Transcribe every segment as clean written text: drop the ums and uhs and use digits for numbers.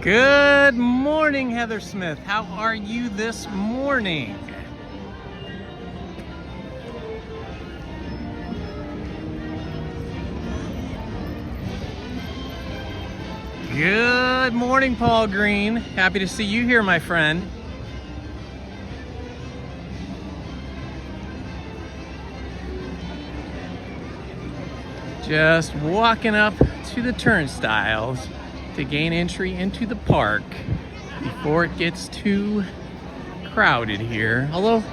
Good morning, Heather Smith. How are you this morning? Good morning, Paul Green. Happy to see you here, my friend. Just walking up to the turnstiles to gain entry into the park before it gets too crowded here. Although,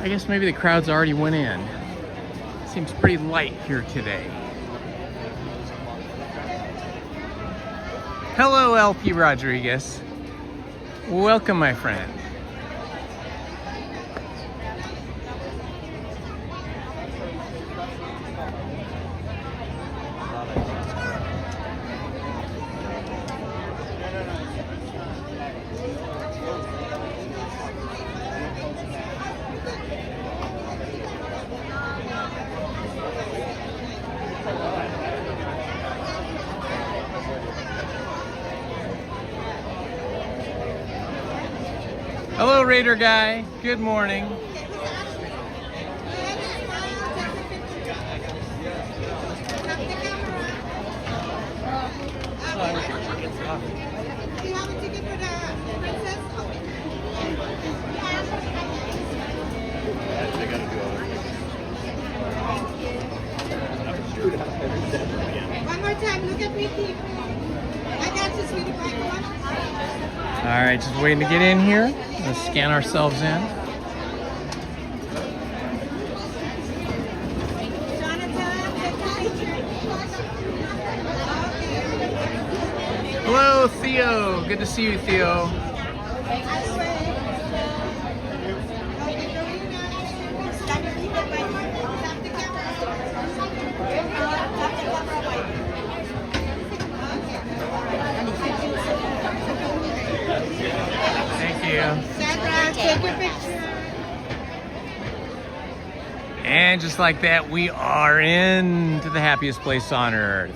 I guess maybe the crowds already went in. Seems pretty light here today. Hello, LP Rodriguez. Welcome, my friend. Hello, Raider guy. Good morning. One more time, look at me, people. I got you, sweetie pie. Come on. All right, just waiting to get in here. Let's scan ourselves in. Hello, Theo. Good to see you, Theo. Thank you. Take your picture. And just like that, we are into the happiest place on earth.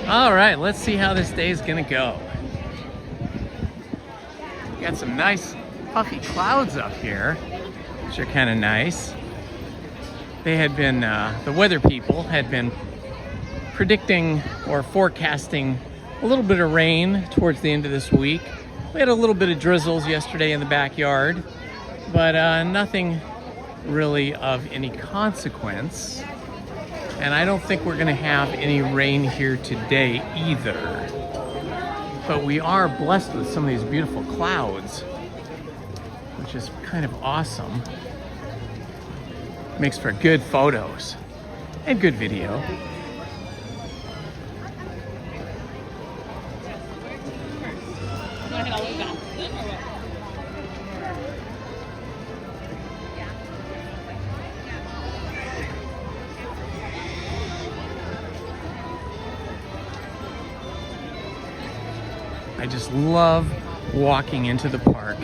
All right, let's see how this day is gonna go. Got some nice puffy clouds up here, which are kind of nice. They had been, the weather people had been predicting or forecasting a little bit of rain towards the end of this week. We had a little bit of drizzles yesterday in the backyard, but nothing really of any consequence. And I don't think we're gonna have any rain here today either. But we are blessed with some of these beautiful clouds, which is kind of awesome. Makes for good photos and good video. I just love walking into the park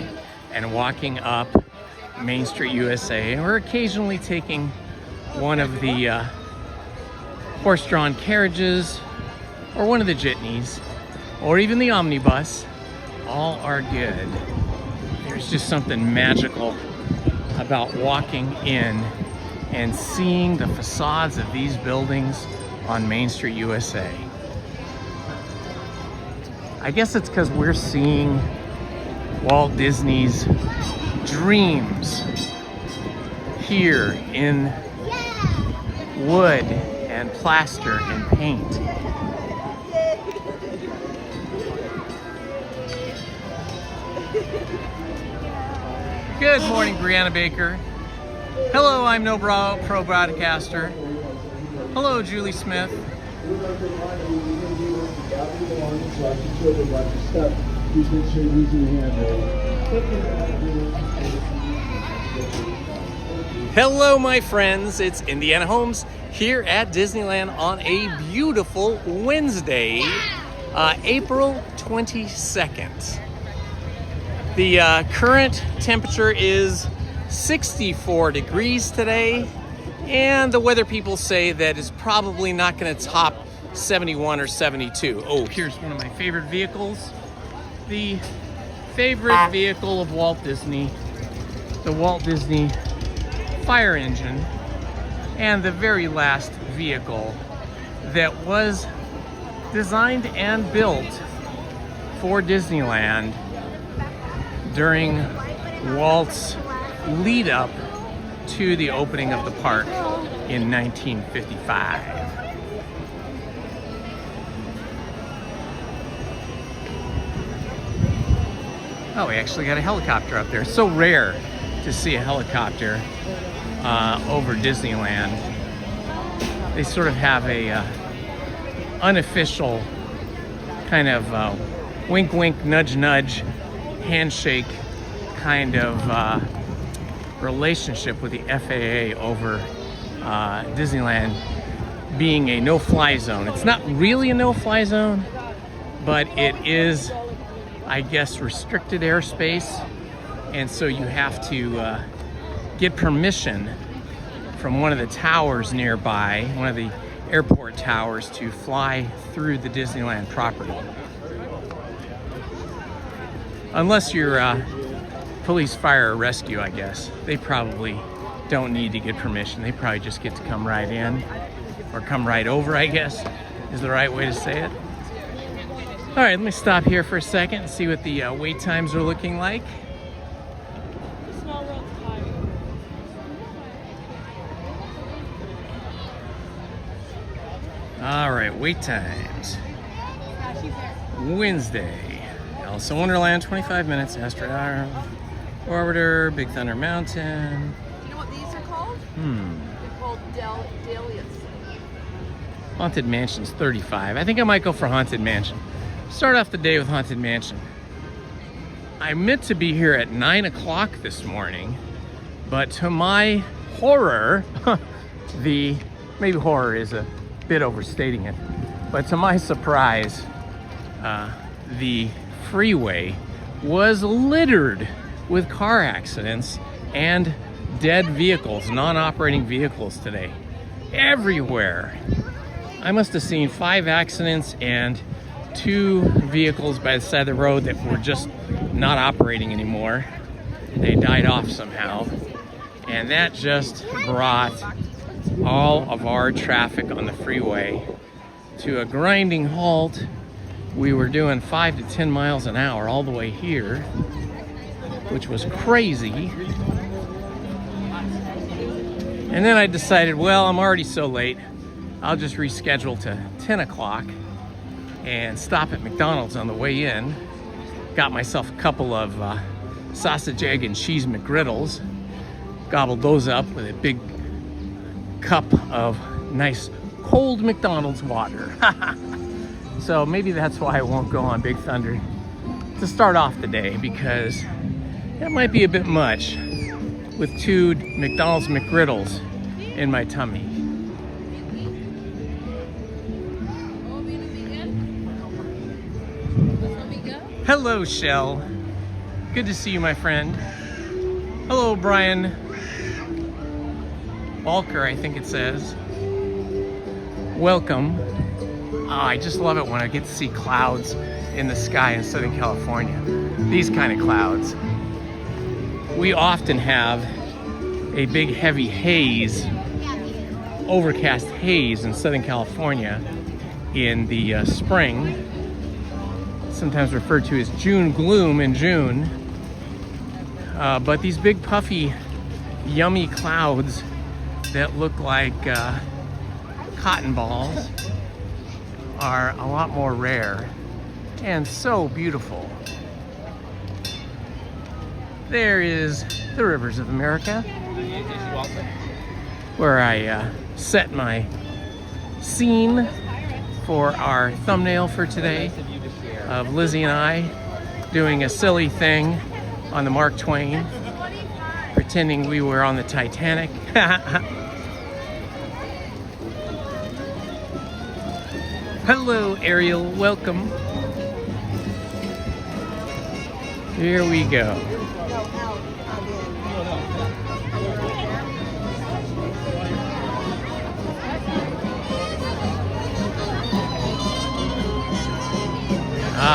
and walking up Main Street USA, or occasionally taking one of the horse-drawn carriages or one of the jitneys or even the omnibus. All are good. There's just something magical about walking in and seeing the facades of these buildings on Main Street USA. I guess it's because we're seeing Walt Disney's dreams here in wood and plaster and paint. Good morning, Brianna Baker. Hello, I'm No Pro Broadcaster. Hello, Julie Smith. Hello, my friends. It's Indiana Holmes here at Disneyland on a beautiful Wednesday, April 22nd. The current temperature is 64 degrees today, and the weather people say that it's probably not going to top 71 or 72. Oh, here's one of my favorite vehicles. The favorite vehicle of Walt Disney. The Walt Disney fire engine. And the very last vehicle that was designed and built for Disneyland during Walt's lead up to the opening of the park in 1955. Oh, we actually got a helicopter up there. It's so rare to see a helicopter over Disneyland. They sort of have a unofficial kind of wink wink nudge nudge handshake kind of relationship with the FAA over Disneyland being a no-fly zone. It's not really a no-fly zone, but it is, I guess, restricted airspace, and so you have to get permission from one of the towers nearby, one of the airport towers, to fly through the Disneyland property. Unless you're police, fire, or rescue, I guess. They probably don't need to get permission. They probably just get to come right in, or come right over, I guess, is the right way to say it. All right, let me stop here for a second and see what the wait times are looking like. All right, wait times. Wednesday, Alice in Wonderland, 25 minutes. Asteroid Orbiter, Big Thunder Mountain. You know what these are called? They're called Dahlias. Haunted Mansion's 35. I think I might go for Haunted Mansion. Start off the day with Haunted Mansion. I meant to be here at 9 o'clock this morning, but to my horror, maybe horror is a bit overstating it, but to my surprise, the freeway was littered with car accidents and dead vehicles, non-operating vehicles today. Everywhere. I must have seen 5 accidents and 2 vehicles by the side of the road that were just not operating anymore. They died off somehow. And that just brought all of our traffic on the freeway to a grinding halt. We were doing 5 to 10 miles an hour all the way here, which was crazy. And then I decided, well, I'm already so late, I'll just reschedule to 10 o'clock and stop at McDonald's on the way in. Got myself a couple of sausage, egg, and cheese McGriddles. Gobbled those up with a big cup of nice cold McDonald's water. So maybe that's why I won't go on Big Thunder to start off the day, because that might be a bit much with 2 McDonald's McGriddles in my tummy. Hello, Shell. Good to see you, my friend. Hello, Brian Walker, I think it says. Welcome. Oh, I just love it when I get to see clouds in the sky in Southern California. These kind of clouds. We often have a big heavy haze, overcast haze in Southern California in the spring. Sometimes referred to as June gloom in June. But these big puffy, yummy clouds that look like cotton balls are a lot more rare and so beautiful. There is the Rivers of America, where I set my scene for our thumbnail for today of Lizzie and I doing a silly thing on the Mark Twain, pretending we were on the Titanic. Hello, Ariel, welcome. Here we go.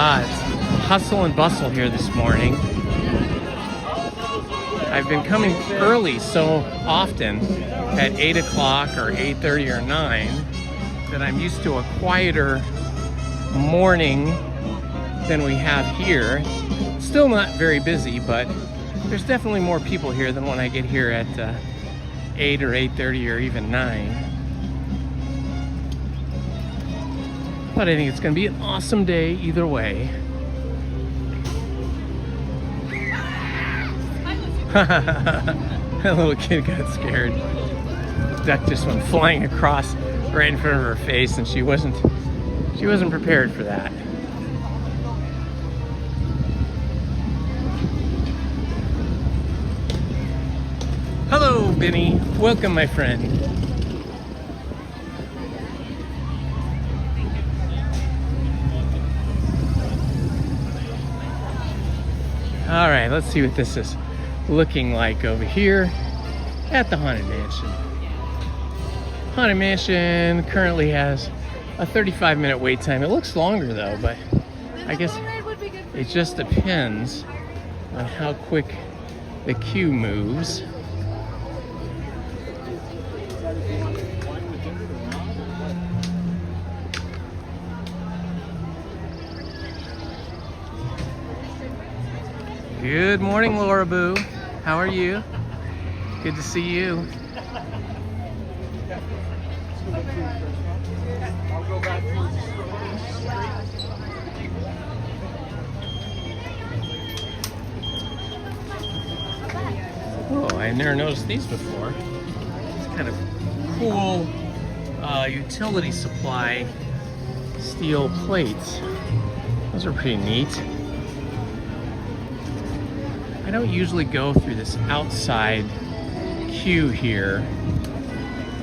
It's hustle and bustle here this morning. I've been coming early so often at 8 o'clock or 8:30 or 9 that I'm used to a quieter morning than we have here. Still not very busy, but there's definitely more people here than when I get here at 8 or 8:30 or even 9. But I think it's going to be an awesome day either way. That little kid got scared. The duck just went flying across right in front of her face, and she wasn't prepared for that. Hello, Benny. Welcome, my friend. All right, let's see what this is looking like over here at the Haunted Mansion. Haunted Mansion currently has a 35-minute wait time. It looks longer though, but I guess it just depends on how quick the queue moves. Good morning, Laura Boo. How are you? Good to see you. Oh, I never noticed these before. It's kind of cool utility supply steel plates. Those are pretty neat. I don't usually go through this outside queue here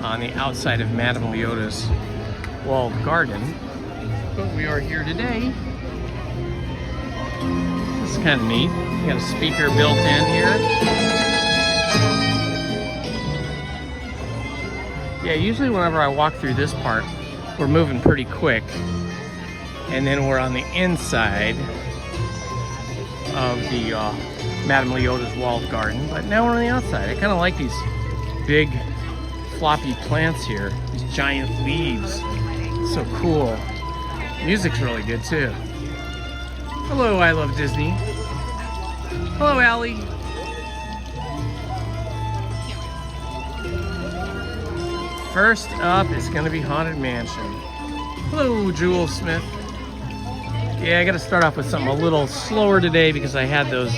on the outside of Madame Leota's walled garden, but we are here today. This is kind of neat. You got a speaker built in here. Yeah, usually whenever I walk through this part, we're moving pretty quick, and then we're on the inside of the Madame Leota's walled garden, but now we're on the outside. I kind of like these big floppy plants here, these giant leaves. So cool. Music's really good too. Hello, I Love Disney. Hello, Allie. First up is going to be Haunted Mansion. Hello, Jewel Smith. Yeah, I got to start off with something a little slower today because I had those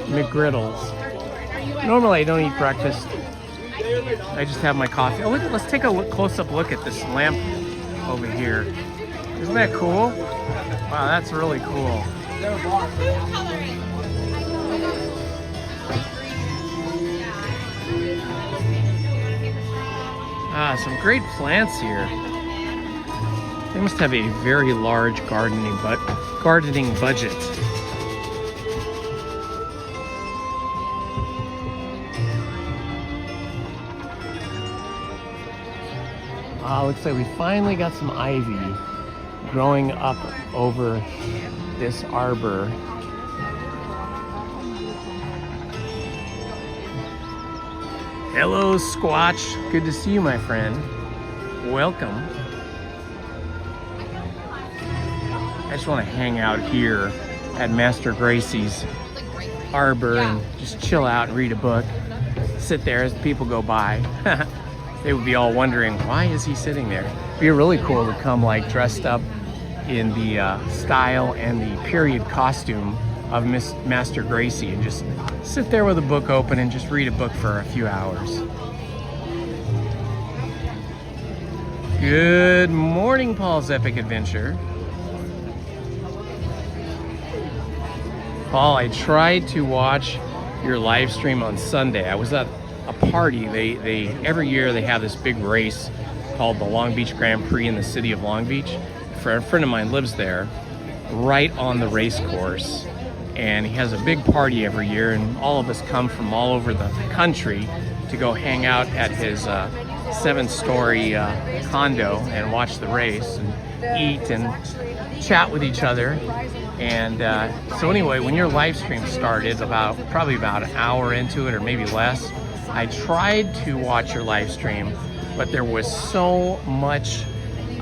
McGriddles. Normally I don't eat breakfast. I just have my coffee. Oh, let's take a close-up look at this lamp over here. Isn't that cool? Wow, that's really cool. Some great plants here. They must have a very large gardening budget. Looks like we finally got some ivy growing up over this arbor. Hello, Squatch. Good to see you, my friend. Welcome. I just want to hang out here at Master Gracie's arbor and just chill out and read a book. Sit there as people go by. They would be all wondering, why is he sitting there? It'd be really cool to come like dressed up in the style and the period costume of Miss Master Gracie and just sit there with a book open and just read a book for a few hours. Good morning, Paul's Epic Adventure. Paul, I tried to watch your live stream on Sunday. I was at a party. They every year they have this big race called the Long Beach Grand Prix in the city of Long Beach. A friend of mine lives there, right on the race course, and he has a big party every year, and all of us come from all over the country to go hang out at his 7-story condo and watch the race. And eat and chat with each other. And so anyway, when your live stream started, probably about an hour into it or maybe less, I tried to watch your live stream, but there was so much,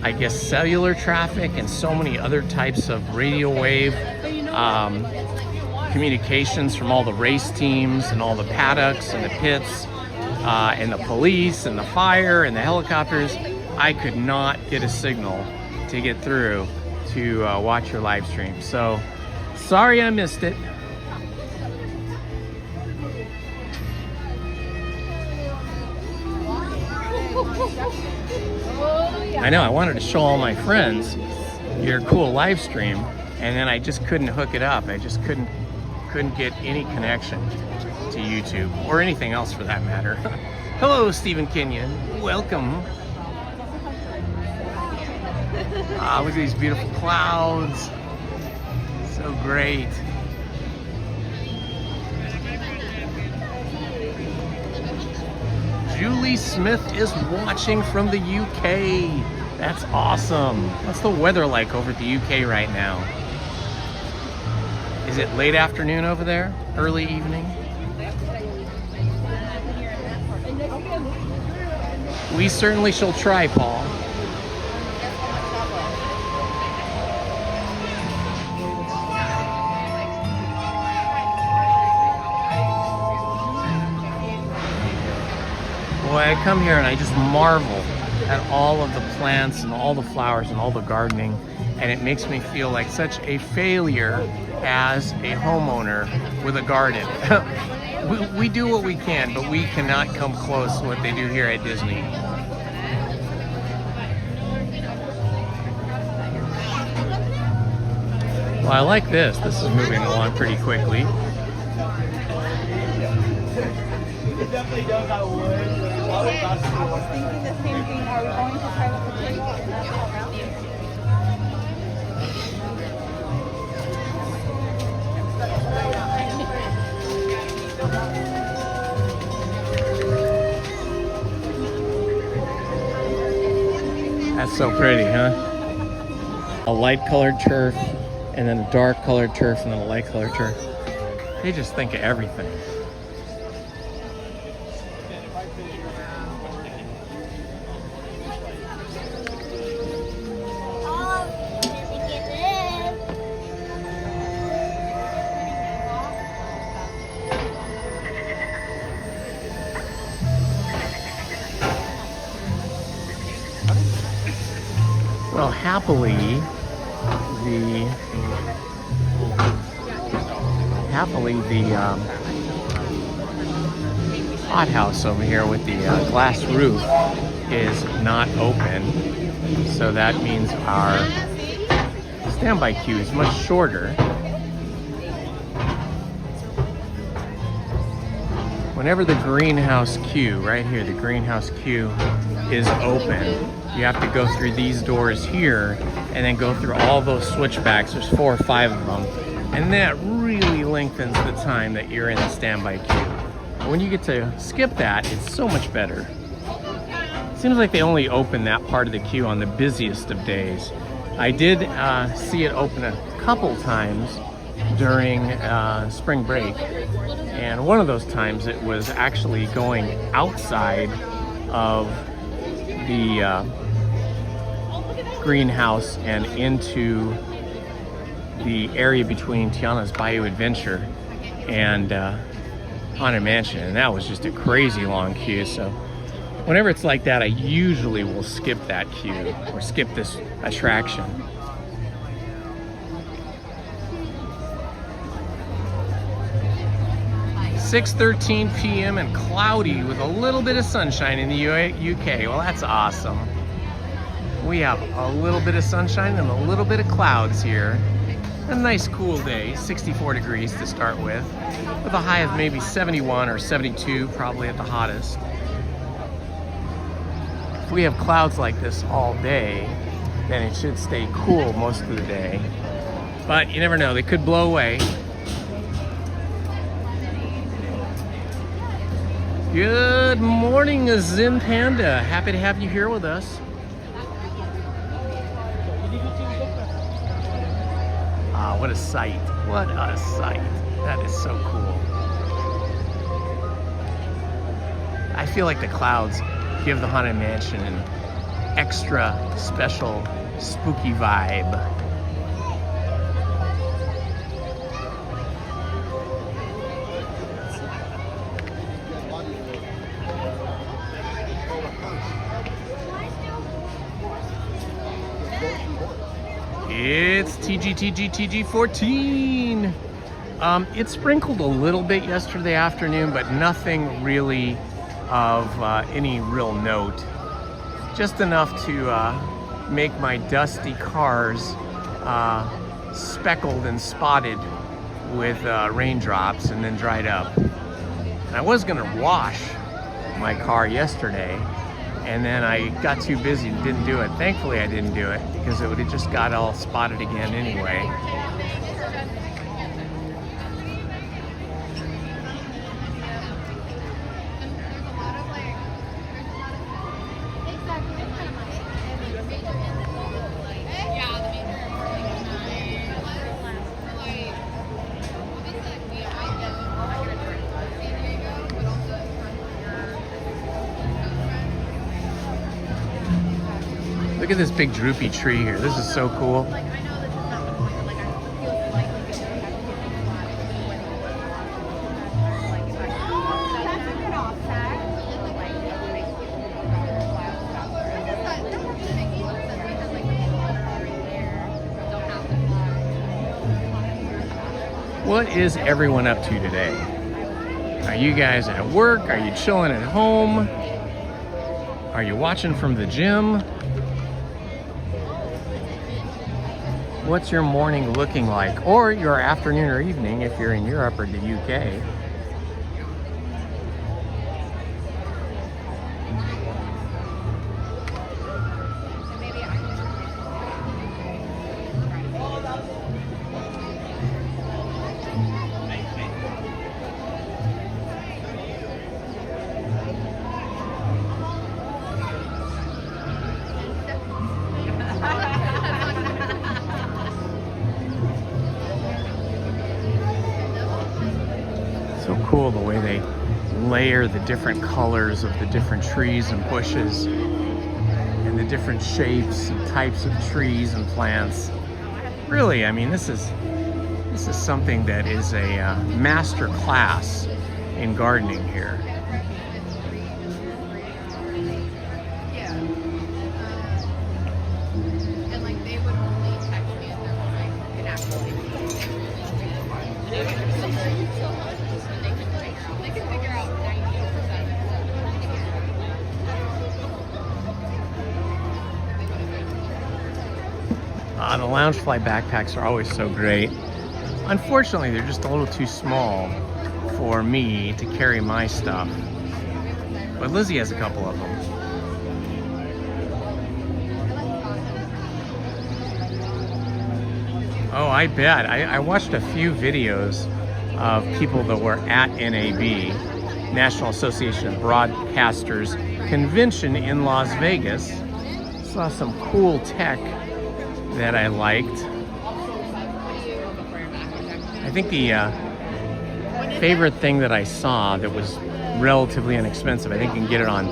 I guess, cellular traffic and so many other types of radio wave communications from all the race teams and all the paddocks and the pits and the police and the fire and the helicopters. I could not get a signal to get through to watch your live stream. So sorry I missed it. I know, I wanted to show all my friends your cool live stream, and then I just couldn't hook it up. I just couldn't get any connection to YouTube or anything else for that matter. Hello, Stephen Kenyon. Welcome. Look at these beautiful clouds. So great. Julie Smith is watching from the UK. That's awesome. What's the weather like over at the UK right now? Is it late afternoon over there? Early evening? We certainly shall try, Paul. Boy, I come here and I just marvel at all of the plants and all the flowers and all the gardening, and it makes me feel like such a failure as a homeowner with a garden. we do what we can, but we cannot come close to what they do here at Disney. Well, I like this. This is moving along pretty quickly. It definitely does that wood. I was thinking the same thing. Are we going to try the potato and not go around? That's so pretty, huh? A light colored turf, and then a dark colored turf, and then a light colored turf. They just think of everything. Well, happily, the hothouse over here with the glass roof is not open, so that means our standby queue is much shorter. Whenever the greenhouse queue, right here, the greenhouse queue is open, you have to go through these doors here and then go through all those switchbacks. There's 4 or 5 of them, and that really lengthens the time that you're in the standby queue. But when you get to skip that, it's so much better. It seems like they only open that part of the queue on the busiest of days. I did see it open a couple times during spring break, and one of those times it was actually going outside of the greenhouse and into the area between Tiana's Bayou Adventure and Haunted Mansion, and that was just a crazy long queue. So whenever it's like that, I usually will skip that queue or skip this attraction. .13 p.m. and cloudy with a little bit of sunshine in the UK. Well, that's awesome. We have a little bit of sunshine and a little bit of clouds here. A nice cool day, 64 degrees to start with a high of maybe 71 or 72, probably at the hottest. If we have clouds like this all day, then it should stay cool most of the day. But you never know, they could blow away. Good morning, Zim Panda. Happy to have you here with us. Ah, what a sight. What a sight. That is so cool. I feel like the clouds give the Haunted Mansion an extra special spooky vibe. It's TG14. It sprinkled a little bit yesterday afternoon, but nothing really of any real note. Just enough to make my dusty cars speckled and spotted with raindrops and then dried up. And I was gonna wash my car yesterday, and then I got too busy and didn't do it. Thankfully I didn't do it, because it would have just got all spotted again anyway. Look at this big droopy tree here. This is so cool. What is everyone up to today? Are you guys at work? Are you chilling at home? Are you watching from the gym? What's your morning looking like? Or your afternoon or evening if you're in Europe or the UK. So cool the way they layer the different colors of the different trees and bushes and the different shapes and types of trees and plants. Really, I mean, this is something that is a master class in gardening here. The Loungefly backpacks are always so great. Unfortunately, they're just a little too small for me to carry my stuff. But Lizzie has a couple of them. Oh, I bet. I watched a few videos of people that were at NAB, National Association of Broadcasters convention in Las Vegas. Saw some cool tech that I liked. I think the favorite thing that I saw that was relatively inexpensive, I think you can get it on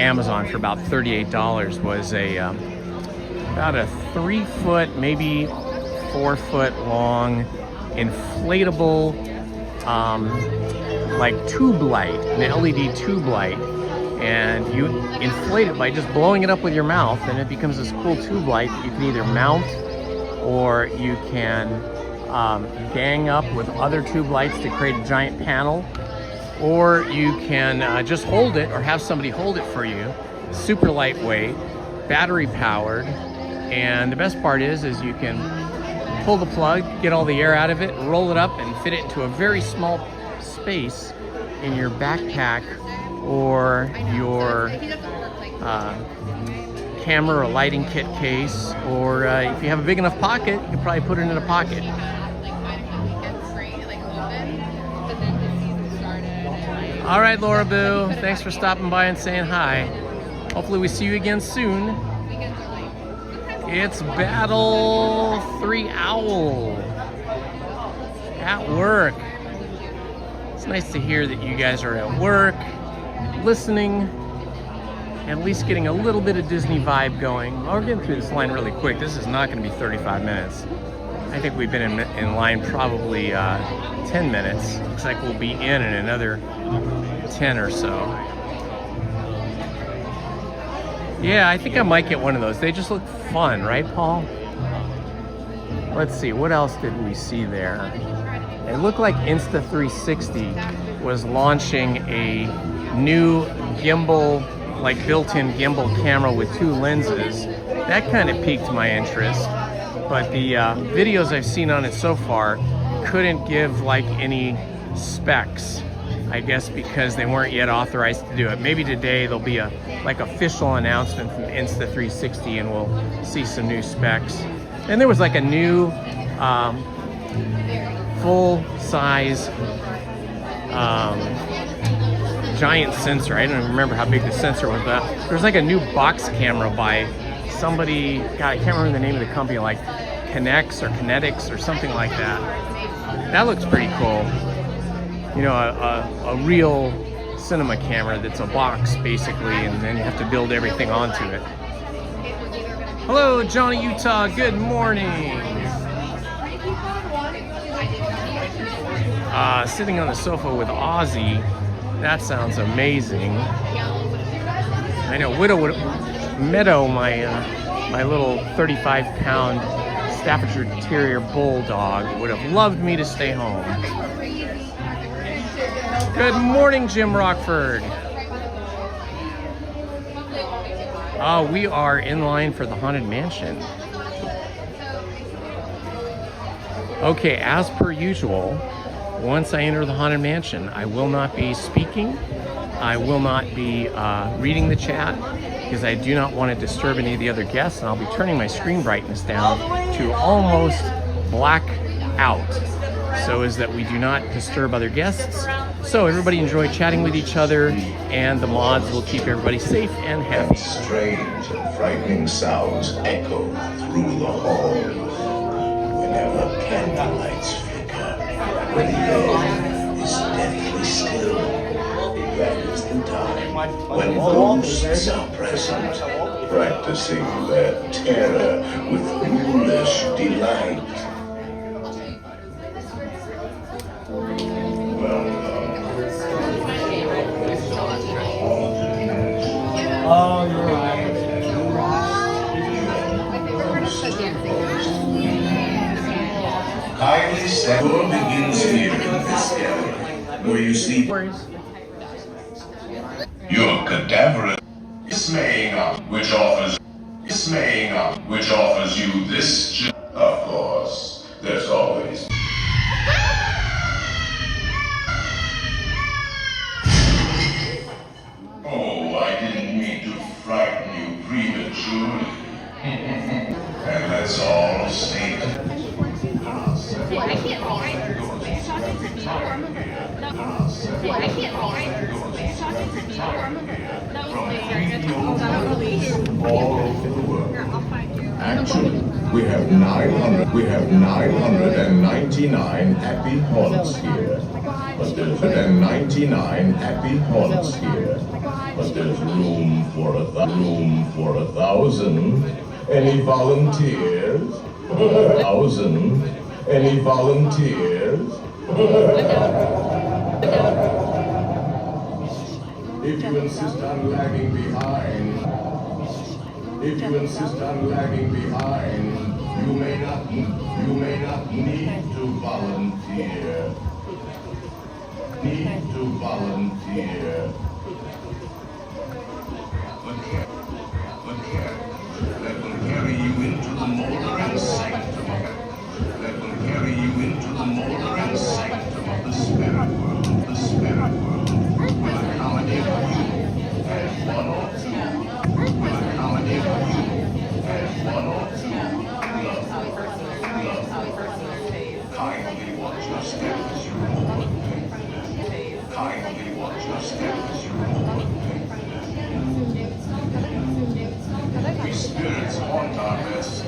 Amazon for about $38, was about a 3-foot, maybe 4-foot long inflatable like tube light, an LED tube light. And you inflate it by just blowing it up with your mouth, and it becomes this cool tube light that you can either mount, or you can gang up with other tube lights to create a giant panel, or you can just hold it or have somebody hold it for you. Super lightweight, battery powered, and the best part is you can pull the plug, get all the air out of it, roll it up, and fit it into a very small space in your backpack or your camera or lighting kit case, or if you have a big enough pocket, you can probably put it in a pocket. All right, Laura Boo, thanks for stopping by and saying hi. Hopefully we see you again soon. It's Battle 3 Owl at work. It's nice to hear that you guys are at work, listening, and at least getting a little bit of Disney vibe going. Oh, we're getting through this line really quick. This is not going to be 35 minutes. I think we've been in line probably 10 minutes. Looks like we'll be in another 10 or so. Yeah, I think I might get one of those. They just look fun, right, Paul? Let's see, what else did we see there? It looked like Insta360 was launching a new gimbal, like built-in gimbal camera with 2 lenses. That kind of piqued my interest, but the videos I've seen on it so far couldn't give like any specs, I guess because they weren't yet authorized to do it. Maybe today there'll be a like official announcement from Insta360 and we'll see some new specs. And there was like a new full-size giant sensor. I don't even remember how big the sensor was, but there was like a new box camera by somebody, God, I can't remember the name of the company, like Kinetics or something like that. That looks pretty cool. You know, a real cinema camera that's a box basically, and then you have to build everything onto it. Hello, Johnny Utah, good morning. Sitting on the sofa with Ozzy, that sounds amazing. I know Meadow, my little 35-pound Staffordshire Terrier Bulldog, would have loved me to stay home. Good morning, Jim Rockford. We are in line for the Haunted Mansion. Okay, as per usual, once I enter the Haunted Mansion, I will not be speaking. I will not be reading the chat because I do not want to disturb any of the other guests, and I'll be turning my screen brightness down to almost black out so as that we do not disturb other guests. So everybody enjoy chatting with each other, and the mods will keep everybody safe and happy. Strange and frightening sounds echo through the halls. Whenever candlelights flicker, when the air is deathly still, that is the time when ghosts are present, practicing their terror with ghoulish delight. Oh, you're right. Kindly step. Tour begins here in this gallery, where you see your cadaverous dismaying which offers you this. Of course, there's always. Oh, I didn't mean to frighten you prematurely. And let's all state. Actually, we have 999 happy haunts here. But there's 99 happy haunts here. But there's room for a thousand. Any volunteers? 1,000. Any volunteers? If you insist on lagging behind, you may not need to volunteer. That will carry you into the moldering sanctum. Of the spirit world. Will accommodate you and one or two. Kindly watch your step as you board. We spirits haunt our best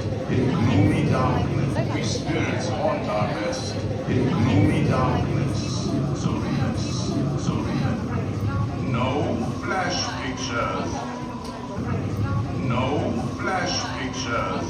spirits haunt our rest in gloomy darkness. So no flash pictures. No flash pictures.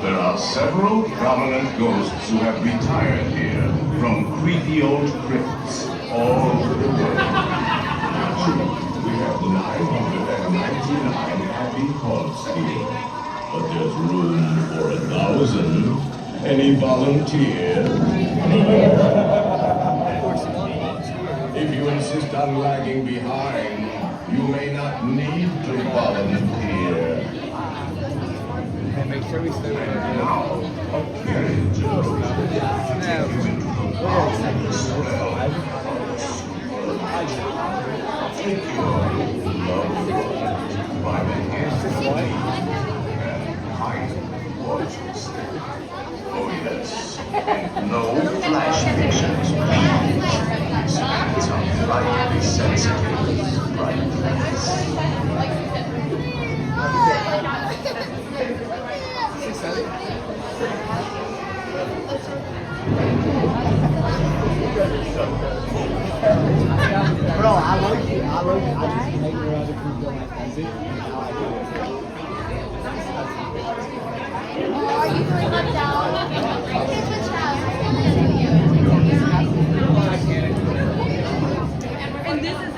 There are several prominent ghosts who have retired here from creepy old crypts all over the world. We have 999 happy haunts here, but there's room for 1,000. Any volunteers? If you insist on lagging behind, you may not need to volunteer. And make sure we stay with it. Now, a carriage take your loved one by the hand and hide gorgeous. Oh yes, and no flash pictures, please. It's a brightly sensitive, bright place. Bro, I love you. I just make her other people like music. And now I do it. Are you going up down? Which house? And this is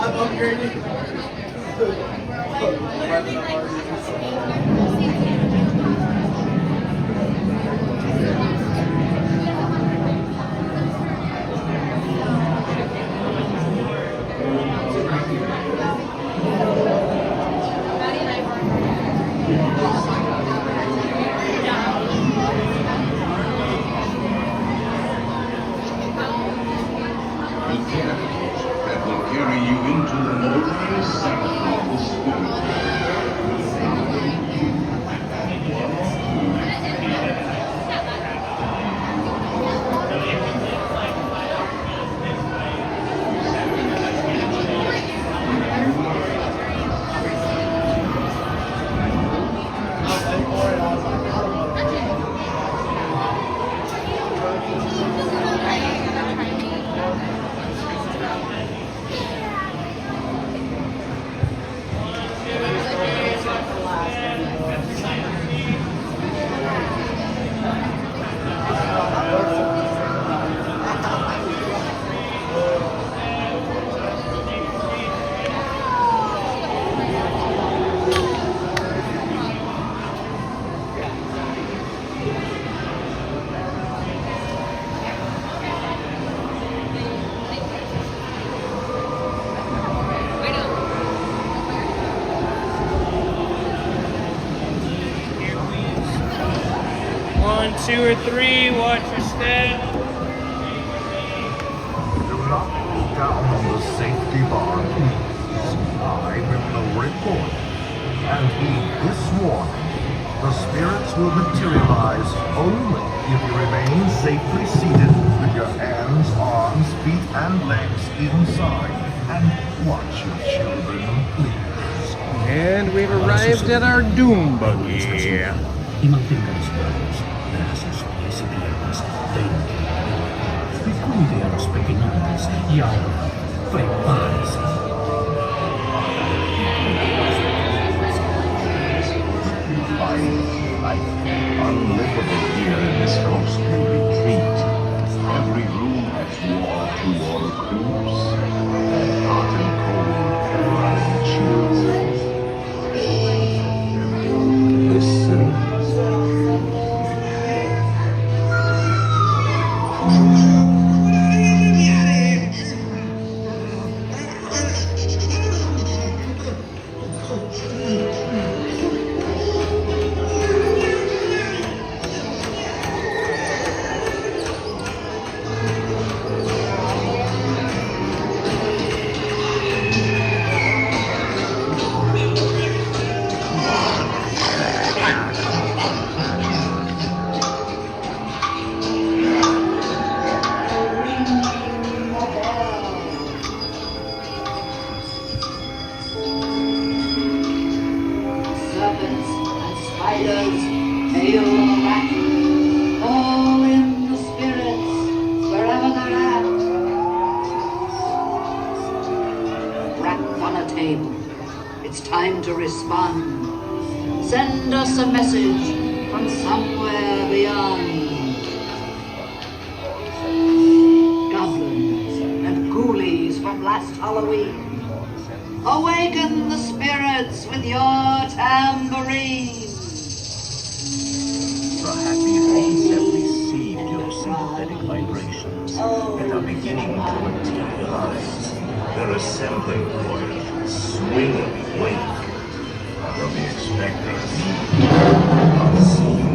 I'm upgrading. That will carry you into the molten sanctum of the spirit. 1, 2, or 3. Watch your step. Do not look down on the safety bar, please. I will report. And heed this warning. The spirits will materialize only if you remain safely seated with your hands, arms, feet, and legs inside. And watch your children, please. And we've arrived at our doom buggy. Y mantenga los brazos, brazos, pies y piernas dentro. Y cuide a los pequeñitos. Y ahora, prepárese. Life unlivable here in this ghostly retreat. Every room has wall to wall creeps, and hot and cold running chills. Listen. Send us a message from somewhere beyond. Goblins and ghoulies from last Halloween, awaken the spirits with your tambourine. The happy fates have received your sympathetic vibrations and are beginning to materialize. They're assembling for you, swinging wake. From the expectors, unseen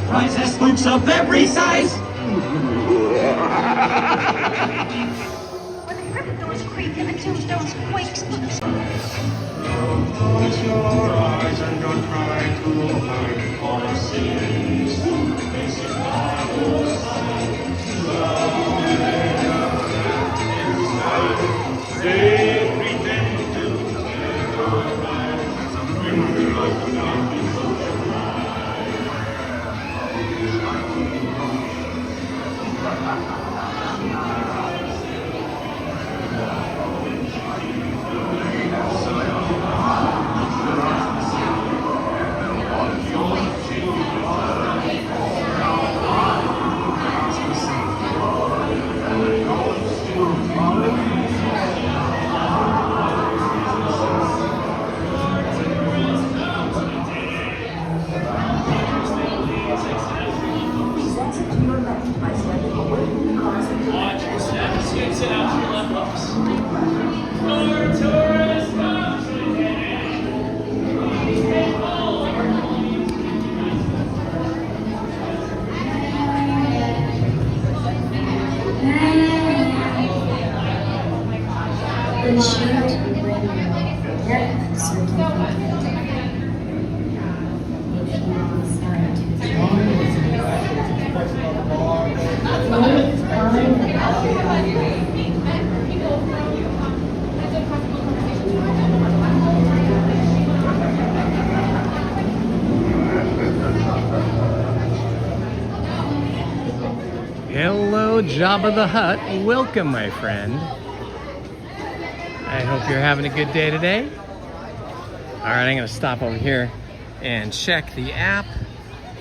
Princess spooks of every size. When the Riverboat creak and the Toontown quakes. Close your eyes and don't try to hide our sins. This is our side. They pretend to care. Then shoot to the Rainbow, aircraft circling from Toontown. If you are assigned to the Hello, Jabba the Hutt. Welcome, my friend. I hope you're having a good day today. All right, I'm gonna stop over here and check the app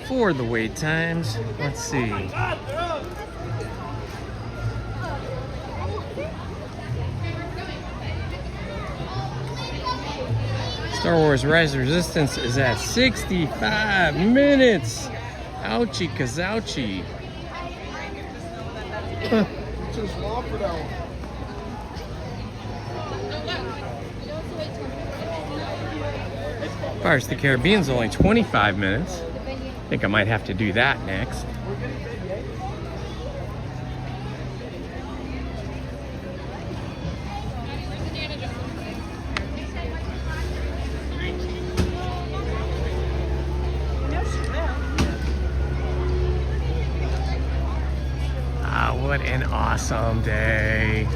for the wait times. Let's see. Star Wars Rise of Resistance is at 65 minutes. Ouchie kazouchie. Pirates of the Caribbean's only 25 minutes. I think I might have to do that next. What an awesome day.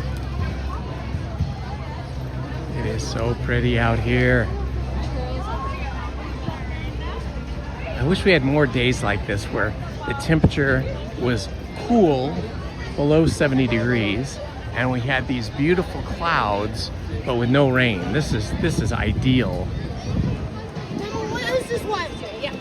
It is so pretty out here. I wish we had more days like this where the temperature was cool, below 70 degrees, and we had these beautiful clouds, but with no rain. This is ideal. What is this one? Yeah.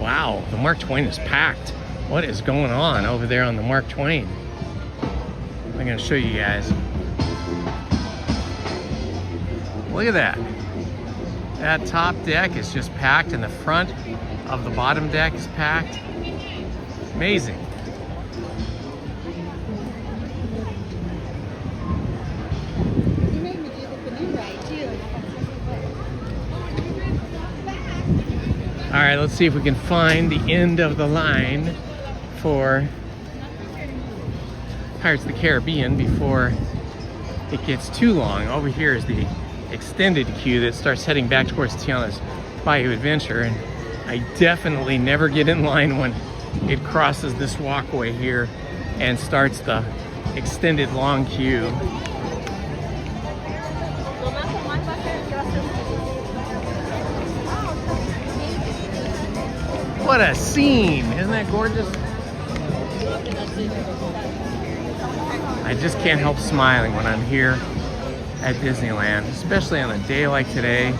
Wow, the Mark Twain is packed. What is going on over there on the Mark Twain? I'm gonna show you guys. Look at that. That top deck is just packed and the front of the bottom deck is packed. Amazing. You made me do the canoe ride too. All right, let's see if we can find the end of the line for Pirates of the Caribbean before it gets too long. Over here is the extended queue that starts heading back towards Tiana's Bayou Adventure, and I definitely never get in line when it crosses this walkway here and starts the extended long queue. What a scene! Isn't that gorgeous? I just can't help smiling when I'm here at Disneyland, especially on a day like today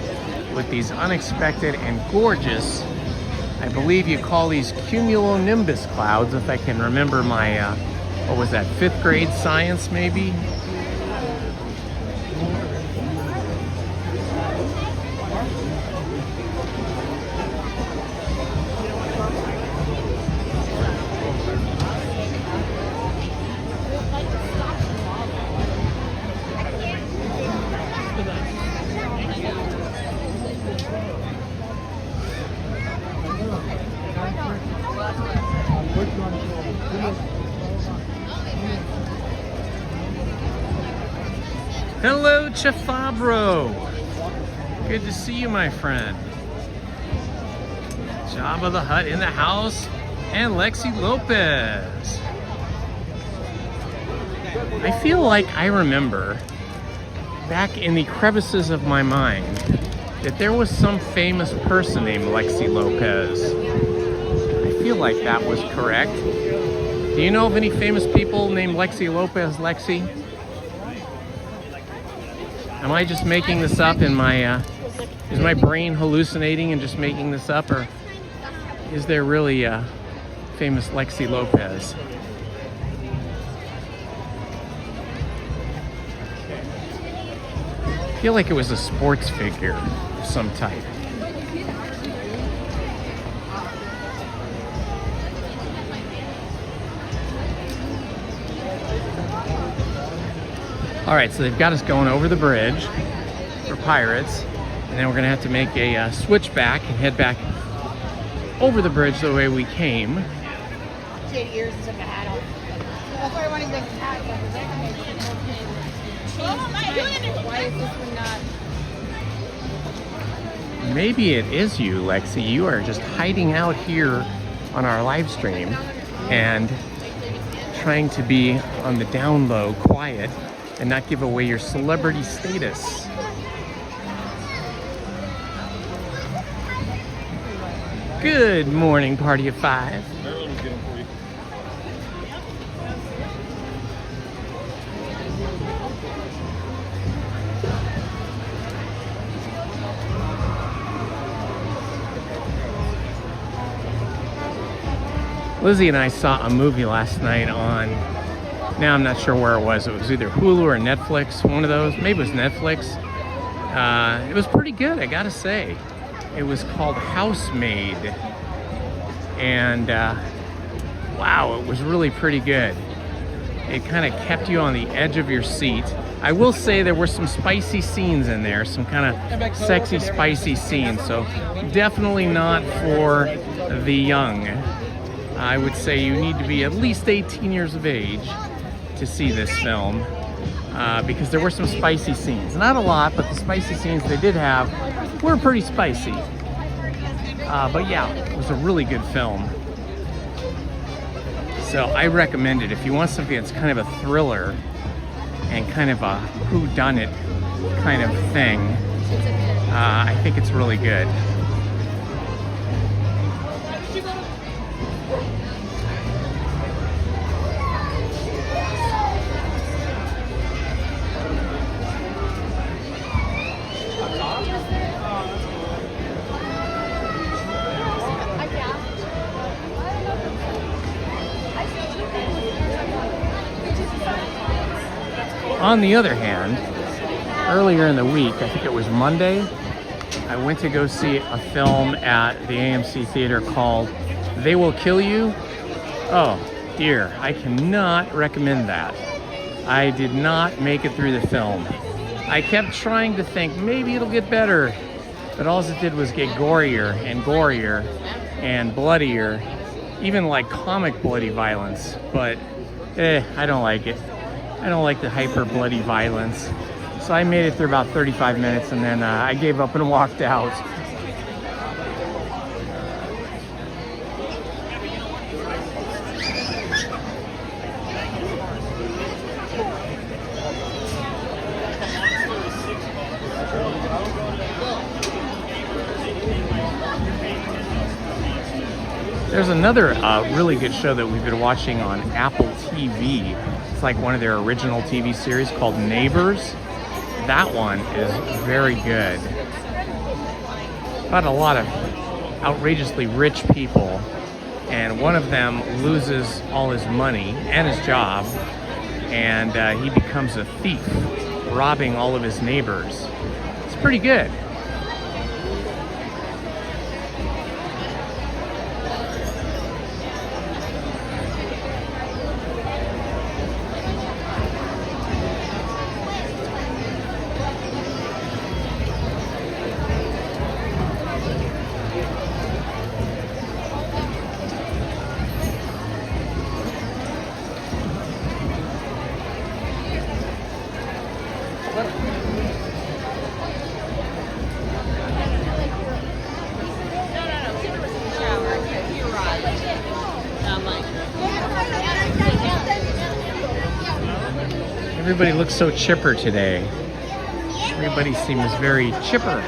with these unexpected and gorgeous, I believe you call these cumulonimbus clouds, if I can remember my, what was that, 5th grade science maybe? Hello, Chefabro. Good to see you, my friend. Jabba the Hutt in the house, and Lexi Lopez. I feel like I remember back in the crevices of my mind that there was some famous person named Lexi Lopez. I feel like that was correct. Do you know of any famous people named Lexi Lopez, Lexi? Am I just making this up in my, is my brain hallucinating and just making this up, or is there really a famous Lexi Lopez? I feel like it was a sports figure of some type. All right, so they've got us going over the bridge for Pirates, and then we're gonna have to make a switch back and head back over the bridge the way we came. 8 years is in the hat on. That's why I want to get the hat. Why is this one not? Maybe it is you, Lexi. You are just hiding out here on our live stream and trying to be on the down low, quiet, and not give away your celebrity status. Good morning, party of 5. Lizzie and I saw a movie last night on, now I'm not sure where it was. It was either Hulu or Netflix, one of those. Maybe it was Netflix. It was pretty good, I gotta say. It was called Housemaid. And wow, it was really pretty good. It kind of kept you on the edge of your seat. I will say there were some spicy scenes in there, some kind of sexy, spicy scenes. So definitely not for the young. I would say you need to be at least 18 years of age to see this film because there were some spicy scenes. Not a lot, but the spicy scenes they did have were pretty spicy. But yeah, it was a really good film. So I recommend it if you want something that's kind of a thriller and kind of a whodunit kind of thing. I think it's really good. On the other hand, earlier in the week, I think it was Monday, I went to go see a film at the AMC Theater called They Will Kill You. Oh dear, I cannot recommend that. I did not make it through the film. I kept trying to think maybe it'll get better, but all it did was get gorier and gorier and bloodier, even like comic bloody violence, but I don't like it. I don't like the hyper bloody violence. So I made it through about 35 minutes and then I gave up and walked out. There's another really good show that we've been watching on Apple TV. It's like one of their original TV series called Neighbors. That one is very good. About a lot of outrageously rich people, and one of them loses all his money and his job, and he becomes a thief, robbing all of his neighbors. It's pretty good. Everybody looks so chipper today. Everybody seems very chipper.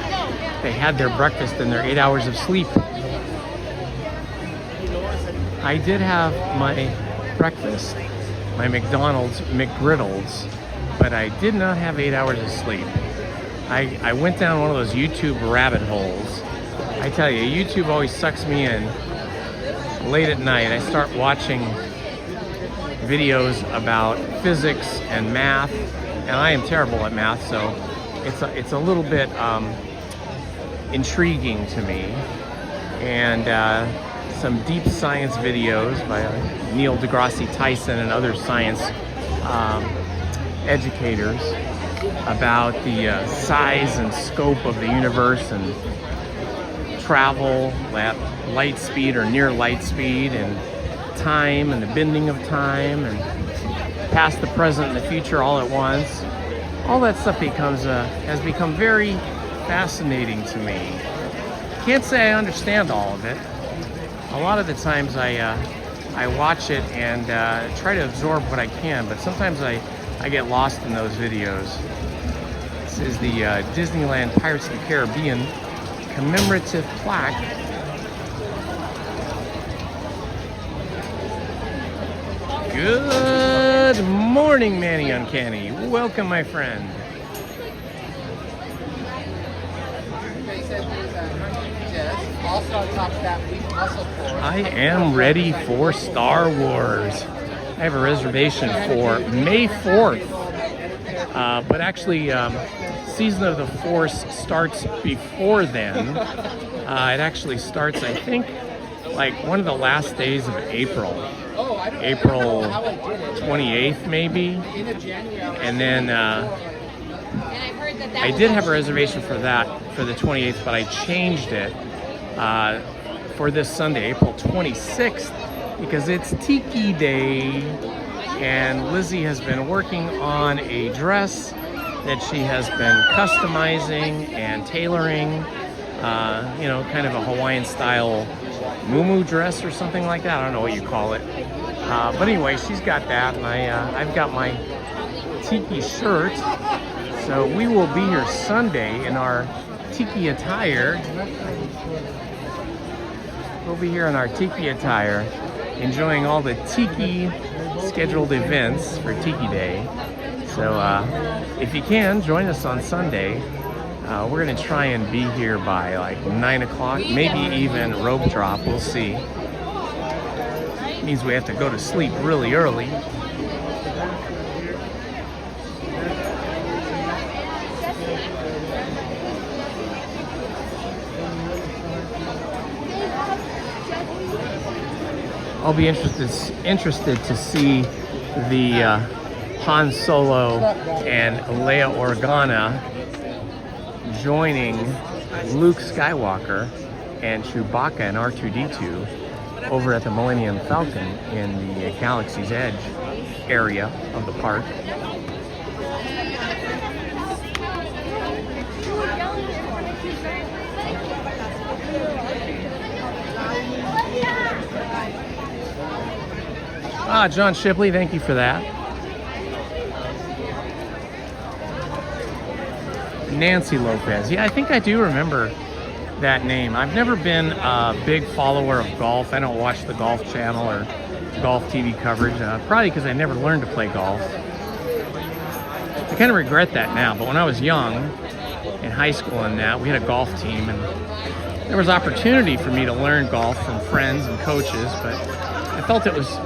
They had their breakfast and their 8 hours of sleep. I did have my breakfast, my McDonald's McGriddles, but I did not have 8 hours of sleep. I went down one of those YouTube rabbit holes. I tell you, YouTube always sucks me in. Late at night, I start watching videos about physics and math, and I am terrible at math, so it's a little bit intriguing to me. And some deep science videos by Neil deGrasse Tyson and other science educators about the size and scope of the universe and travel at light speed or near light speed, and time and the bending of time, and past, the present, and the future all at once. All that stuff has become very fascinating to me. Can't say I understand all of it. A lot of the times I watch it and try to absorb what I can, but sometimes I get lost in those videos. This is the Disneyland Pirates of the Caribbean commemorative plaque. Good morning, Manny Uncanny. Welcome, my friend. Also on top of that, we hustled for. I am ready for Star Wars. I have a reservation for May 4th. But actually, Season of the Force starts before then. It actually starts, I think, like one of the last days of April. April 28th, maybe. And then I did have a reservation for that, for the 28th, but I changed it for this Sunday, April 26th, because it's Tiki Day, and Lizzie has been working on a dress that she has been customizing and tailoring, you know, kind of a Hawaiian style muumuu dress or something like that. I don't know what you call it. But anyway, she's got that, and I've got my Tiki shirt. So we will be here Sunday in our Tiki attire. We'll be here in our Tiki attire, enjoying all the Tiki scheduled events for Tiki Day. So if you can, join us on Sunday. We're gonna try and be here by like 9 o'clock, maybe even rope drop, we'll see. It means we have to go to sleep really early. I'll be interested to see the Han Solo and Leia Organa joining Luke Skywalker and Chewbacca and R2-D2 over at the Millennium Falcon in the Galaxy's Edge area of the park. John Shipley, thank you for that. Nancy Lopez. Yeah, I think I do remember that name. I've never been a big follower of golf. I don't watch the Golf Channel or golf TV coverage, probably because I never learned to play golf. I kind of regret that now, but when I was young, in high school and that, we had a golf team, and there was opportunity for me to learn golf from friends and coaches, but I felt it was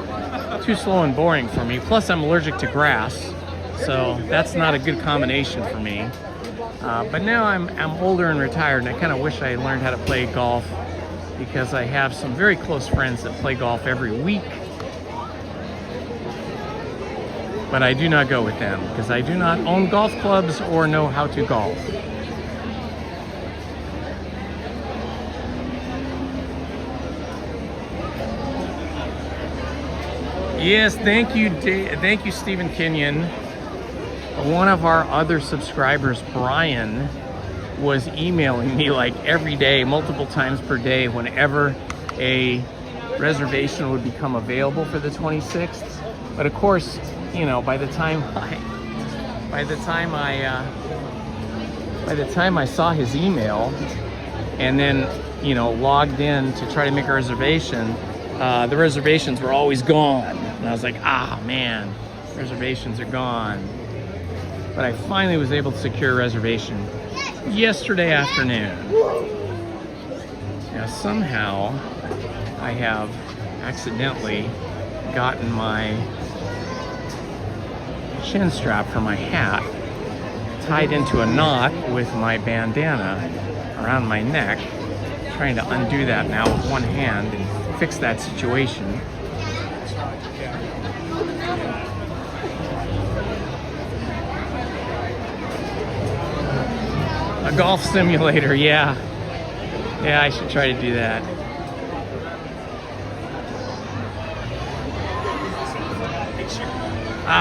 too slow and boring for me. Plus, I'm allergic to grass, so that's not a good combination for me. But now I'm older and retired, and I kind of wish I learned how to play golf, because I have some very close friends that play golf every week. But I do not go with them, because I do not own golf clubs or know how to golf. Yes, thank you, Stephen Kenyon. One of our other subscribers, Brian, was emailing me like every day, multiple times per day, whenever a reservation would become available for the 26th. But of course, you know, by the time I saw his email and then, you know, logged in to try to make a reservation, the reservations were always gone. And I was like, ah, man, reservations are gone. But I finally was able to secure a reservation yesterday afternoon. Now, somehow, I have accidentally gotten my chin strap for my hat tied into a knot with my bandana around my neck. I'm trying to undo that now with one hand and fix that situation. A golf simulator, yeah. Yeah, I should try to do that.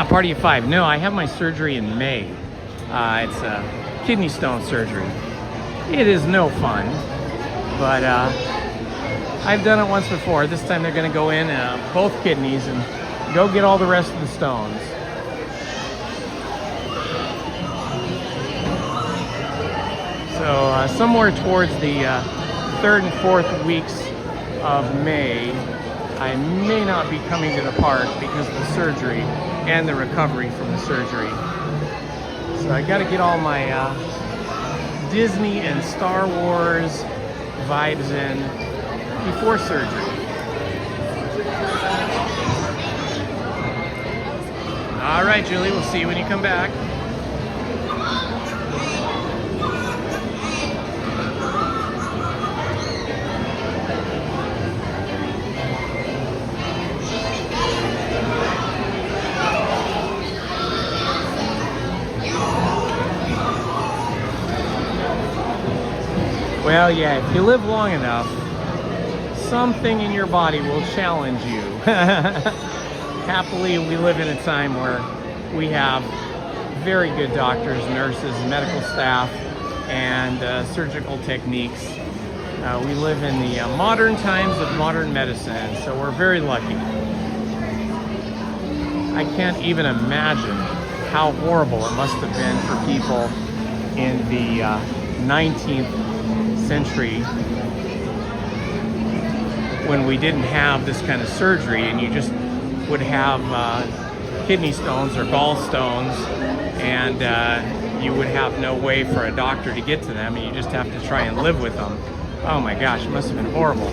Party of 5. No, I have my surgery in May. It's a kidney stone surgery. It is no fun, but I've done it once before. This time they're going to go in both kidneys and go get all the rest of the stones. So somewhere towards the 3rd and 4th weeks of May, I may not be coming to the park because of the surgery and the recovery from the surgery. So I got to get all my Disney and Star Wars vibes in before surgery. All right, Julie, we'll see you when you come back. Well, yeah, if you live long enough, something in your body will challenge you. Happily, we live in a time where we have very good doctors, nurses, medical staff, and surgical techniques. We live in the modern times of modern medicine, so we're very lucky. I can't even imagine how horrible it must have been for people in the 19th century when we didn't have this kind of surgery and you just would have kidney stones or gallstones, and you would have no way for a doctor to get to them, and you just have to try and live with them. Oh my gosh, it must have been horrible.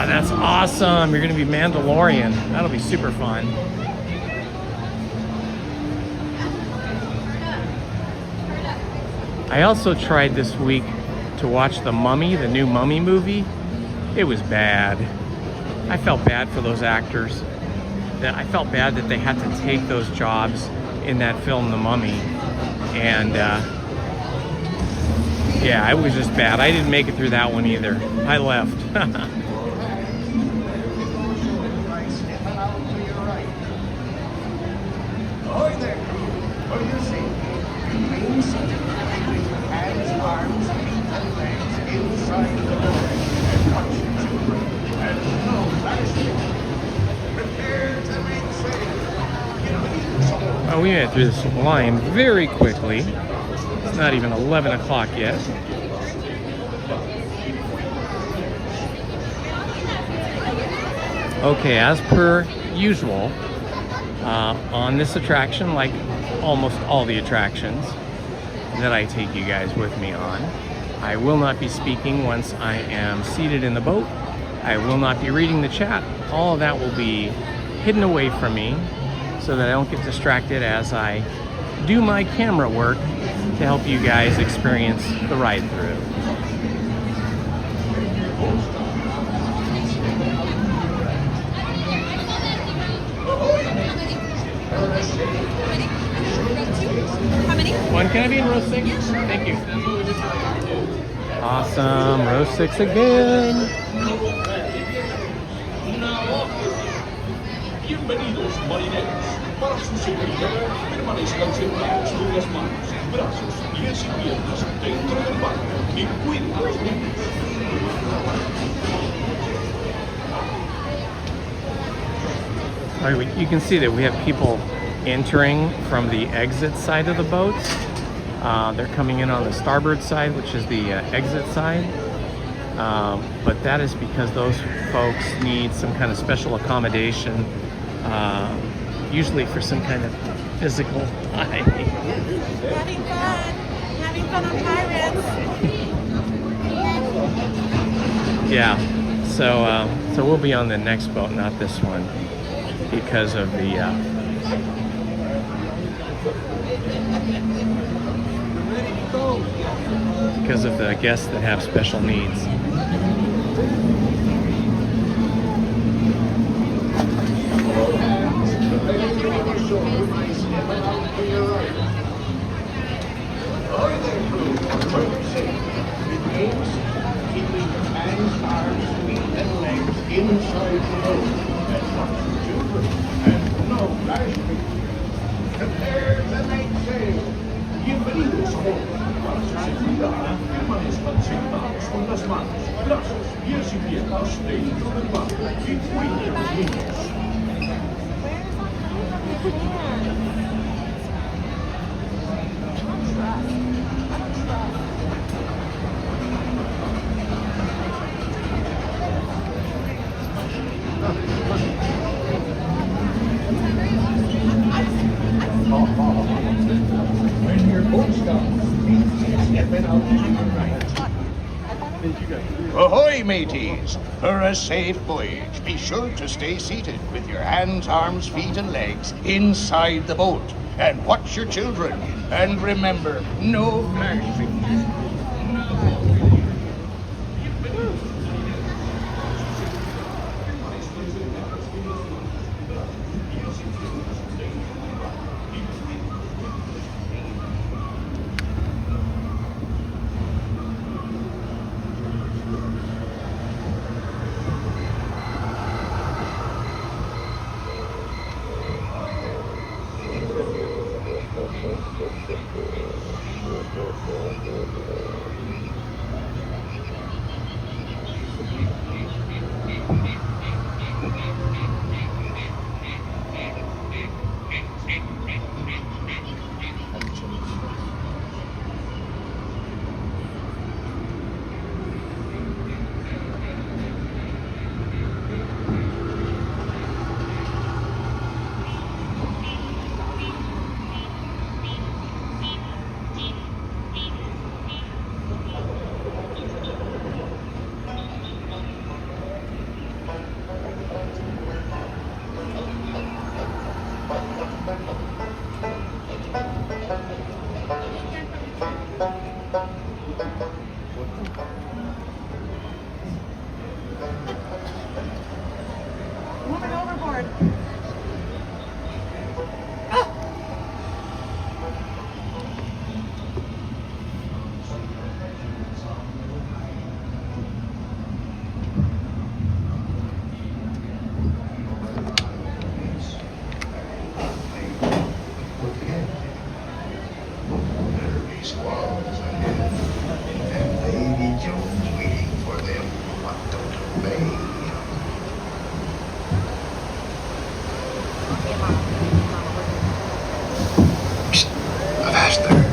That's awesome. You're going to be Mandalorian. That'll be super fun. I also tried this week to watch The Mummy, the new Mummy movie. It was bad. I felt bad for those actors. I felt bad that they had to take those jobs in that film, The Mummy. And yeah, it was just bad. I didn't make it through that one either. I left. Oh, we made it through this line very quickly. It's not even 11 o'clock yet. Okay, as per usual, on this attraction, like almost all the attractions that I take you guys with me on, I will not be speaking once I am seated in the boat. I will not be reading the chat. All of that will be hidden away from me so that I don't get distracted as I do my camera work to help you guys experience the ride through. How many? One, can I be in row 6? Thank you. Awesome, row 6 again. Bienvenidos, marineros. Para su seguridad, permanezcan sentados con las manos, brazos, pies y piernas dentro del barco y cuiden a los niños. All right, you can see that we have people entering from the exit side of the boats. They're coming in on the starboard side, which is the exit side. But that is because those folks need some kind of special accommodation, usually for some kind of physical time. Having fun on pirates. Yeah, so we'll be on the next boat, not this one, because of the guests that have special needs. con las manos, brazos, pies y piernas dentro del barco y cuida a los niños. When your boat stops, stepping out to the right. Ahoy, mateys! For a safe voyage, be sure to stay seated with your hands, arms, feet, and legs inside the boat. And watch your children. And remember, no flashing. Woman overboard. Better be squalls ahead. And Lady Jones waiting for them on Toontown Bay. Psst, avast there.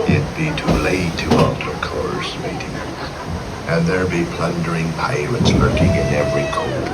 It be too late to alter course, matey. And there be plundering pirates lurking in every cove.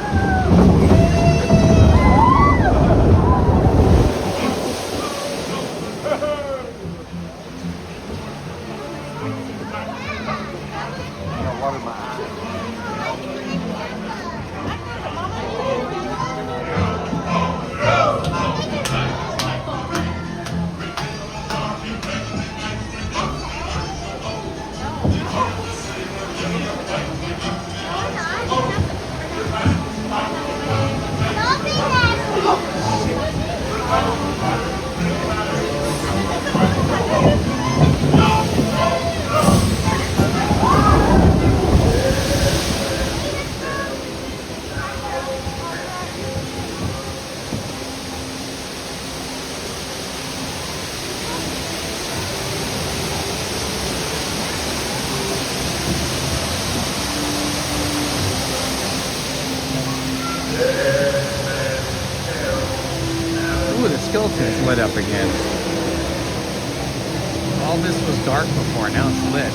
Ooh, the skeleton's lit up again. All this was dark before, now it's lit.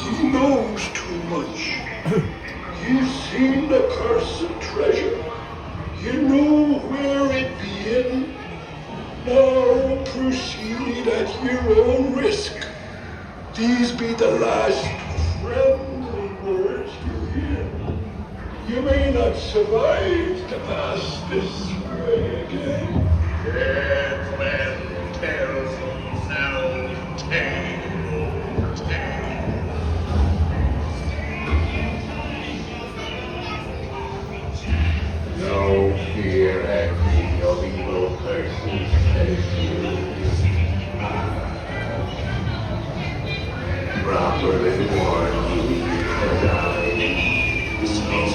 He knows too much. He's seen the cursed treasure. You know where it be hidden. Now proceed at your own risk. These be the last friendly words you hear. You may not survive to pass this way again. Dead men tell no tale. No fear any of evil curses as you properly warn you that I know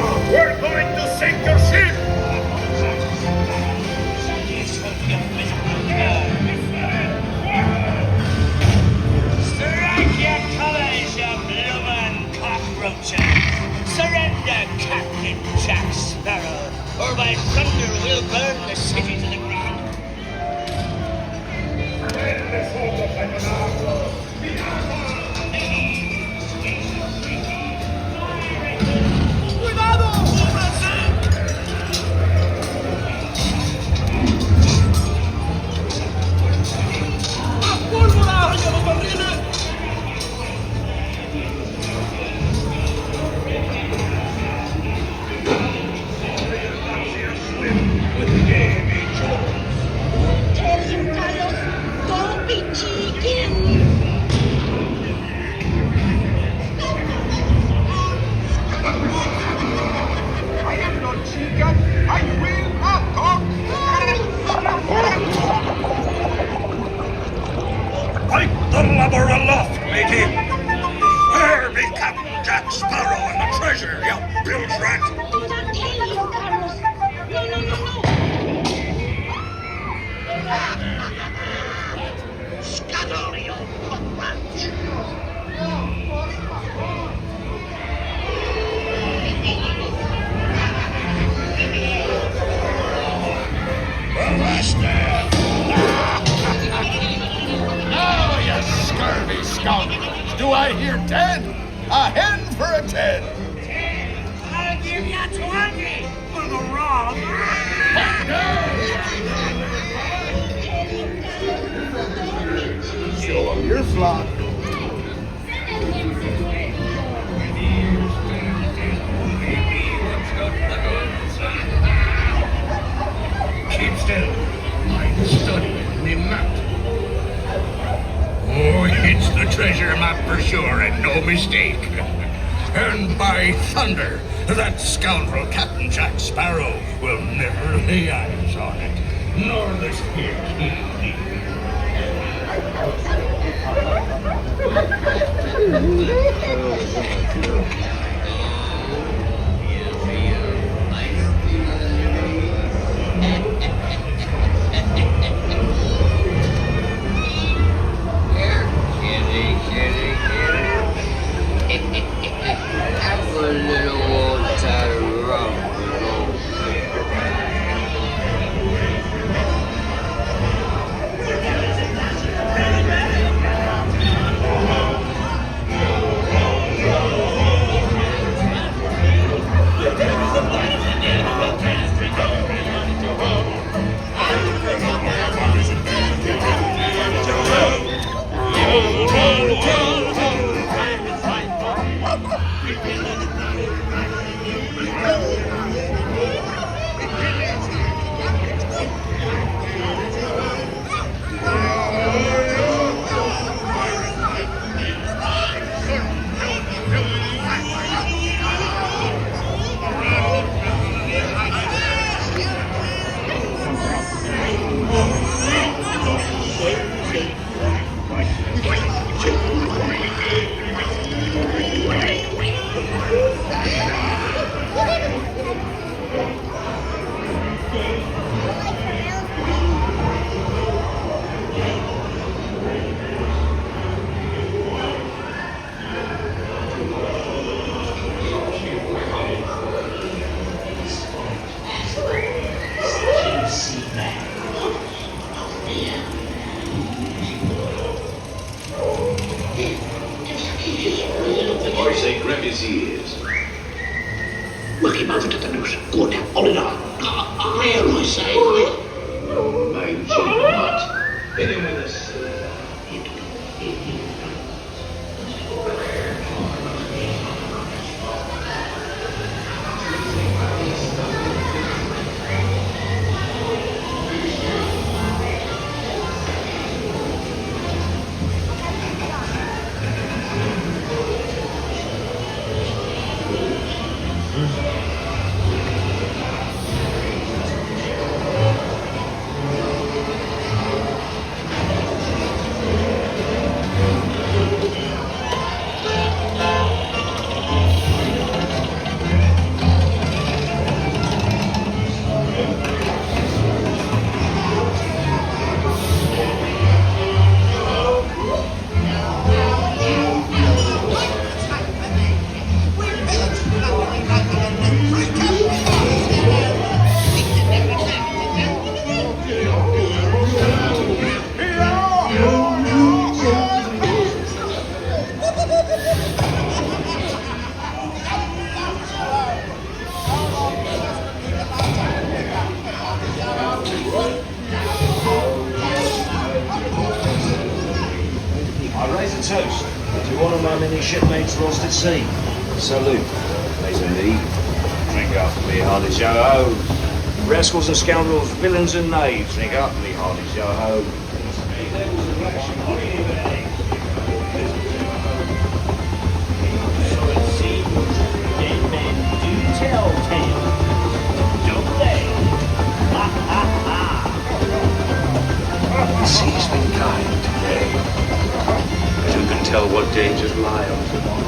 when we're going to sink your ship! Strike your colors, you bloomin' cockroaches! Surrender, Captain Jack Sparrow, or by thunder we'll burn the city to the ground! Fight the lubber aloft, matey! Where be Captain Jack Sparrow and the treasure, you bilge rat? Scuttle, you cockroach! Now, you scurvy scoundrels, do I hear 10? A hen for a 10. I'll give you 20 for the wrong. Show 'em your flock. Keep still. I'm studying me map. Oh, it's the treasure map for sure, and no mistake. And by thunder, that scoundrel Captain Jack Sparrow will never lay eyes on it, nor the spear. Have a little old time rum. grab his ears. Work him over to the noose. Good. Hold it on. Iron, I say. Mangy nut. Hit him with a silver. Toast to one of my many shipmates lost at sea. Salute. There's a need. Drink up, me hearty yo-ho. Rascals and scoundrels, villains and knaves. Drink up, me hearty yo-ho. So it seems dead men do tell tales, don't they? Ha ha ha! The sea's been kind today. Who can tell what dangers lie on tomorrow?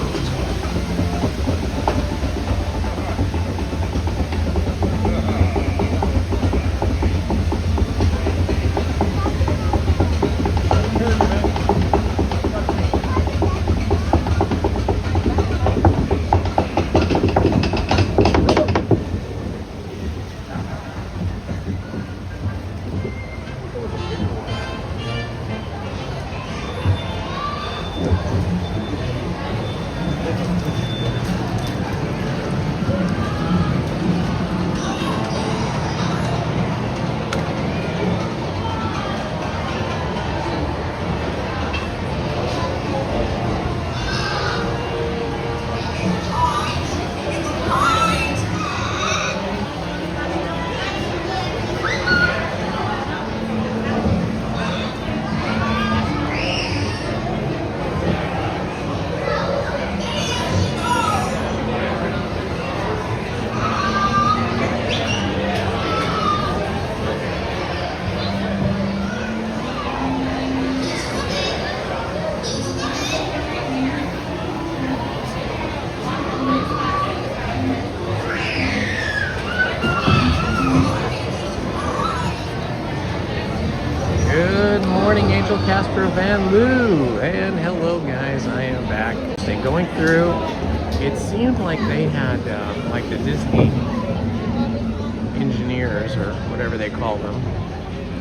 Casper Van Loo, and hello guys, I am back. And going through, it seemed like they had like the Disney engineers or whatever they call them,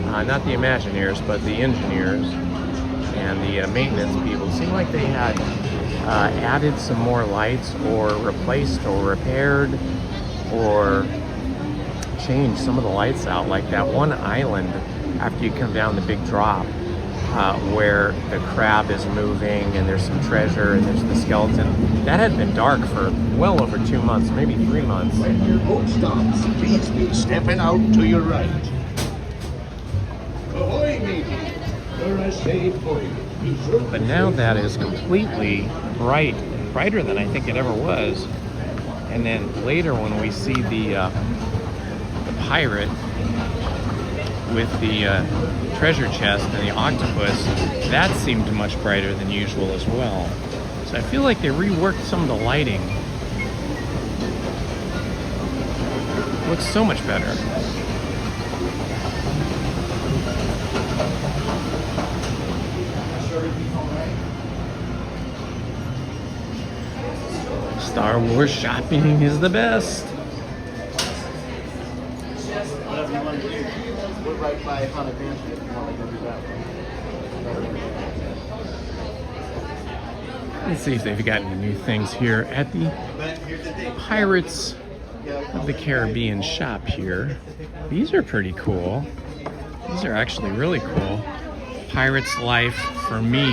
not the Imagineers but the engineers and the maintenance people. It seemed like they had added some more lights or replaced or repaired or changed some of the lights out, like that one island after you come down the big drop. Where the crab is moving and there's some treasure and there's the skeleton. That had been dark for well over 2 months, maybe 3 months. When your boat stops, please be stepping out to your right. Ahoy, matey. You're a safe for you. Be sure to But now that is completely bright, brighter than I think it ever was. And then later when we see the pirate with the treasure chest and the octopus, that seemed much brighter than usual as well. So I feel like they reworked some of the lighting. Looks so much better. Star Wars shopping is the best. Whatever you want to do. We're right by Haunted Mansion if you want to go do that. Let's see if they've got any new things here at the Pirates of the Caribbean shop here. These are pretty cool. These are actually really cool. Pirate's Life for me.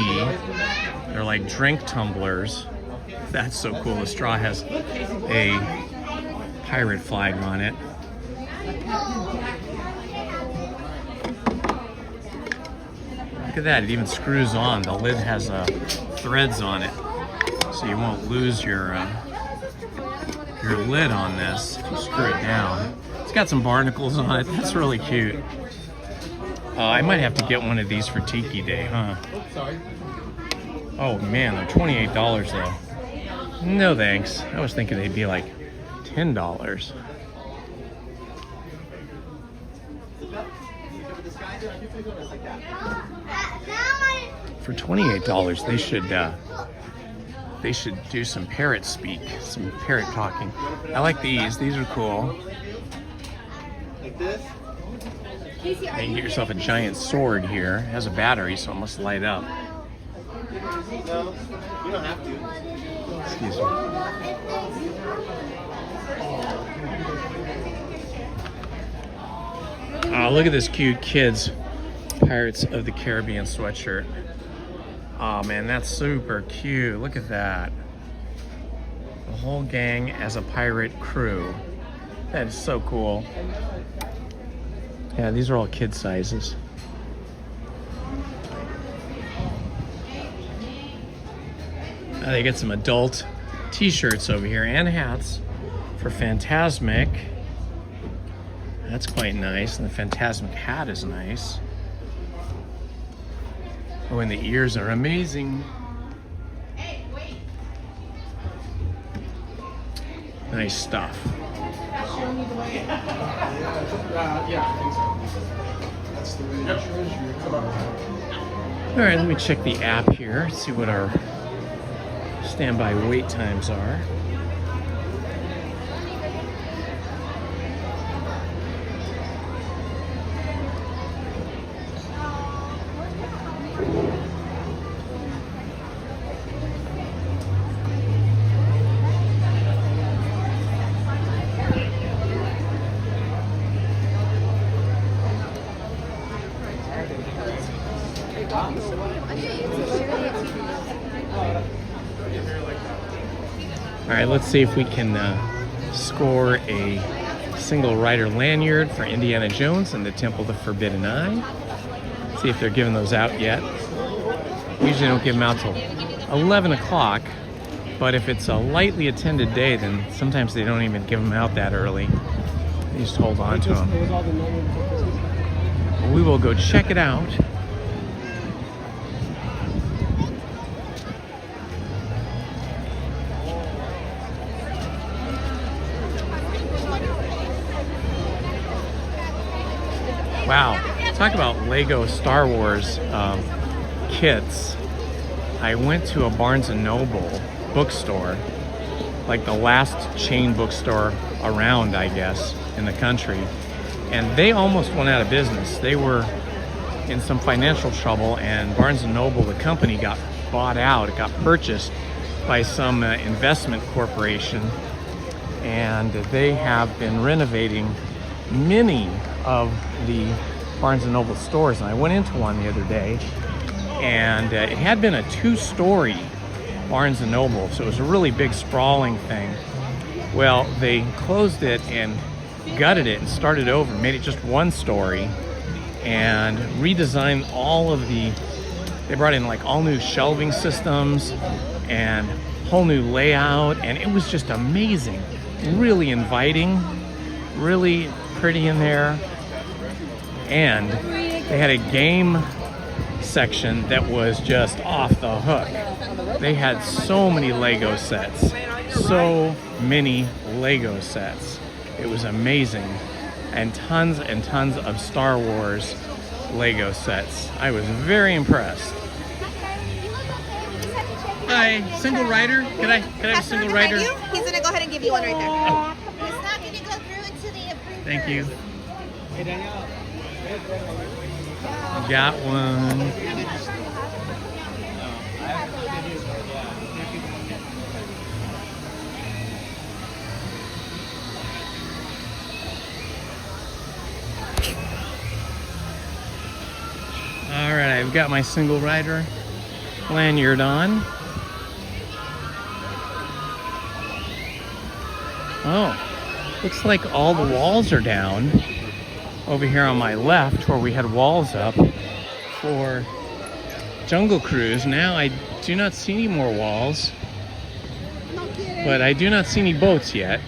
They're like drink tumblers. That's so cool. The straw has a pirate flag on it. Look at that, it even screws on. The lid has threads on it, so you won't lose your lid on this if you screw it down. It's got some barnacles on it. That's really cute. I might have to get one of these for Tiki Day, huh? Oh man, they're $28 though. No thanks. I was thinking they'd be like $10. For $28, they should do some parrot speak, some parrot talking. I like these. These are cool. Like this? You can get yourself a giant sword here. It has a battery, so it must light up. No, you don't have to. Excuse me. Oh, look at this cute kid's Pirates of the Caribbean sweatshirt. Oh man, that's super cute. Look at that. The whole gang as a pirate crew. That is so cool. Yeah, these are all kid sizes. They get some adult t-shirts over here and hats for Fantasmic. That's quite nice, and the Fantasmic hat is nice. Oh, and the ears are amazing. Nice stuff. All right, let me check the app here, see what our standby wait times are. All right, let's see if we can score a single rider lanyard for Indiana Jones and the Temple of the Forbidden Eye. See if they're giving those out yet. Usually don't give them out till 11 o'clock, but if it's a lightly attended day, then sometimes they don't even give them out that early. They just hold on to them. We will go check it out. Wow, talk about Lego Star Wars kits. I went to a Barnes & Noble bookstore, like the last chain bookstore around, I guess, in the country, and they almost went out of business. They were in some financial trouble, and Barnes & Noble, the company, got bought out. It got purchased by some investment corporation, and they have been renovating many of the Barnes & Noble stores. And I went into one the other day, and it had been a two-story Barnes & Noble, so it was a really big sprawling thing. Well, they closed it and gutted it and started over, made it just one story, and redesigned all of the, they brought in like all new shelving systems and whole new layout, and it was just amazing. Really inviting, really pretty in there. And they had a game section that was just off the hook. They had so many Lego sets. So many Lego sets. It was amazing. And tons of Star Wars Lego sets. I was very impressed. Hi, single rider? Can I have a single rider? He's gonna go ahead and give you one right there. Oh. It's not gonna go through into the approved. Thank you. Got one. I've got my single rider lanyard on. Oh, looks like all the walls are down over here on my left where we had walls up for Jungle Cruise. Now I do not see any more walls, but I do not see any boats yet.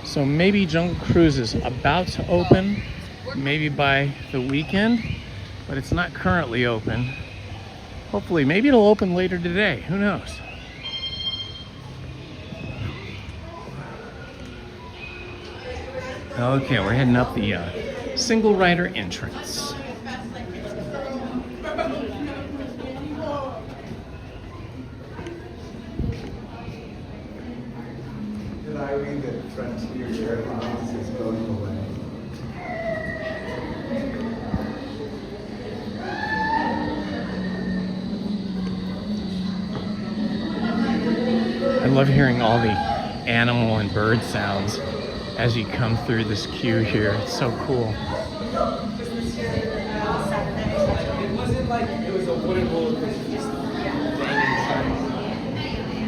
So maybe Jungle Cruise is about to open, maybe by the weekend, but it's not currently open. Hopefully, maybe it'll open later today. Who knows? Okay, we're heading up the single rider entrance. Did I read that Frontier Airlines is going away? I love hearing all the animal and bird sounds as you come through this queue here. It's so cool. It wasn't like it was a wooden roller coaster, just banging.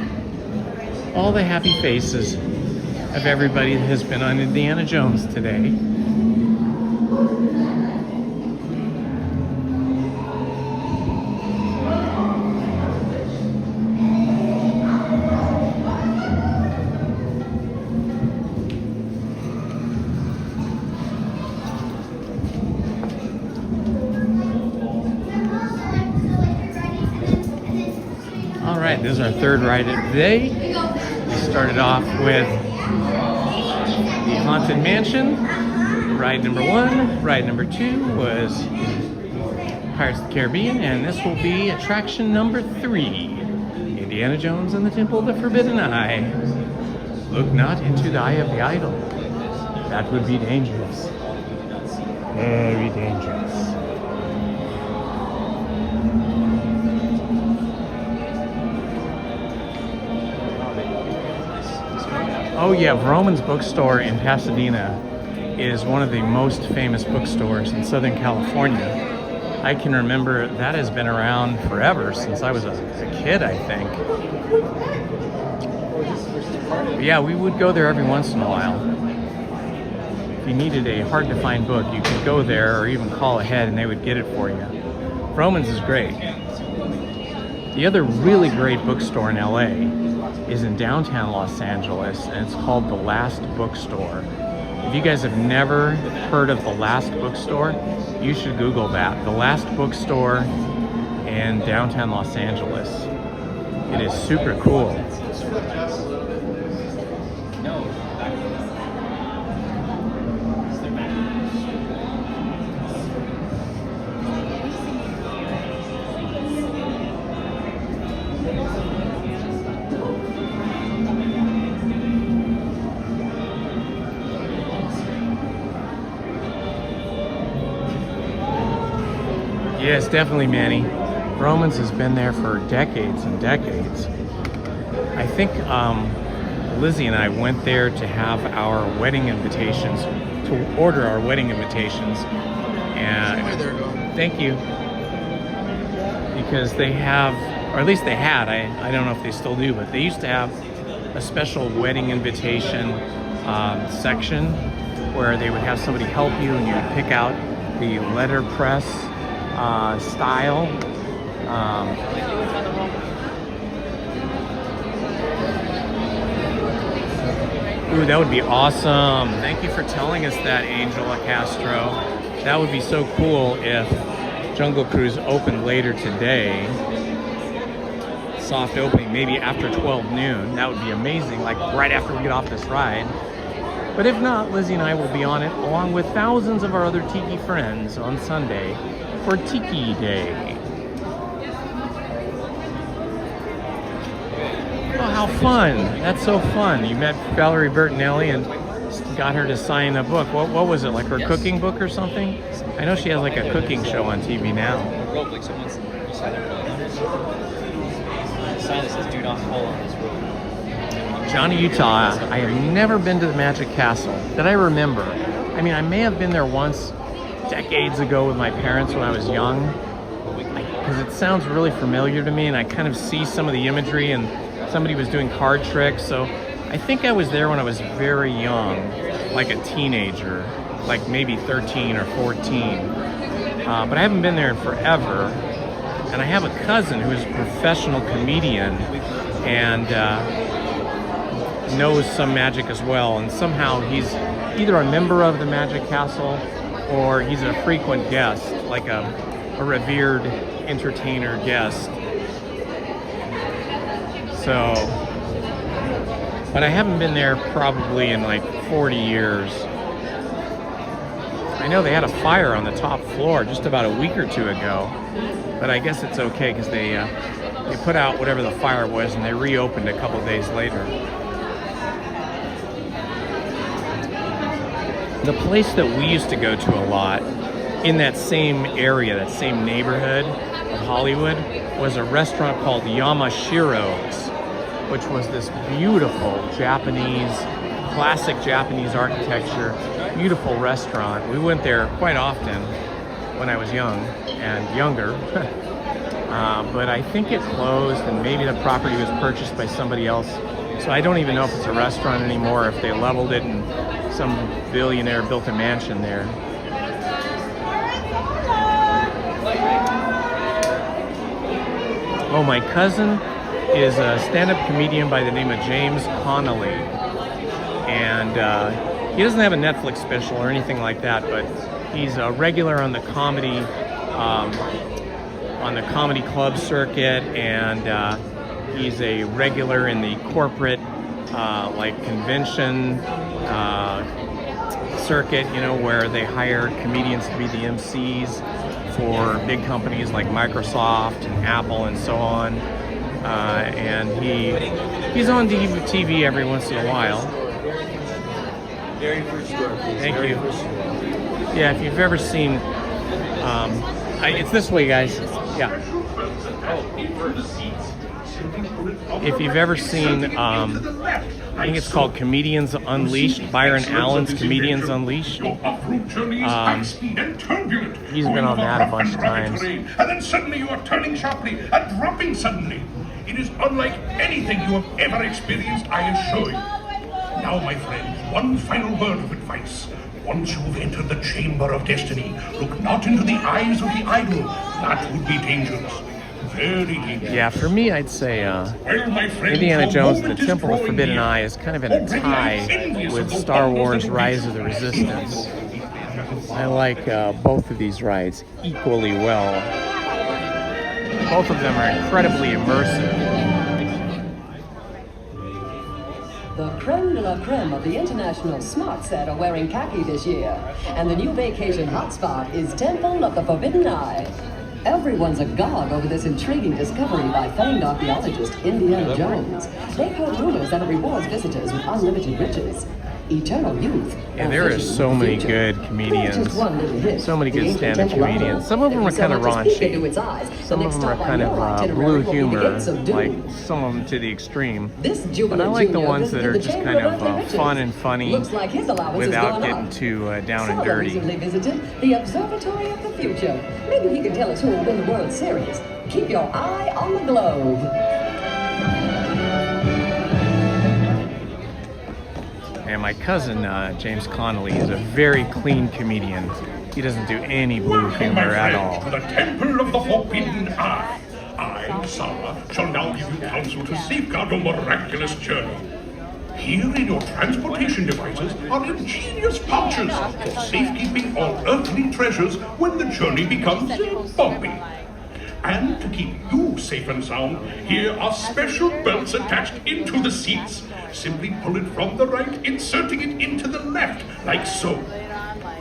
All the happy faces of everybody that has been on Indiana Jones today. This is our third ride of the day. We started off with the Haunted Mansion, ride number 1. Ride number 2 was Pirates of the Caribbean, and this will be attraction number 3, Indiana Jones and the Temple of the Forbidden Eye. Look not into the eye of the idol. That would be dangerous. Very dangerous. Oh yeah, Vroman's bookstore in Pasadena is one of the most famous bookstores in Southern California. I can remember that has been around forever, since I was a kid, I think. But yeah, we would go there every once in a while. If you needed a hard-to-find book, you could go there or even call ahead and they would get it for you. Vroman's is great. The other really great bookstore in LA is in downtown Los Angeles, and it's called The Last Bookstore. If you guys have never heard of The Last Bookstore, you should Google that. The Last Bookstore in downtown Los Angeles. It is super cool. Yes, definitely, Manny. Vroman's has been there for decades and decades. I think Lizzie and I went there to have our wedding invitations, to order our wedding invitations. And thank you. Because they have, or at least they had, I don't know if they still do, but they used to have a special wedding invitation section where they would have somebody help you and you would pick out the letterpress style. Ooh, that would be awesome. Thank you for telling us that, Angela Castro. That would be so cool if Jungle Cruise opened later today. Soft opening, maybe after 12 noon. That would be amazing, like right after we get off this ride. But if not, Lizzie and I will be on it along with thousands of our other Tiki friends on Sunday for Tiki Day. Oh, how fun. That's so fun. You met Valerie Bertinelli and got her to sign a book. What was it, like her cooking book or something? I know she has like a cooking show on TV now. Johnny, Utah. I have never been to the Magic Castle that I remember. I mean, I may have been there once decades ago with my parents when I was young. I because it sounds really familiar to me, and I kind of see some of the imagery, and somebody was doing card tricks. So I think I was there when I was very young, like a teenager, like maybe 13 or 14. But I haven't been there in forever. And I have a cousin who's a professional comedian and knows some magic as well. And somehow he's either a member of the Magic Castle or he's a frequent guest, like a revered entertainer guest. So, but I haven't been there probably in like 40 years. I know they had a fire on the top floor just about a week or two ago, but I guess it's okay because they put out whatever the fire was and they reopened a couple days later. The place that we used to go to a lot in that same area, that same neighborhood of Hollywood, was a restaurant called Yamashiro's, which was this beautiful Japanese, classic Japanese architecture, beautiful restaurant. We went there quite often when I was young and younger, but I think it closed and maybe the property was purchased by somebody else. So I don't even know if it's a restaurant anymore, if they leveled it and some billionaire built a mansion there. Oh, my cousin is a stand-up comedian by the name of James Connolly, and he doesn't have a Netflix special or anything like that, but he's a regular on the comedy club circuit, and he's a regular in the corporate like convention circuit, you know, where they hire comedians to be the MCs for big companies like Microsoft and Apple and so on. And he's on TV every once in a while. Thank you. Yeah, if you've ever seen, it's this way, guys. Yeah. If you've ever seen, I think it's called Comedians Unleashed, Byron Allen's Comedians Unleashed. He's been on that a bunch of times. And then suddenly you are turning sharply and dropping suddenly. It is unlike anything you have ever experienced, I assure you. Now, my friends, one final word of advice. Once you've entered the chamber of destiny, look not into the eyes of the idol. That would be dangerous. Very dangerous. Yeah, for me, I'd say Indiana Jones and the Temple of Forbidden Eye is kind of in a tie with Star Wars Rise of the Resistance. I like both of these rides equally well. Both of them are incredibly immersive. The creme de la creme of the international smart set are wearing khaki this year, and the new vacation hotspot is Temple of the Forbidden Eye. Everyone's agog over this intriguing discovery by famed archaeologist Indiana Jones. They've heard rumors that it rewards visitors with unlimited riches, eternal youth. Yeah, there are so many good comedians, so many good stand-up comedians. Some of them are kind of raunchy, some of them are kind of blue humor, like some of them to the extreme. But I like the ones that are just kind of fun and funny without getting too down and dirty. Recently visited the Observatory of the Future. Maybe he can tell us who will win the World Series. Keep your eye on the globe. And my cousin, James Connolly, is a very clean comedian. He doesn't do any blue humor at all. To the Temple of the Forbidden Eye. I, Sarah, shall now give you counsel to safeguard your miraculous journey. Here in your transportation devices are ingenious pouches for safekeeping all earthly treasures when the journey becomes bumpy. And to keep you safe and sound, here are special belts attached into the seats. Simply pull it from the right, inserting it into the left, like so.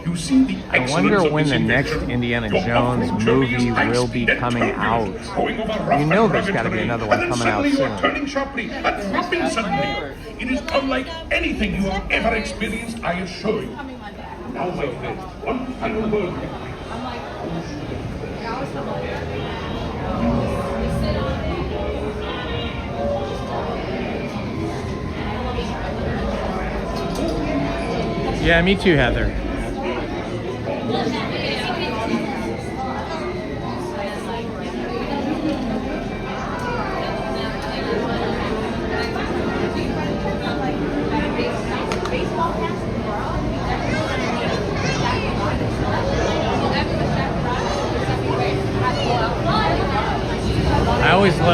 You see the I wonder when the next Indiana Jones movie will be coming out. You know there's got to be another one coming out soon. You are turning sharply and dropping suddenly. It is unlike anything you have ever experienced, I assure you. Now, my friends, one final word. Yeah, me too, Heather.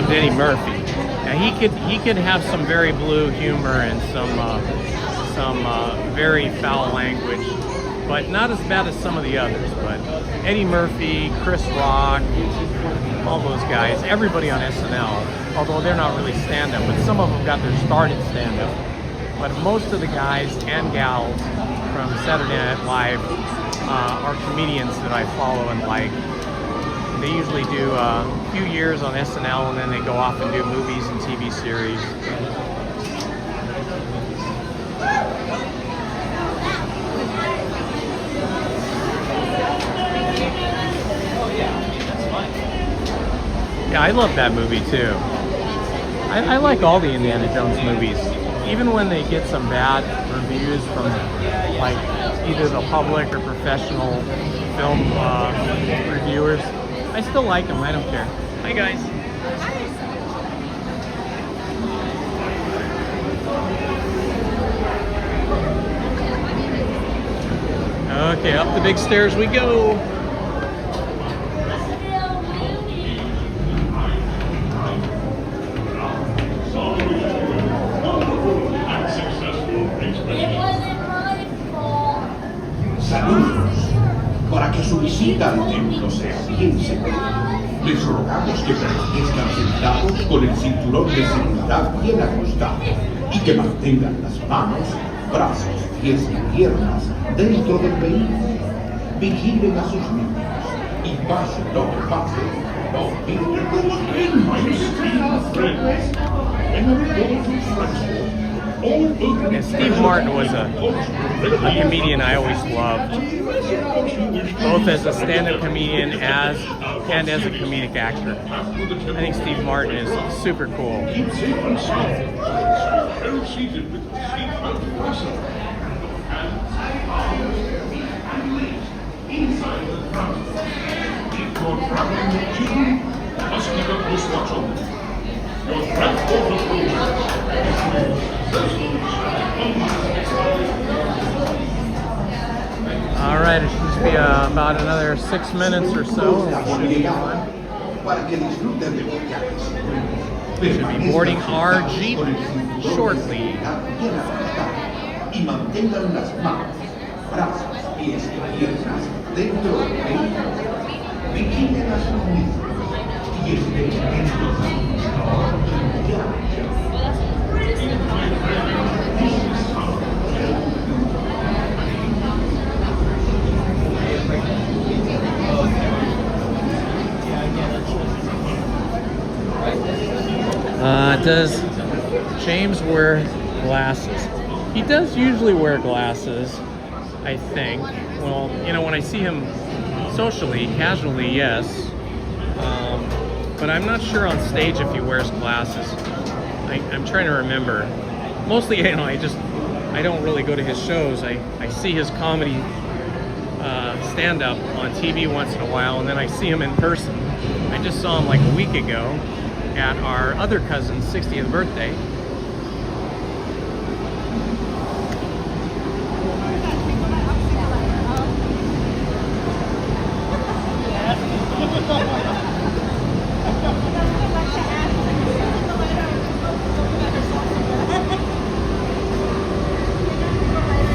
named Eddie Murphy. Now he could have some very blue humor and some very foul language, but not as bad as some of the others. But Eddie Murphy, Chris Rock, all those guys, everybody on SNL, although they're not really stand-up, but some of them got their start in stand-up. But most of the guys and gals from Saturday Night Live are comedians that I follow and like. They usually do a few years on SNL and then they go off and do movies and TV series. Yeah, I love that movie too. I like all the Indiana Jones movies. Even when they get some bad reviews from like either the public or professional film reviewers, I still like them. I don't care. Hi guys. Okay, up the big stairs we go. Saludos. Para que su visita al templo sea bien segura, les rogamos que permanezcan sentados con el cinturón de seguridad bien ajustado y que mantengan las manos, brazos, pies y piernas dentro del vehículo. Vigilen a sus niños y pase lo que pase, no piden como en Yeah, Steve Martin was a comedian I always loved, both as a stand-up comedian and as a comedic actor. I think Steve Martin is super cool. All right, it should be about another 6 minutes or so. We should be boarding our Jeep shortly. Y mantengan las manos, brazos, pies y piernas dentro del vehículo. Vigilen a sus niños y estén dentro de Does James wear glasses? He does usually wear glasses, I think. Well, you know, when I see him socially, casually, yes. But I'm not sure on stage if he wears glasses. I'm trying to remember. Mostly, you know, I don't really go to his shows. I see his comedy stand-up on TV once in a while, and then I see him in person. I just saw him like a week ago at our other cousin's 60th birthday.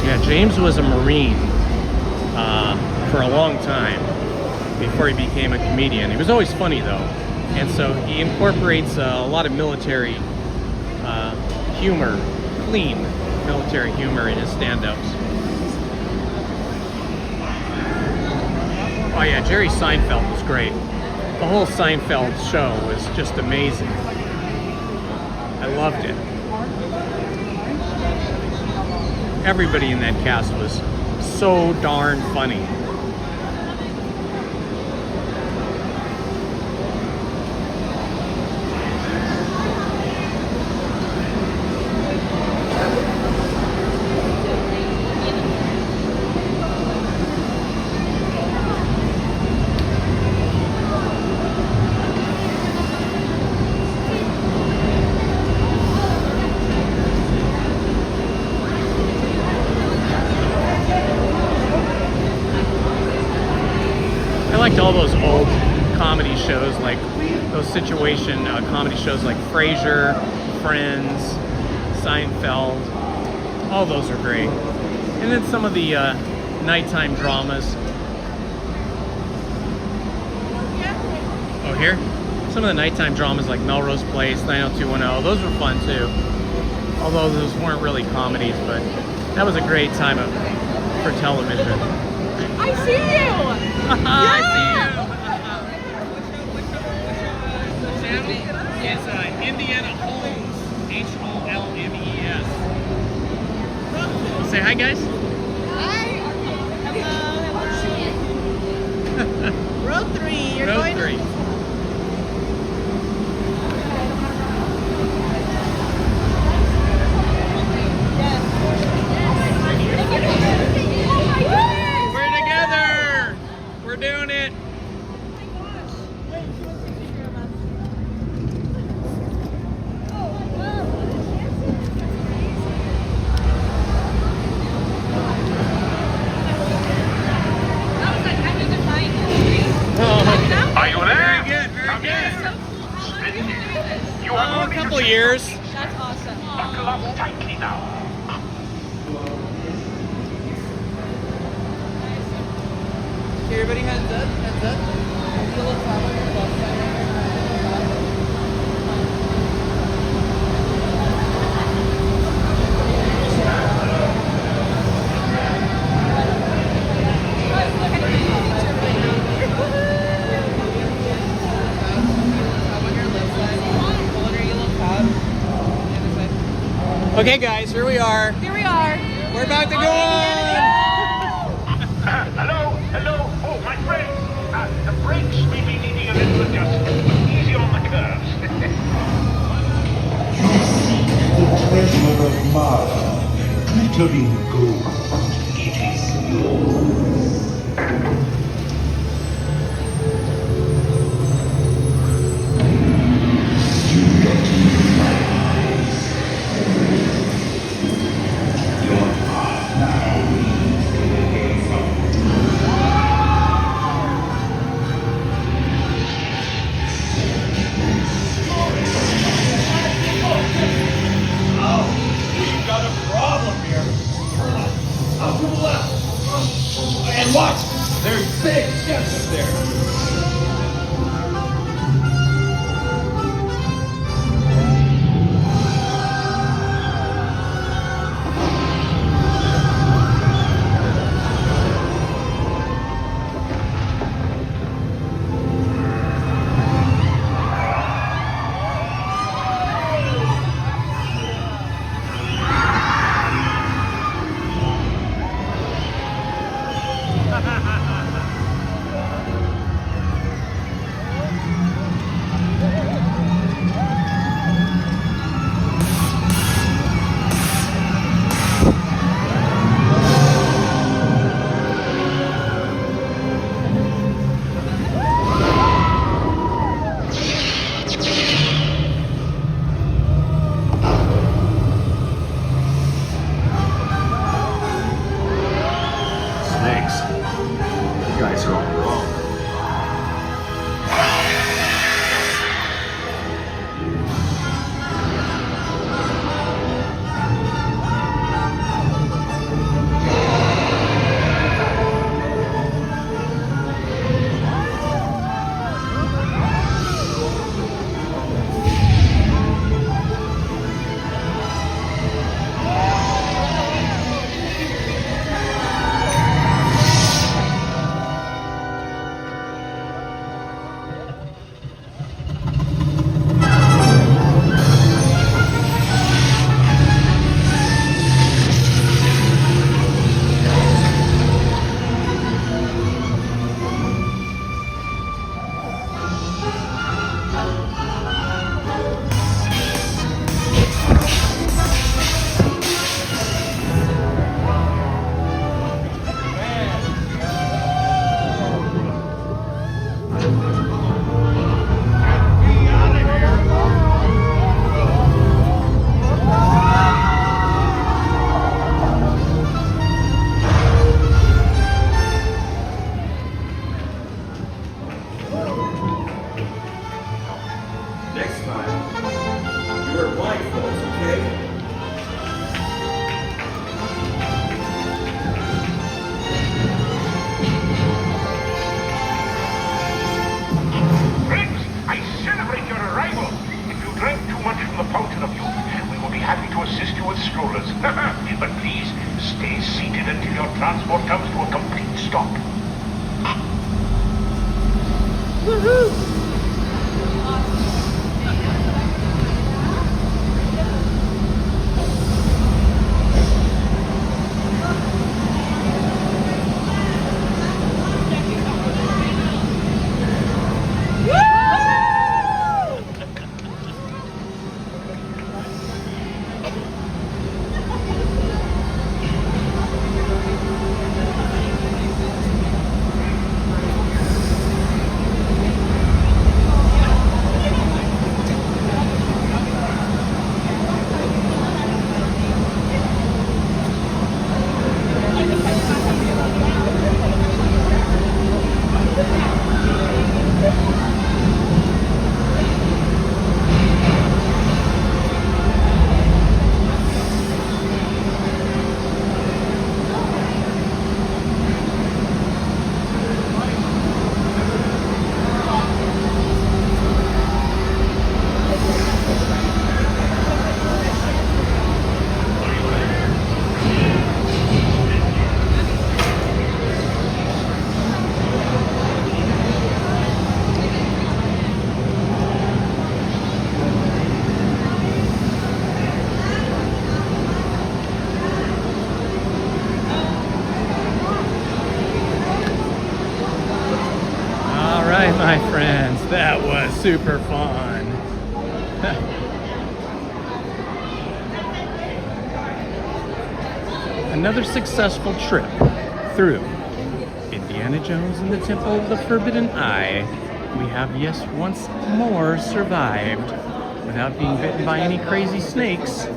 Yeah, James was a Marine for a long time before he became a comedian. He was always funny though. And so he incorporates a lot of military humor, clean military humor in his stand-ups. Oh yeah, Jerry Seinfeld was great. The whole Seinfeld show was just amazing. I loved it. Everybody in that cast was so darn funny. situation comedy shows like Frasier, Friends, Seinfeld. All those are great. And then some of the nighttime dramas. Oh, here? Some of the nighttime dramas like Melrose Place, 90210, those were fun too. Although those weren't really comedies, but that was a great time for television. I see you! I see you! It's Indiana Holmes, Holmes. Say hi, guys. Hi! Hello. Row 3. You're Row going 3. We're together! We're doing it! Are you there? Very good, very good. You are A couple years. That's awesome. Buckle up tightly now. Okay, everybody hands up, hands up. You look forward to the left side right here. Okay, guys, here we are. Here we are. We're about to go on. Hello. Oh, my friend. The brakes may be needing a little adjustment, but easy on the curves. The treasure of Mara, glittering gold. It is yours. We've got a problem here. Up to the left. wear blindfolds, okay? Friends, I celebrate your arrival. If you drank too much from the fountain of youth, we will be happy to assist you with strollers. But please, stay seated until your transport comes to a complete stop. Woohoo! My friends, that was super fun. Another successful trip through Indiana Jones and the Temple of the Forbidden Eye. We have, yes, once more survived without being bitten by any crazy snakes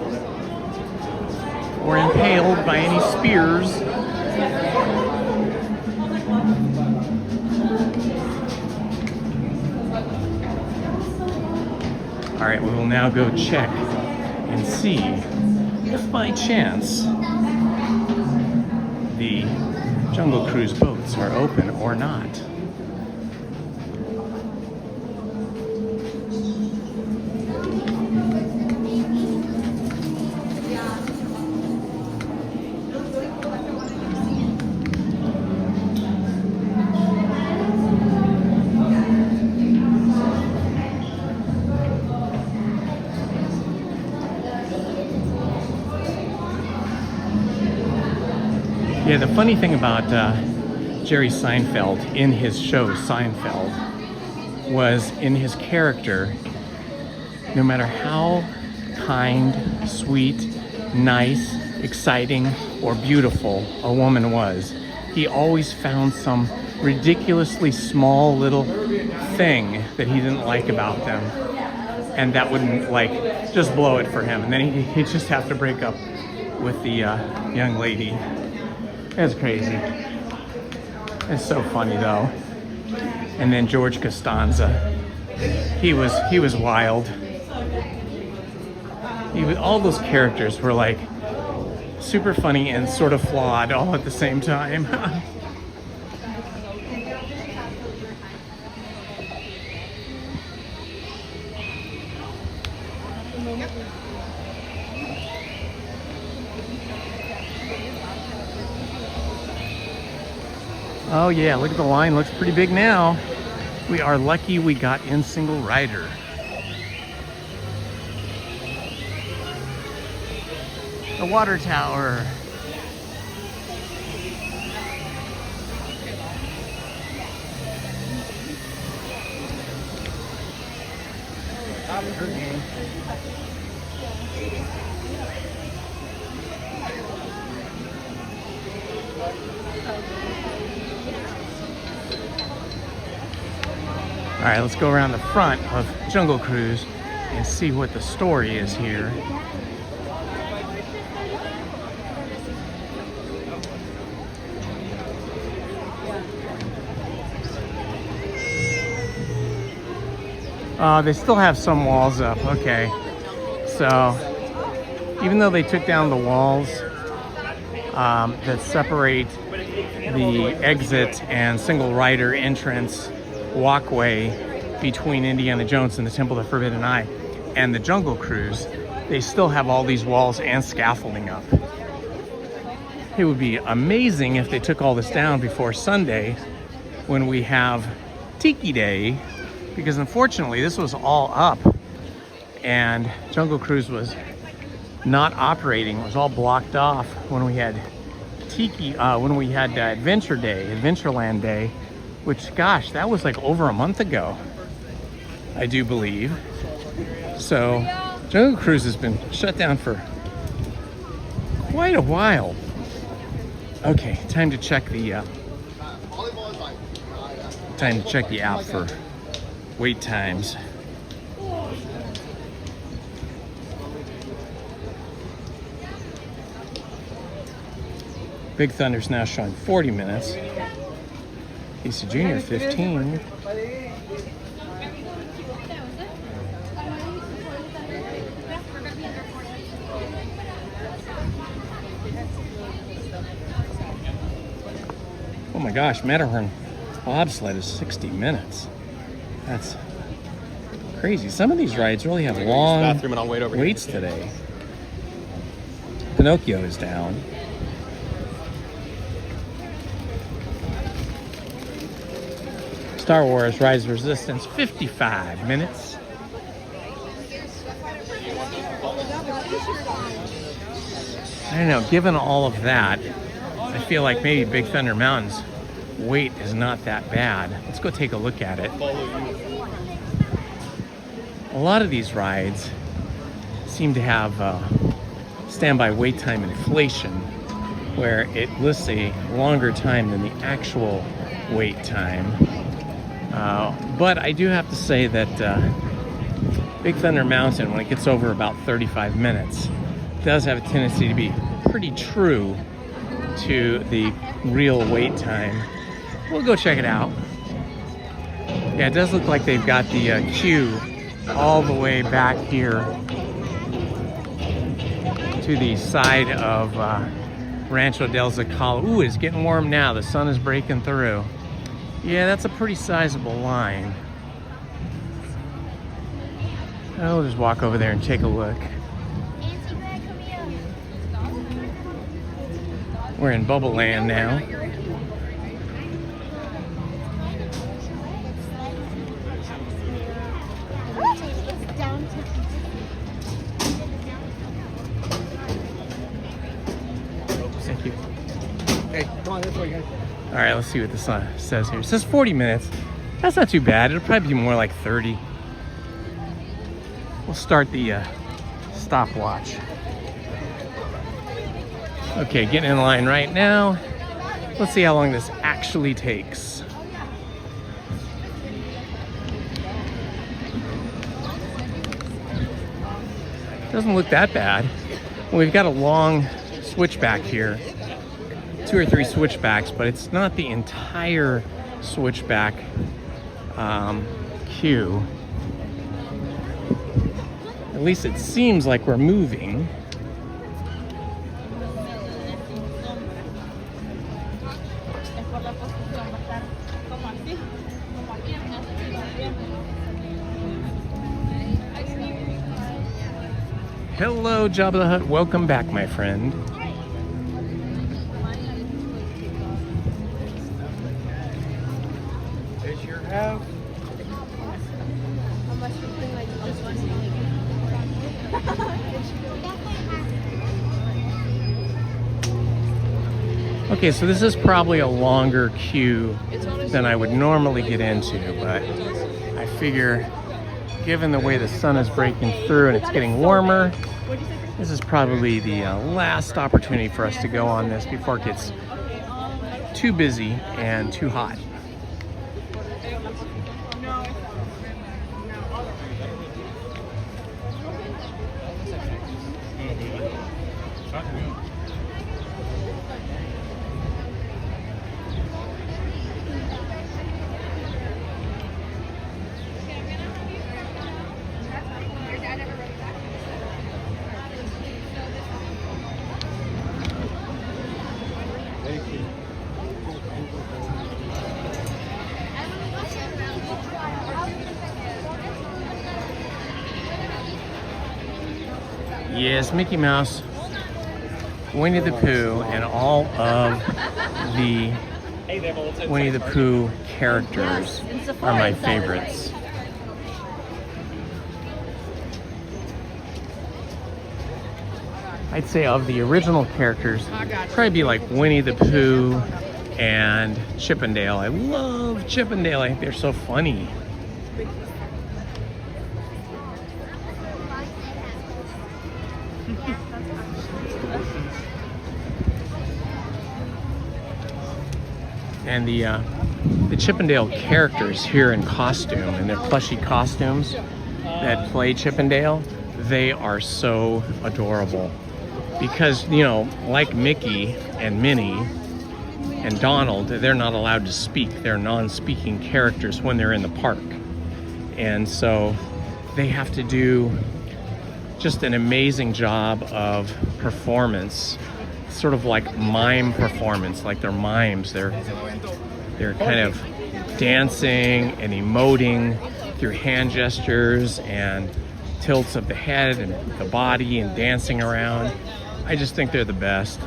or impaled by any spears. All right, we will now go check and see if by chance the Jungle Cruise boats are open or not. Yeah, the funny thing about Jerry Seinfeld in his show Seinfeld was in his character, no matter how kind, sweet, nice, exciting, or beautiful a woman was, he always found some ridiculously small little thing that he didn't like about them. And that wouldn't, like, just blow it for him. And then he'd just have to break up with the young lady. That's crazy. It's so funny though. And then George Costanza, he was wild. All those characters were like super funny and sort of flawed all at the same time. Oh yeah, look at the line, looks pretty big now. We are lucky we got in single rider. The water tower. All right, let's go around the front of Jungle Cruise and see what the story is here. They still have some walls up, okay. So even though they took down the walls that separate the exit and single rider entrance walkway between Indiana Jones and the Temple of the Forbidden Eye and the Jungle Cruise, they still have all these walls and scaffolding up. It would be amazing if they took all this down before Sunday when we have Tiki Day, because unfortunately this was all up and Jungle Cruise was not operating. It was all blocked off when we had Adventure Day, Adventureland Day, which, gosh, that was like over a month ago, I do believe. So Jungle Cruise has been shut down for quite a while. Okay, time to check the app for wait times. Big Thunder's now showing 40 minutes. Casey Jr. 15. Oh my gosh, Matterhorn bobsled is 60 minutes. That's crazy. Some of these rides really have long waits today. Pinocchio is down. Star Wars Rise of Resistance, 55 minutes. I don't know, given all of that, I feel like maybe Big Thunder Mountain's wait is not that bad. Let's go take a look at it. A lot of these rides seem to have standby wait time inflation, where it lists a longer time than the actual wait time. But I do have to say that Big Thunder Mountain, when it gets over about 35 minutes, does have a tendency to be pretty true to the real wait time. We'll go check it out. Yeah, it does look like they've got the queue all the way back here to the side of Rancho del Zocalo. Ooh, it's getting warm now. The sun is breaking through. Yeah, that's a pretty sizable line. I'll just walk over there and take a look. We're in Bubble Land now. Thank you. Hey, come on this way, guys. All right, let's see what this says here. It says 40 minutes. That's not too bad. It'll probably be more like 30. We'll start the stopwatch. Okay, getting in line right now. Let's see how long this actually takes. Doesn't look that bad. Well, we've got a long switchback here. 2 or 3 switchbacks, but it's not the entire switchback queue. At least it seems like we're moving. Hello, Jabba the Hutt. Welcome back, my friend. There's your house. Okay, so this is probably a longer queue than I would normally get into, but I figure given the way the sun is breaking through and it's getting warmer, this is probably the last opportunity for us to go on this before it gets too busy and too hot. Yes, Mickey Mouse, Winnie the Pooh, and all of the Winnie the Pooh characters are my favorites. I'd say of the original characters, probably be like Winnie the Pooh and Chippendale. I love Chippendale. I think they're so funny. And the Chippendale characters here in costume, in their plushy costumes that play Chippendale, they are so adorable. Because, you know, like Mickey and Minnie and Donald, they're not allowed to speak. They're non-speaking characters when they're in the park. And so they have to do just an amazing job of performance, sort of like mime performance, like they're mimes. They're kind of dancing and emoting through hand gestures and tilts of the head and the body and dancing around. I just think they're the best.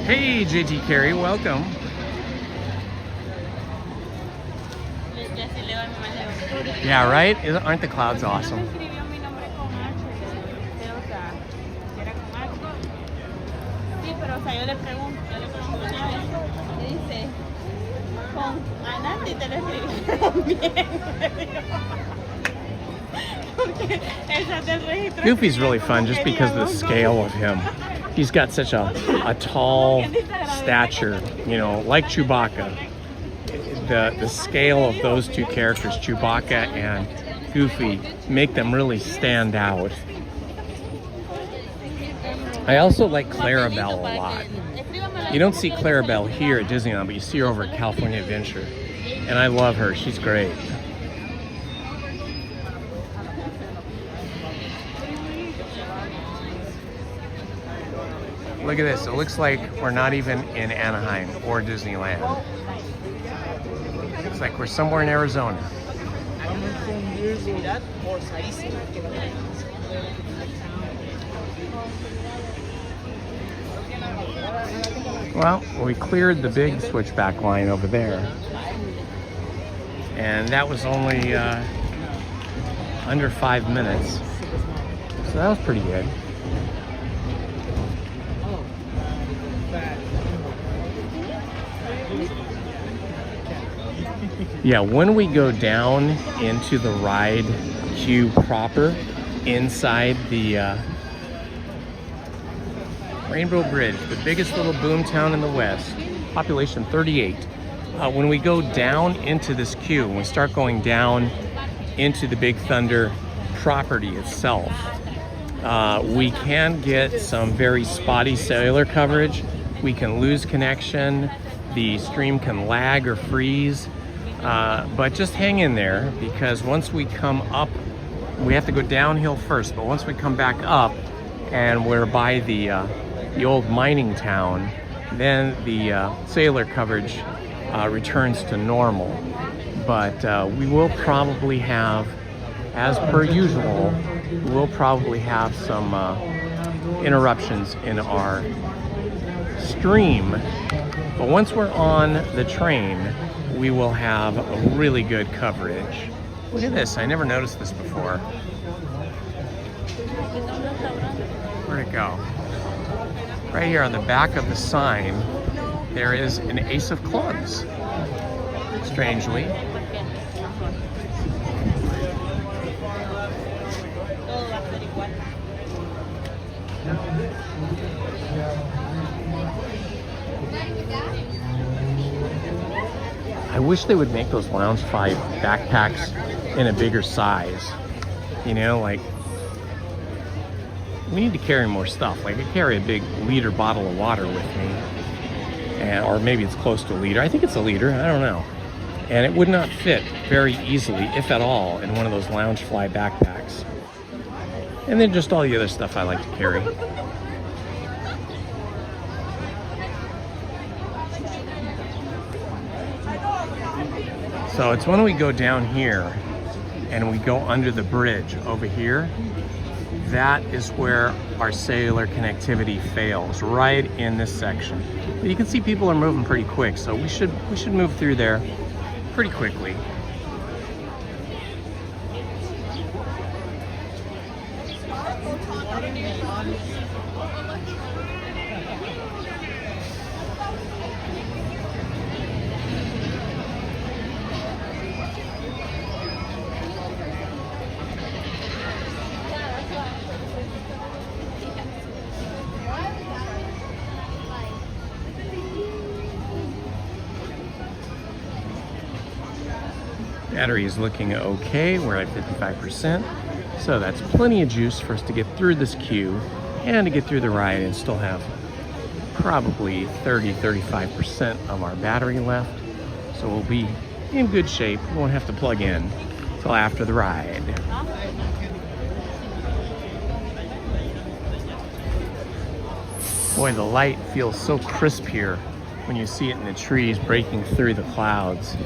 Hey, JT Carey, welcome. Yeah, right? Aren't the clouds awesome? Goofy's really fun just because of the scale of him. He's got such a tall stature, you know, like Chewbacca. The scale of those two characters, Chewbacca and Goofy, make them really stand out. I also like Clarabelle a lot. You don't see Clarabelle here at Disneyland, but you see her over at California Adventure. And I love her. She's great. Look at this. It looks like we're not even in Anaheim or Disneyland. Looks like we're somewhere in Arizona. Well, we cleared the big switchback line over there. And that was only under 5 minutes. So that was pretty good. Yeah, when we go down into the ride queue proper, inside the Rainbow Bridge, the biggest little boom town in the West, population 38. When we go down into this queue, when we start going down into the Big Thunder property itself, we can get some very spotty cellular coverage. We can lose connection. The stream can lag or freeze. But just hang in there, because once we come up, we have to go downhill first, but once we come back up and we're by the old mining town, then the cellular coverage returns to normal. But we will probably have, as per usual, we'll probably have some interruptions in our stream. But once we're on the train, we will have a really good coverage. Look at this, I never noticed this before. Where'd it go? Right here on the back of the sign, there is an ace of clubs, strangely. I wish they would make those Lounge 5 backpacks in a bigger size. You know, like, we need to carry more stuff. Like, I carry a big liter bottle of water with me. Or maybe it's close to a liter. I think it's a liter, I don't know. And it would not fit very easily, if at all, in one of those Lounge Fly backpacks. And then just all the other stuff I like to carry. So it's when we go down here and we go under the bridge over here, that is where our cellular connectivity fails, right in this section. But you can see people are moving pretty quick, so we should move through there pretty quickly. Battery is looking okay. We're at 55%. So that's plenty of juice for us to get through this queue and to get through the ride and still have probably 30-35% of our battery left. So we'll be in good shape. We won't have to plug in till after the ride. Boy, the light feels so crisp here when you see it in the trees breaking through the clouds.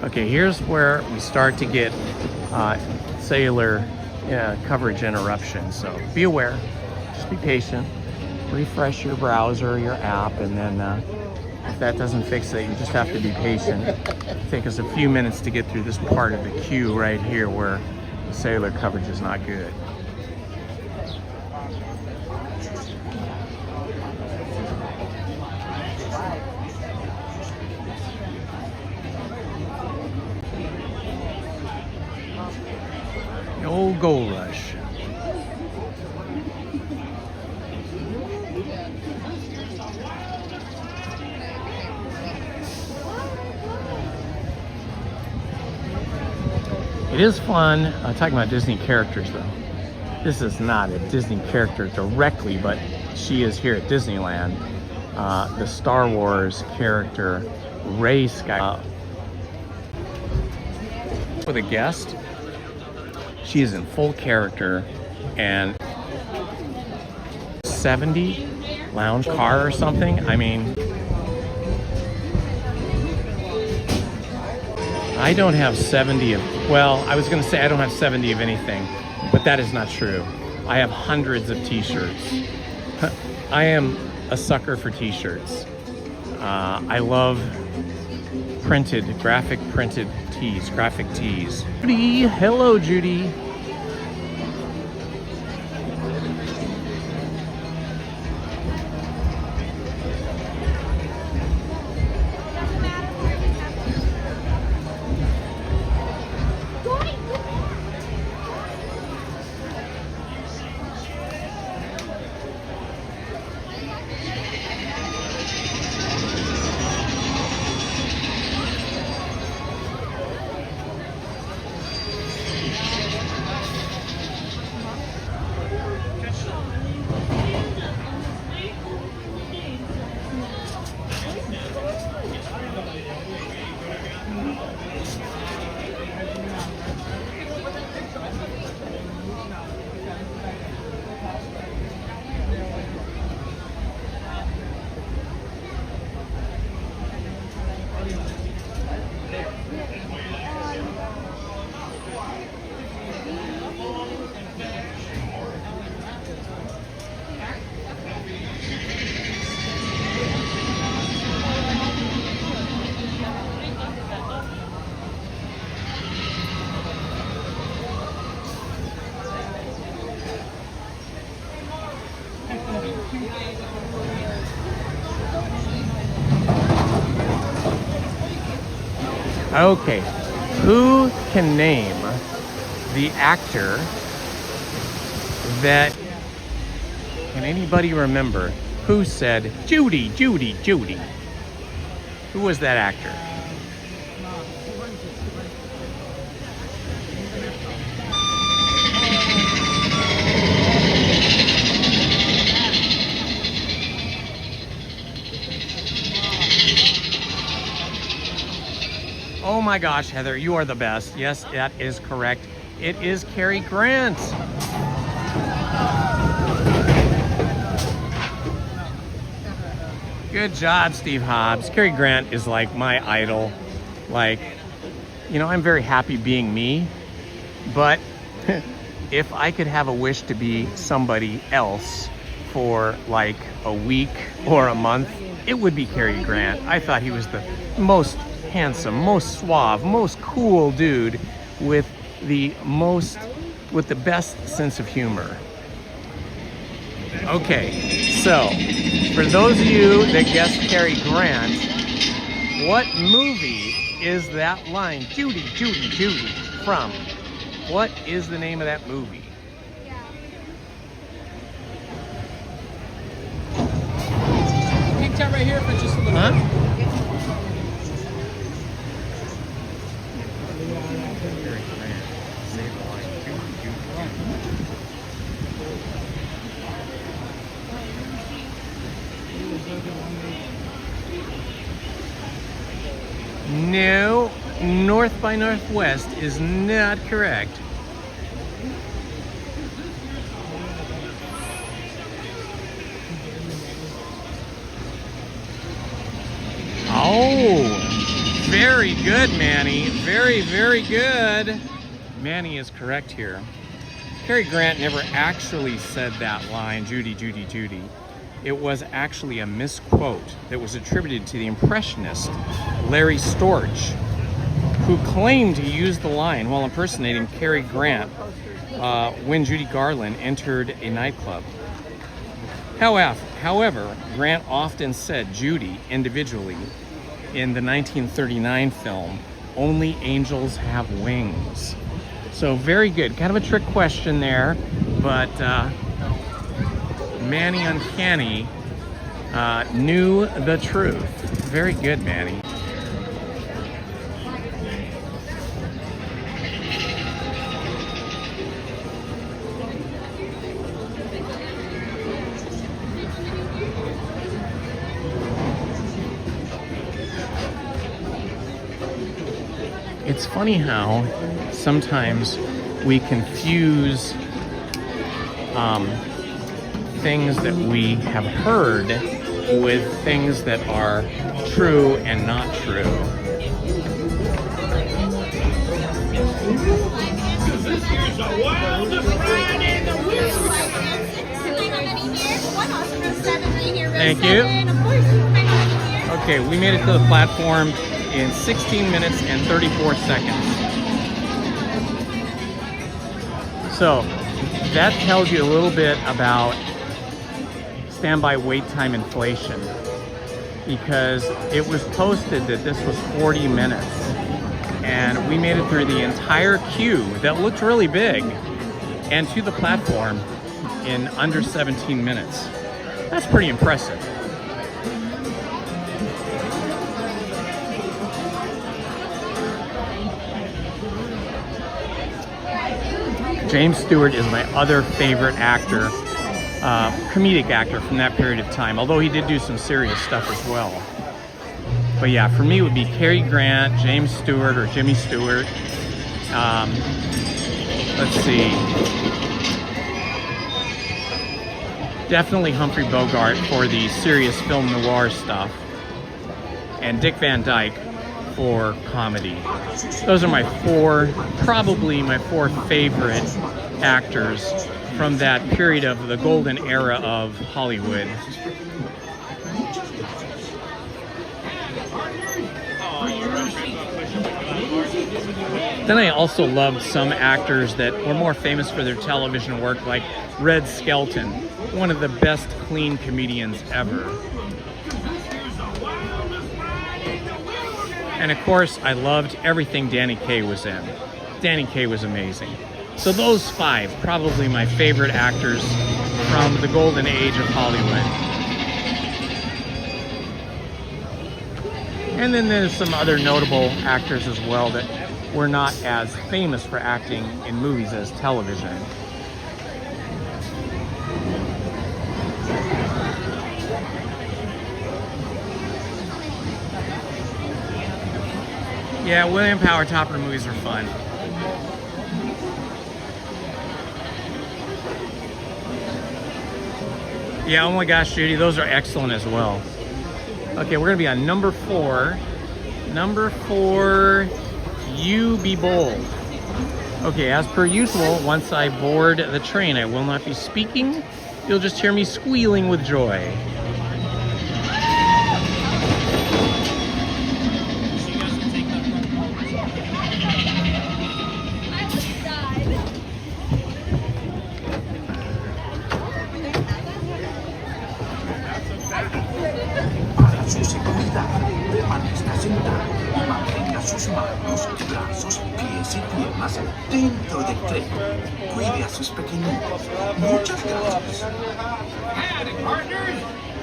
Okay, here's where we start to get cellular coverage interruption. So be aware, just be patient, refresh your browser, your app, and then if that doesn't fix it, you just have to be patient. It'll take us a few minutes to get through this part of the queue right here where the cellular coverage is not good. Old Gold Rush. It is fun. Talking about Disney characters though. This is not a Disney character directly, but she is here at Disneyland. The Star Wars character, Rey Skywalker. With a guest. She is in full character, and 70 lounge car or something. I mean, I don't have 70 of, well, I was gonna say I don't have 70 of anything, but that is not true. I have hundreds of t-shirts. I am a sucker for t-shirts. I love graphic printed tees, graphic tees. Judy, hello Judy. Okay, who can name the actor that, can anybody remember, who said, Judy, Judy, Judy? Who was that actor? Oh my gosh, Heather, you are the best. Yes, that is correct. It is Cary Grant. Good job, Steve Hobbs. Cary Grant is like my idol. Like, you know, I'm very happy being me, but if I could have a wish to be somebody else for like a week or a month, it would be Cary Grant. I thought he was the most handsome, most suave, most cool dude with the best sense of humor. Okay, so for those of you that guessed Cary Grant, what movie is that line, Judy, Judy, Judy, from? What is the name of that movie? Hang tight right here for just a little bit. No, North by Northwest is not correct. Oh, very good, Manny. Very, very good. Manny is correct here. Cary Grant never actually said that line, Judy, Judy, Judy. It was actually a misquote that was attributed to the impressionist Larry Storch, who claimed to use the line while impersonating Cary Grant when Judy Garland entered a nightclub. However, Grant often said Judy individually in the 1939 film, Only Angels Have Wings. So very good. Kind of a trick question there, but Manny Uncanny knew the truth. Very good, Manny. It's funny how sometimes we confuse things that we have heard with things that are true and not true. Thank you. Okay, we made it to the platform in 16 minutes and 34 seconds. So that tells you a little bit about standby wait time inflation, because it was posted that this was 40 minutes and we made it through the entire queue that looked really big and to the platform in under 17 minutes. That's pretty impressive. James Stewart is my other favorite actor, comedic actor from that period of time, although he did do some serious stuff as well. But yeah, for me it would be Cary Grant, James Stewart, or Jimmy Stewart. Let's see. Definitely Humphrey Bogart for the serious film noir stuff, and Dick Van Dyke for comedy. Those are my probably my four favorite actors from that period of the golden era of Hollywood. Then I also loved some actors that were more famous for their television work, like Red Skelton, one of the best clean comedians ever. And of course, I loved everything Danny Kaye was in. Danny Kaye was amazing. So those five, probably my favorite actors from the golden age of Hollywood. And then there's some other notable actors as well that were not as famous for acting in movies as television. Yeah, William Power Topper movies are fun. Yeah, oh my gosh, Judy, those are excellent as well. Okay, we're gonna be on number 4. Number 4, You be bold. Okay, as per usual, once I board the train, I will not be speaking. You'll just hear me squealing with joy. Para su seguridad, permanezca sentado y mantenga sus manos, brazos, pies y piernas dentro del tren. Cuide a sus pequeñitos. Muchas gracias. Howdy, partners.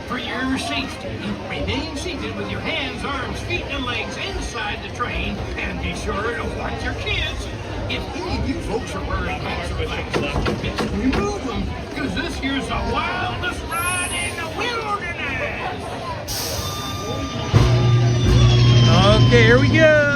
For your safety, remain seated with your hands, arms, feet, and legs inside the train, and be sure to watch your kids. If any of you folks are wearing extra glasses, remove them, because this here's the wildest ride in the wilderness. Okay, here we go.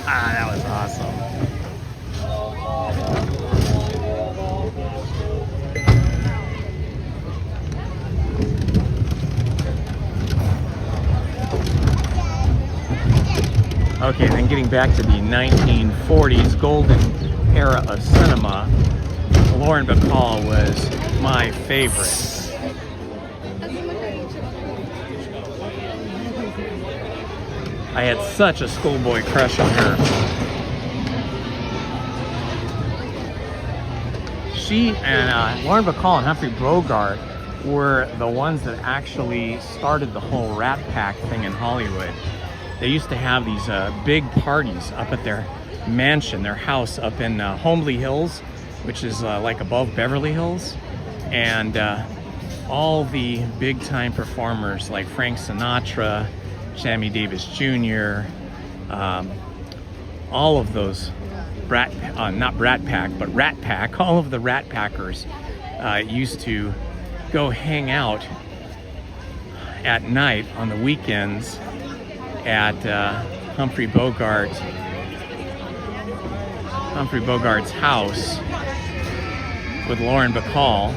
That was awesome. Okay, then getting back to the 1940s golden era of cinema, Lauren Bacall was my favorite. I had such a schoolboy crush on her. She and Lauren Bacall and Humphrey Bogart were the ones that actually started the whole Rat Pack thing in Hollywood. They used to have these big parties up at their mansion, their house up in Homely Hills, which is like above Beverly Hills. And all the big time performers like Frank Sinatra, Sammy Davis Jr., all of those not Brat Pack, but Rat Pack, all of the Rat Packers used to go hang out at night on the weekends at Humphrey Bogart's house with Lauren Bacall,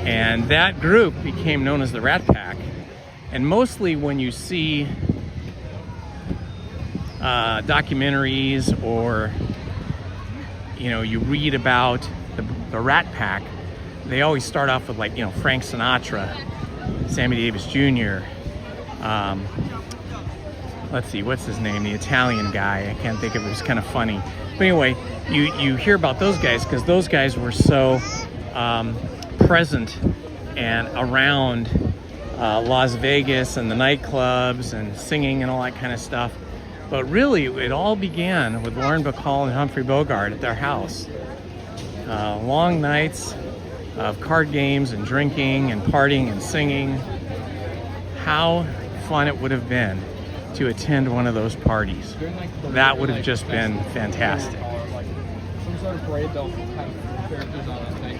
and that group became known as the Rat Pack. And mostly when you see documentaries, or you read about the Rat Pack, they always start off with, like, Frank Sinatra, Sammy Davis Jr. Let's see, what's his name? The Italian guy. I can't think of it. It was kind of funny. But anyway, you hear about those guys because those guys were so present and around Las Vegas and the nightclubs and singing and all that kind of stuff. But really, it all began with Lauren Bacall and Humphrey Bogart at their house. Long nights of card games and drinking and partying and singing. How fun it would have been to attend one of those parties. That would have just been fantastic. Some sort of parade, they'll have characters on that thing.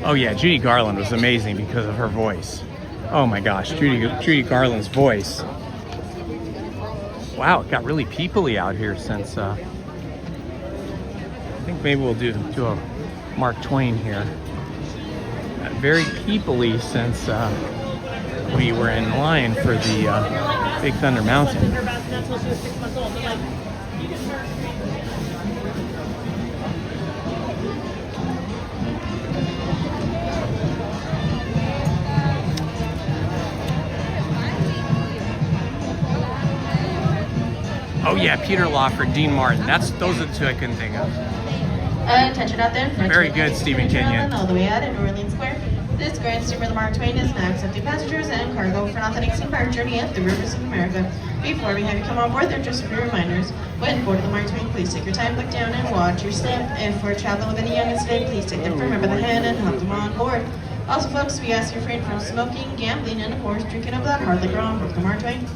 Oh yeah, Judy Garland was amazing because of her voice. Oh my gosh, Judy Garland's voice. Wow, it got really peoply out here since I think maybe we'll do a Mark Twain here. Very peoply since we were in line for the Big Thunder Mountain. Oh yeah, Peter Lawford, Dean Martin. Those are the two I couldn't think of. Attention out there. Very good, Stephen Kenyon. All the way out in New Orleans Square. This grand steamer, the Mark Twain, is now accepting passengers and cargo for an authentic steamboat journey up the rivers of America. Before we have you come on board, there are just a few reminders. When boarding the Mark Twain, please take your time, look down, and watch your step. If we're traveling with any youngins today, please take them firm by the hand and help them on board. Also, folks, we ask you to refrain from smoking, gambling, and of course, drinking of that hard liquor on board the Mark Twain.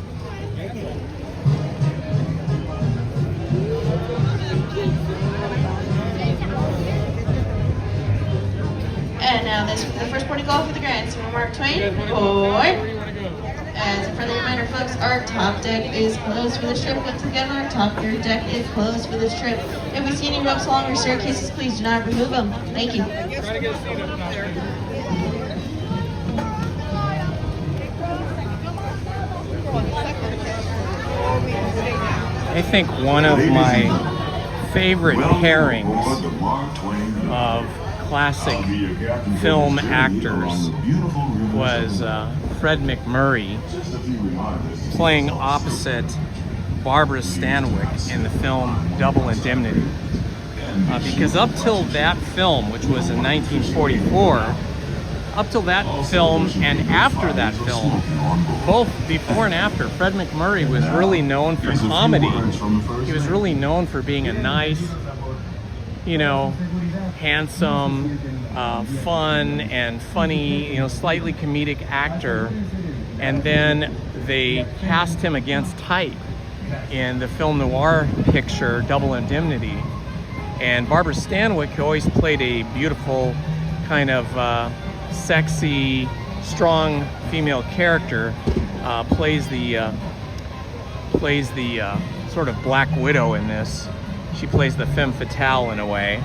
And now this is the first boarding call for the Grand Steamer Mark Twain. Boy. As a friendly reminder, folks, our top deck is closed for this trip. Once again, our top third deck is closed for this trip. If we see any ropes along your staircases, please do not remove them. Thank you. I think one of my favorite pairings of classic film actors was Fred MacMurray playing opposite Barbara Stanwyck in the film Double Indemnity. Because up till that film, which was in 1944, up till that film and after that film, both before and after, Fred MacMurray was really known for comedy. He was really known for being a nice, handsome, fun and funny, slightly comedic actor. And then they cast him against type in the film noir picture Double Indemnity. And Barbara Stanwyck, who always played a beautiful, kind of sexy, strong female character, plays the sort of Black Widow in this. She plays the femme fatale in a way.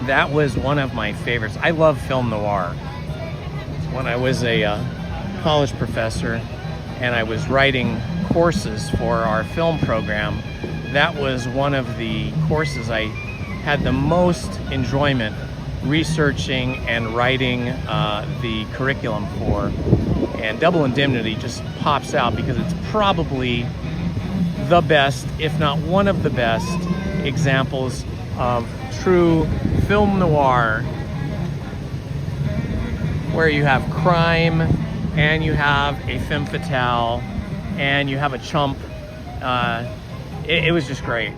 That was one of my favorites. I love film noir. When I was a college professor and I was writing courses for our film program, that was one of the courses I had the most enjoyment researching and writing the curriculum for. And Double Indemnity just pops out because it's probably the best, if not one of the best, examples of true film noir, where you have crime and you have a femme fatale and you have a chump. It was just great.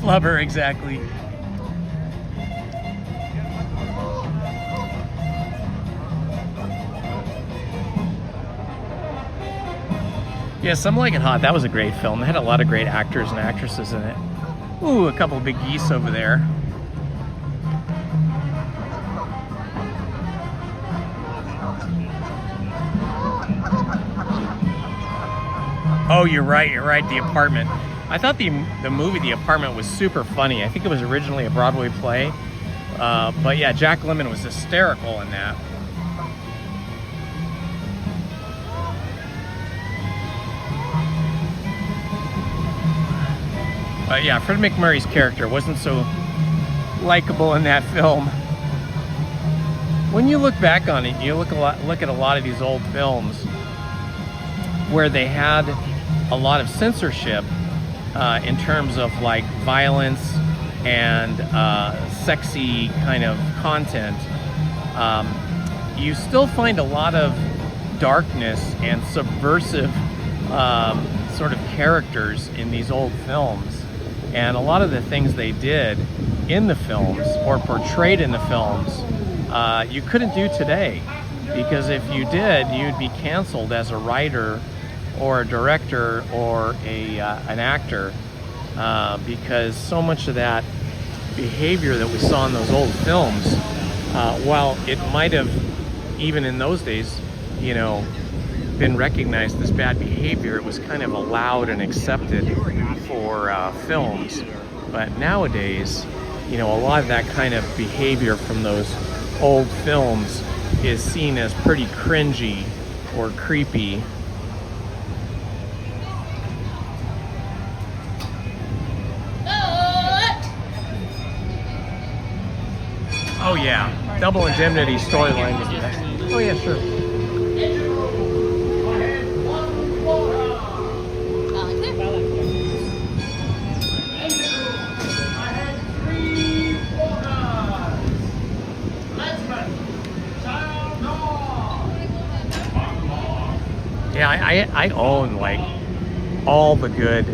Flubber, exactly. Yeah, Some Like It Hot, that was a great film. It had a lot of great actors and actresses in it. Ooh, a couple of big geese over there. Oh, you're right, The Apartment. I thought the movie The Apartment was super funny. I think it was originally a Broadway play, But yeah, Jack Lemmon was hysterical in that. But yeah, Fred MacMurray's character wasn't so likable in that film. When you look back on it, you look at a lot of these old films where they had a lot of censorship in terms of like violence and sexy kind of content. You still find a lot of darkness and subversive sort of characters in these old films. And a lot of the things they did in the films or portrayed in the films, you couldn't do today. Because if you did, you'd be canceled as a writer or a director or an actor. Because so much of that behavior that we saw in those old films, while it might have, even in those days, you know, been recognized as bad behavior, it was kind of allowed and accepted for films. But nowadays, you know, a lot of that kind of behavior from those old films is seen as pretty cringy or creepy. Oh yeah, Double Indemnity storyline was the next. Oh yeah, sure. Yeah, I own like all the good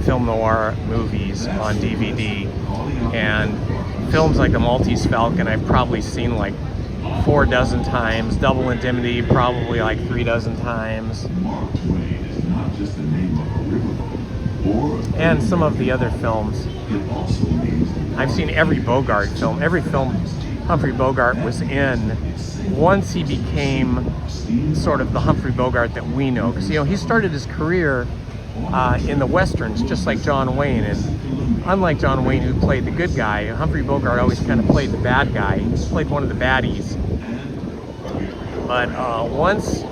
film noir movies on DVD, and films like The Maltese Falcon I've probably seen like 4 dozen times, Double Indemnity probably like 3 dozen times, and some of the other films. I've seen every Bogart film, every film Humphrey Bogart was in once he became sort of the Humphrey Bogart that we know. Because, you know, he started his career in the Westerns, just like John Wayne. And unlike John Wayne, who played the good guy, Humphrey Bogart always kind of played the bad guy. He played one of the baddies. But once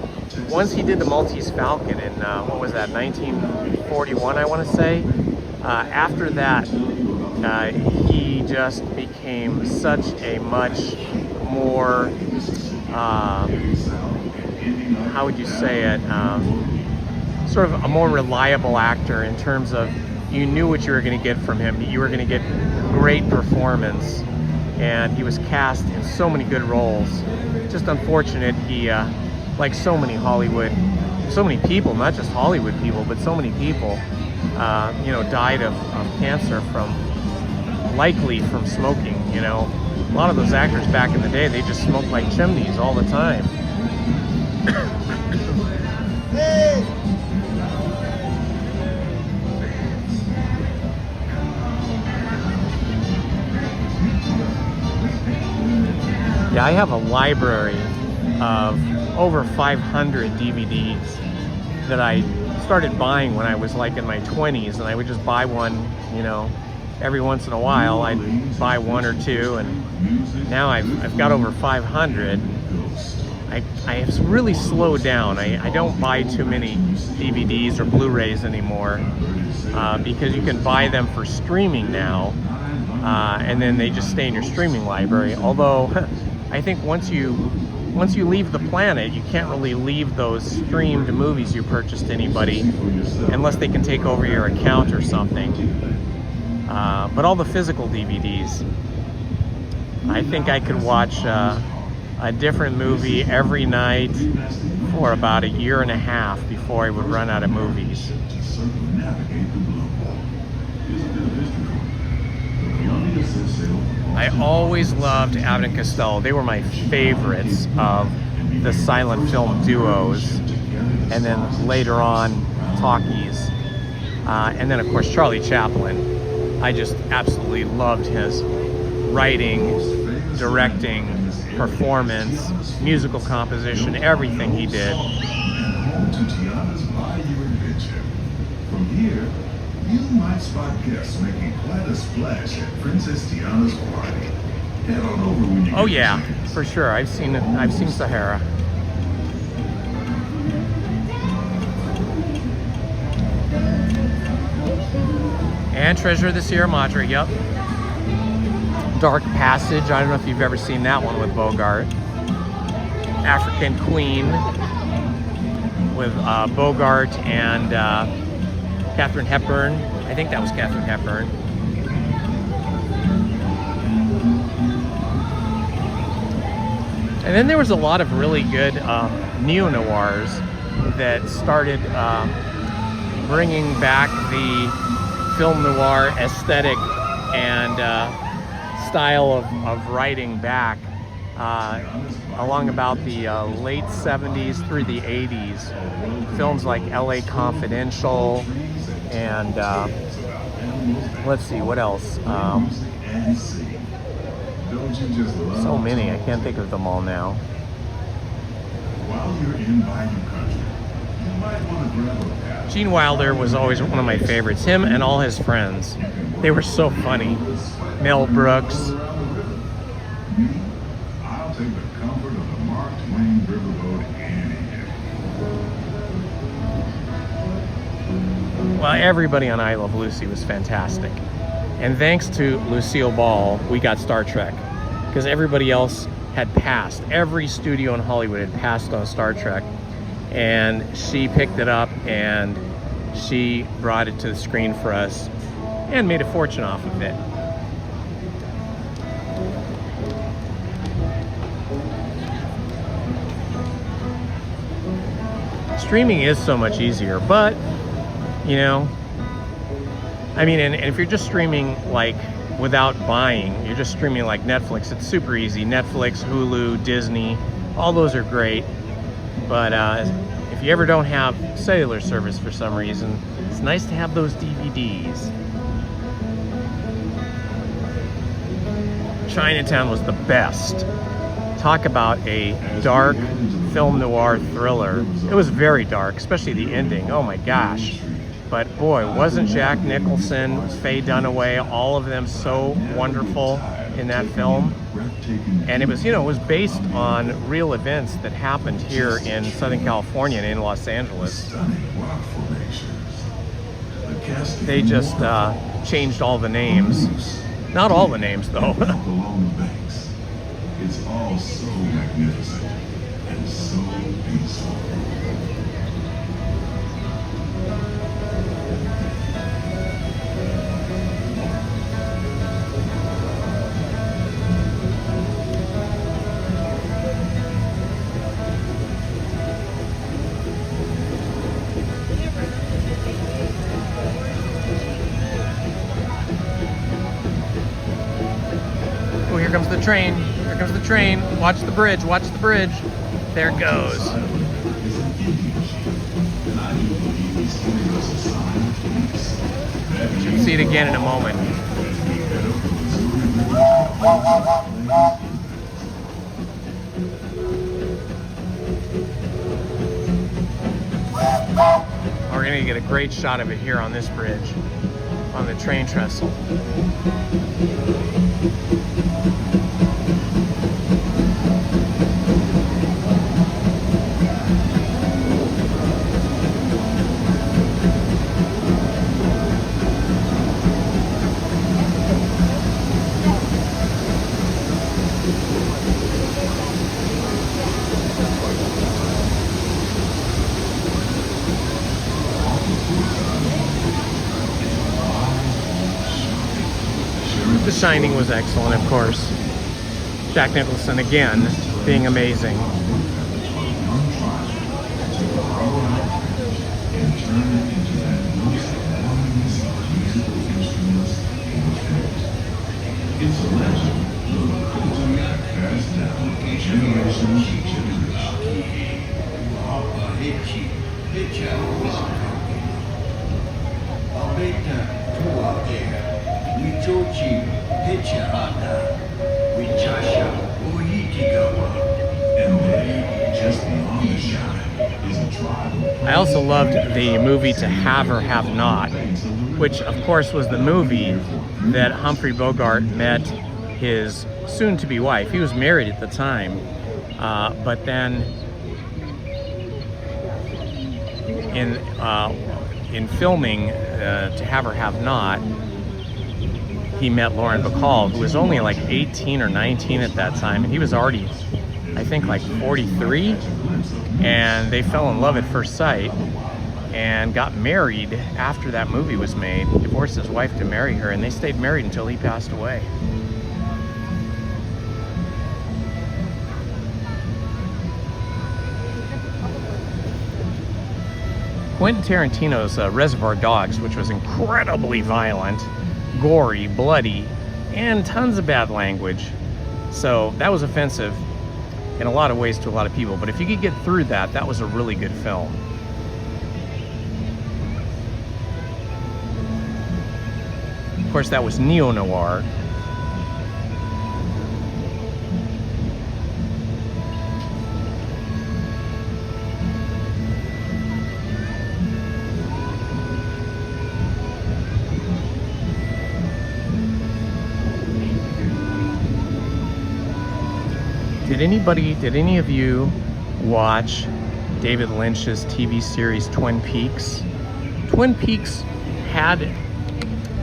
he did The Maltese Falcon in, what was that, 1941, I want to say. After that, he just became such a much more, how would you say it, sort of a more reliable actor in terms of you knew what you were going to get from him. You were going to get great performance, and he was cast in so many good roles. Just unfortunate he, like so many Hollywood, so many people, not just Hollywood people, but so many people, you know, died of cancer likely from smoking, you know. A lot of those actors back in the day, they just smoked like chimneys all the time. Yeah, I have a library of over 500 DVDs that I started buying when I was like in my 20s, and I would just buy one, you know, every once in a while. I'd buy 1 or 2, and now I've got over 500. I have really slowed down. I don't buy too many DVDs or Blu-rays anymore because you can buy them for streaming now, and then they just stay in your streaming library. Although I think once you leave the planet, you can't really leave those streamed movies you purchased to anybody unless they can take over your account or something. But all the physical DVDs, I think I could watch a different movie every night for about 1.5 years before I would run out of movies. I always loved Abbott and Costello. They were my favorites of the silent film duos, and then later on talkies, and then of course Charlie Chaplin. I just absolutely loved his writing, directing, performance, musical composition, everything he did. To Tiana's Bayou adventure. From here, you might spot guests making quite a splash at Princess Tiana's party. Oh yeah, for sure. I've seen Sahara. And Treasure of the Sierra Madre, yep. Dark Passage, I don't know if you've ever seen that one with Bogart. African Queen with Bogart and Katharine Hepburn. I think that was Katharine Hepburn. And then there was a lot of really good neo-noirs that started bringing back the film noir aesthetic and style of writing back along about the late 70s through the 80s. Films like LA Confidential and let's see, what else? So many, I can't think of them all now. While you're in Bayou country, you might want to grab a pass. Gene Wilder was always one of my favorites. Him and all his friends. They were so funny. Mel Brooks. I'll take the comfort of the Mark Twain Riverboat any day. Well, everybody on I Love Lucy was fantastic. And thanks to Lucille Ball, we got Star Trek. Because everybody else had passed. Every studio in Hollywood had passed on Star Trek. And she picked it up and she brought it to the screen for us and made a fortune off of it. Streaming is so much easier, but, you know, I mean, and if you're just streaming like without buying, you're just streaming like Netflix, it's super easy. Netflix, Hulu, Disney, all those are great. But if you ever don't have cellular service for some reason, it's nice to have those DVDs. Chinatown was the best. Talk about a dark film noir thriller. It was very dark, especially the ending. Oh my gosh. But boy, wasn't Jack Nicholson, Faye Dunaway, all of them so wonderful in that film. And it was, you know, it was based on real events that happened here in Southern California and in Los Angeles. They just changed all the names. Not all the names, though. It's all so magnificent and so peaceful. Oh, here comes the train. Here comes the train. Watch the bridge. Watch the bridge. There it goes. Should see it again in a moment. We're gonna get a great shot of it here on this bridge, on the train trestle. The Shining was excellent, of course. Jack Nicholson, again, being amazing. It's a legend passed down generation to generation. I also loved the movie To Have or Have Not, which of course was the movie that Humphrey Bogart met his soon-to-be wife. He was married at the time, but then in filming To Have or Have Not, he met Lauren Bacall, who was only like 18 or 19 at that time, and he was already, I think, like 43, and they fell in love at first sight and got married after that movie was made. He divorced his wife to marry her, and they stayed married until he passed away. Quentin Tarantino's Reservoir Dogs, which was incredibly violent, gory, bloody, and tons of bad language. So that was offensive in a lot of ways to a lot of people. But if you could get through that, that was a really good film. Of course, that was neo-noir. Did any of you watch David Lynch's TV series Twin Peaks? Twin Peaks had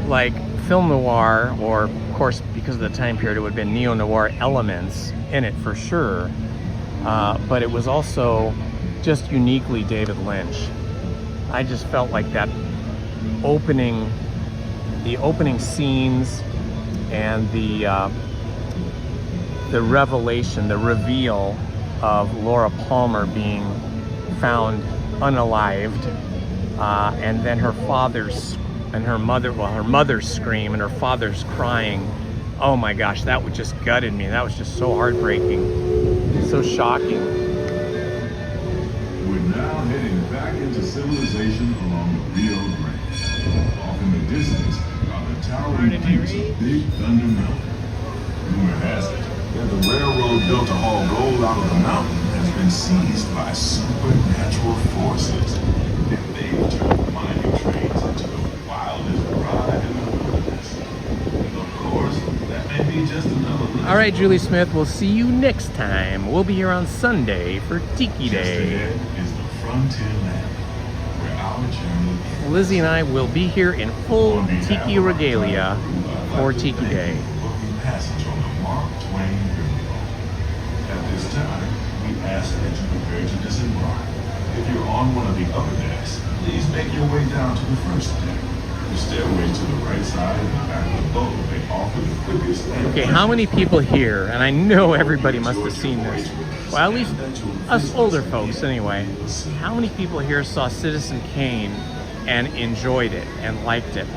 like film noir, or of course because of the time period it would have been neo-noir elements in it for sure, but it was also just uniquely David Lynch. I just felt like that opening scenes and the revelation, the reveal of Laura Palmer being found unalived, and then her father's and her mother's scream and her father's crying. Oh my gosh, that would just gutted me. That was just so heartbreaking, so shocking. We're now heading back into civilization along the Rio Grande. Off in the distance are the towering peaks of Big Thunder Mountain. Rumor has it that the railroad built to haul gold out of the mountain has been seized by supernatural forces. And they've turned mining trains into the wildest ride in the wilderness. Of course, that may be just another... All right, Julie Smith, we'll see you next time. We'll be here on Sunday for Tiki Day. Just ahead is the frontier land, where our journey ends. Lizzie and I will be here in full Tiki regalia for Tiki Day. Passage on the Mark Twain Riverboat. At this time, we ask that you prepare to disembark. If you're on one of the upper decks, please make your way down to the first deck. The stairways to the right side and the back of the boat may offer the quickest. Okay, how many people here, and I know everybody must have seen this, well, at least us older folks anyway, how many people here saw Citizen Kane and enjoyed it and liked it?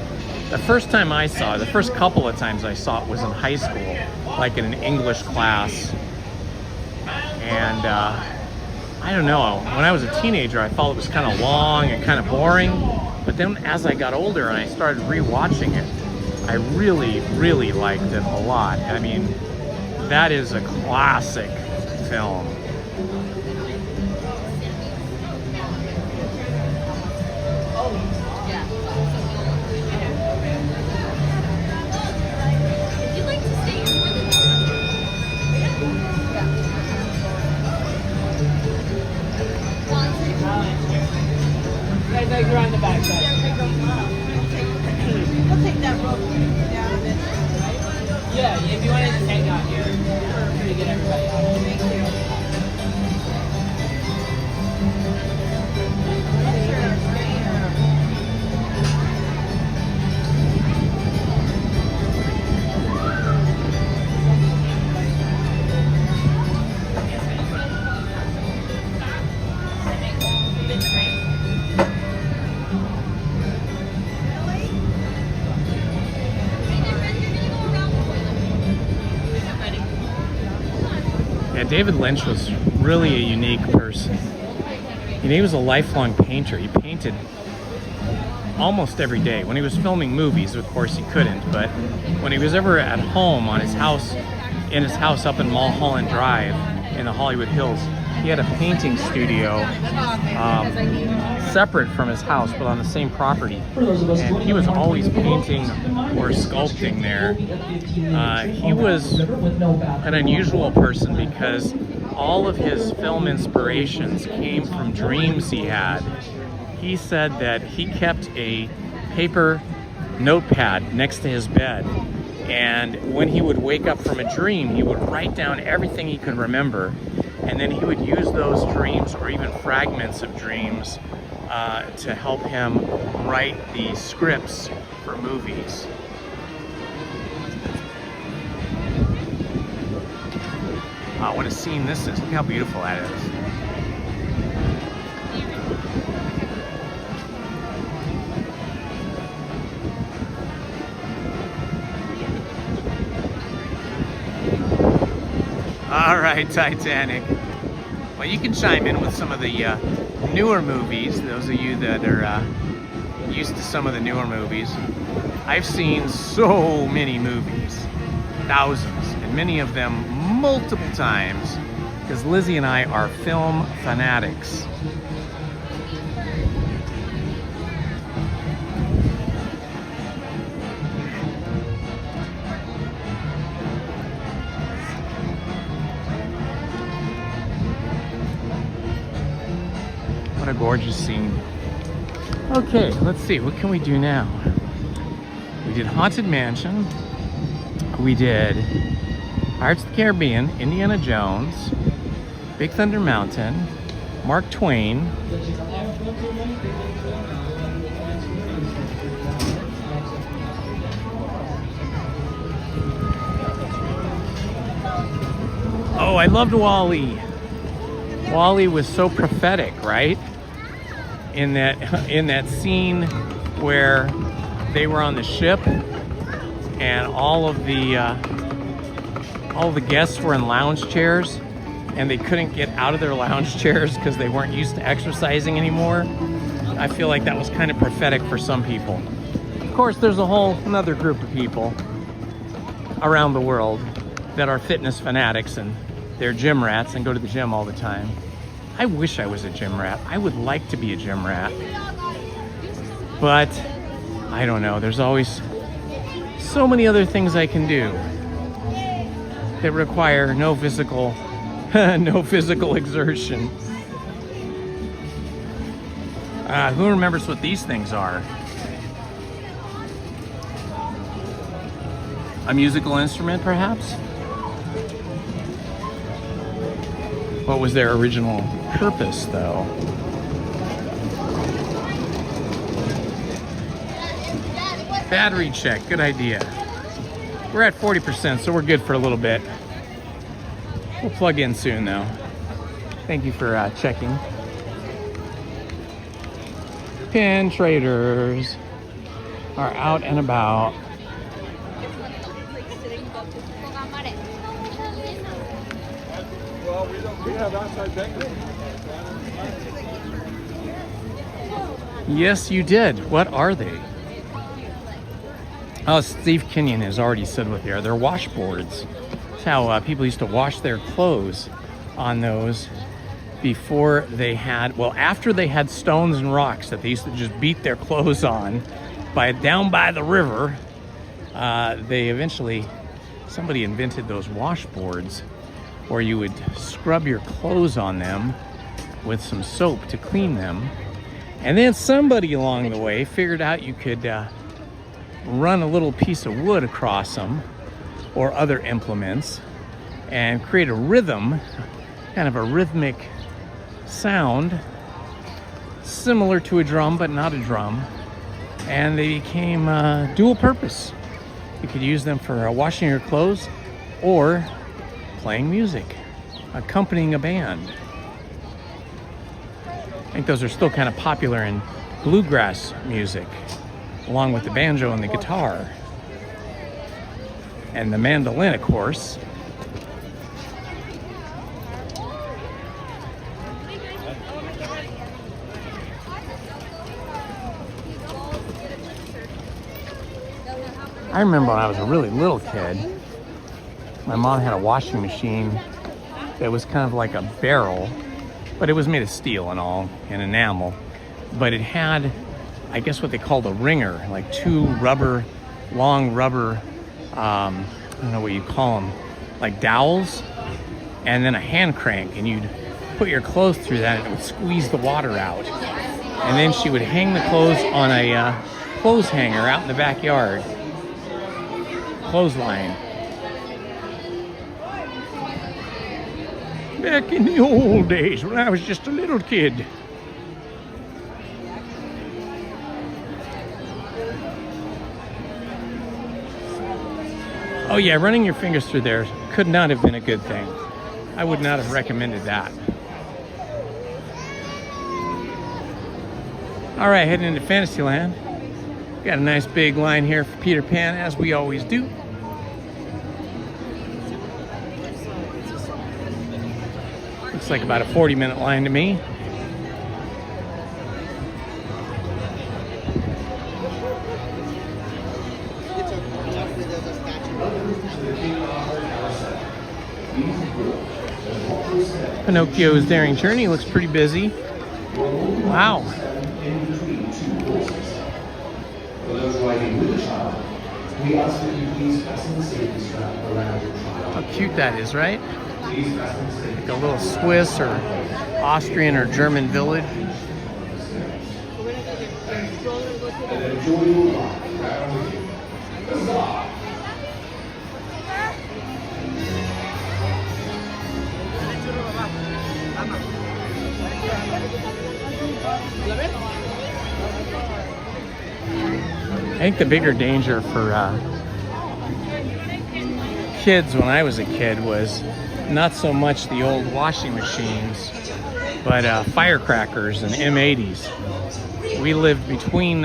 The first time I saw it, the first couple of times I saw it was in high school, like in an English class. And I don't know, when I was a teenager, I thought it was kind of long and kind of boring. But then as I got older and I started rewatching it, I really, really liked it a lot. I mean, that is a classic film. You're on the back side. We'll take that rope down a bit. Yeah, if you want to just hang out here to get everybody out. Thank you. David Lynch was really a unique person. You know, he was a lifelong painter. He painted almost every day. When he was filming movies, of course, he couldn't, but when he was ever at home on his house, in his house up in Mulholland Drive in the Hollywood Hills, he had a painting studio separate from his house, but on the same property. And he was always painting or sculpting there. He was an unusual person because all of his film inspirations came from dreams he had. He said that he kept a paper notepad next to his bed, and when he would wake up from a dream, he would write down everything he could remember, and then he would use those dreams or even fragments of dreams to help him write the scripts for movies. What a scene this is. Look how beautiful that is. All right, Titanic. Well, you can chime in with some of the newer movies, those of you that are used to some of the newer movies. I've seen so many movies, thousands, and many of them multiple times, because Lizzie and I are film fanatics. What a gorgeous scene. Okay, let's see, what can we do now? We did Haunted Mansion. We did Pirates of the Caribbean, Indiana Jones, Big Thunder Mountain, Mark Twain. Oh, I loved WALL-E. WALL-E was so prophetic, right? In that scene where they were on the ship and all of the guests were in lounge chairs and they couldn't get out of their lounge chairs because they weren't used to exercising anymore. I feel like that was kind of prophetic for some people. Of course, there's a whole another group of people around the world that are fitness fanatics and they're gym rats and go to the gym all the time. I wish I was a gym rat. I would like to be a gym rat. But I don't know, there's always so many other things I can do that require no physical exertion. Who remembers what these things are? A musical instrument, perhaps? What was their original purpose, though? Battery check, good idea. We're at 40%, so we're good for a little bit. We'll plug in soon, though. Thank you for checking. Pin traders are out and about. We have outside banquet. Yes, you did. What are they? Oh, Steve Kenyon has already said what they are. They're washboards. That's how people used to wash their clothes on those before they had, well, after they had stones and rocks that they used to just beat their clothes on down by the river. They eventually, somebody invented those washboards where you would scrub your clothes on them with some soap to clean them. And then somebody along the way figured out you could run a little piece of wood across them or other implements and create a rhythm, kind of a rhythmic sound similar to a drum but not a drum, and they became dual purpose. You could use them for washing your clothes or playing music, accompanying a band. I think those are still kind of popular in bluegrass music, along with the banjo and the guitar. And the mandolin, of course. I remember when I was a really little kid, my mom had a washing machine that was kind of like a barrel, but it was made of steel and all, and enamel. But it had, I guess what they called a ringer, like two long rubber, I don't know what you call them, like dowels, and then a hand crank, and you'd put your clothes through that and it would squeeze the water out. And then she would hang the clothes on a clothes hanger out in the backyard. Clothesline. Back in the old days when I was just a little kid. Oh yeah, running your fingers through there could not have been a good thing. I would not have recommended that. All right, heading into Fantasyland. Got a nice big line here for Peter Pan, as we always do. Looks like about a 40-minute line to me. Pinocchio's Daring Journey looks pretty busy. Wow. For those riding with a child, we ask that you please fasten the safety strap around your child. How cute that is, right? Please fasten the safety Like a little Swiss or Austrian or German village. and enjoy your ride around with you. Huzzah! I think the bigger danger for kids when I was a kid was not so much the old washing machines, but firecrackers and M80s. We lived between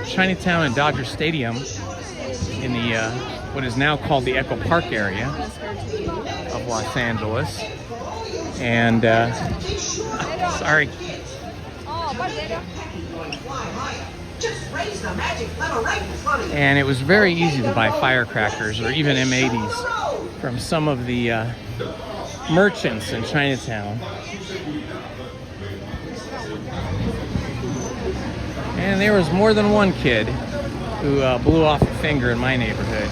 Chinatown and Dodger Stadium in the what is now called the Echo Park area of Los Angeles. And sorry. And it was very easy to buy firecrackers or even M80s from some of the merchants in Chinatown. And there was more than one kid who blew off a finger in my neighborhood.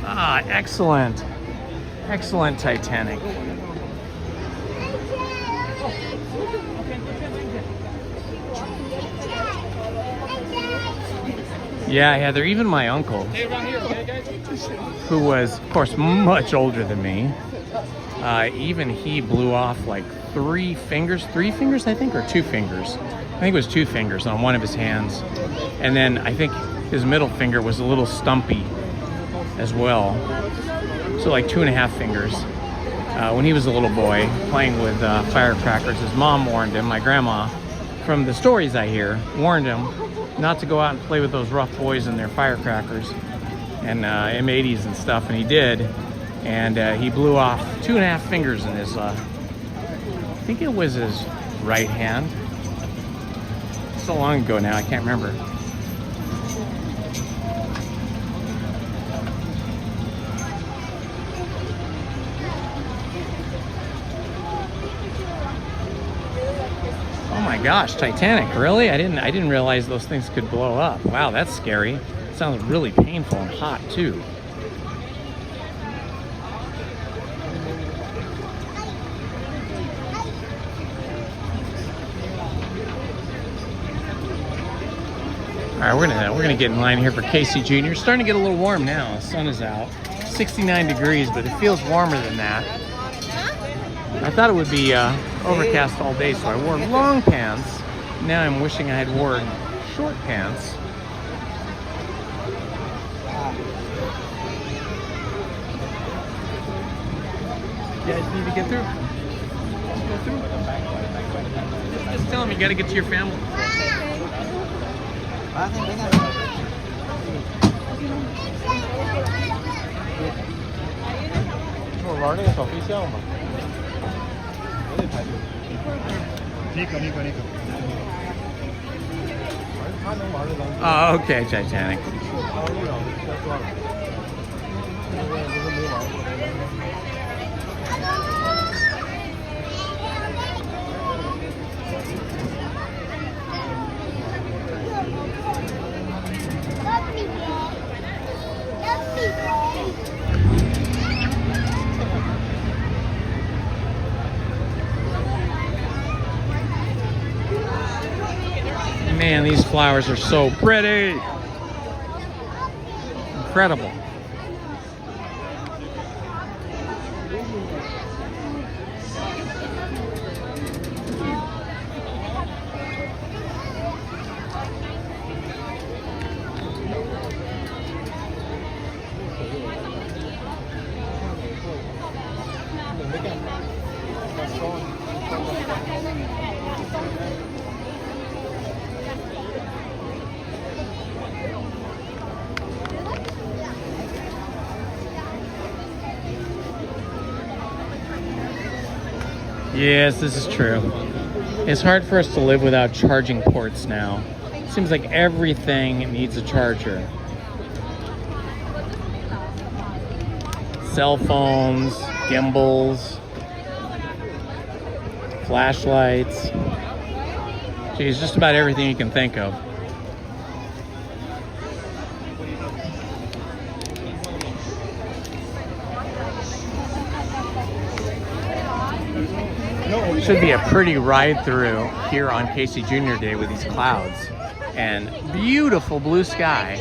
Ah, excellent. Excellent Titanic. Yeah, Heather, even my uncle, who was, of course, much older than me, even he blew off like three fingers, I think, or 2 fingers. I think it was 2 fingers on one of his hands. And then I think his middle finger was a little stumpy as well. So like 2.5 fingers. When he was a little boy playing with firecrackers, his mom warned him, my grandma, from the stories I hear, warned him not to go out and play with those rough boys and their firecrackers and M80s and stuff, and he did. And he blew off 2.5 fingers in his, I think it was his right hand. So long ago now, I can't remember. Oh my gosh, Titanic, really? I didn't realize those things could blow up. Wow, that's scary. It sounds really painful and hot too. All right, we're gonna get in line here for Casey Jr. It's starting to get a little warm now. The sun is out. 69 degrees, but it feels warmer than that. I thought it would be overcast all day, so I wore long pants. Now I'm wishing I had worn short pants. You guys need to get through? Go through? Just tell them you gotta get to your family. Oh, okay, Titanic. Man, these flowers are so pretty. Incredible. Yes, this is true. It's hard for us to live without charging ports now. Seems like everything needs a charger. Cell phones, gimbals, flashlights. Geez, just about everything you can think of. Should be a pretty ride through here on Casey Jr. Day with these clouds and beautiful blue sky.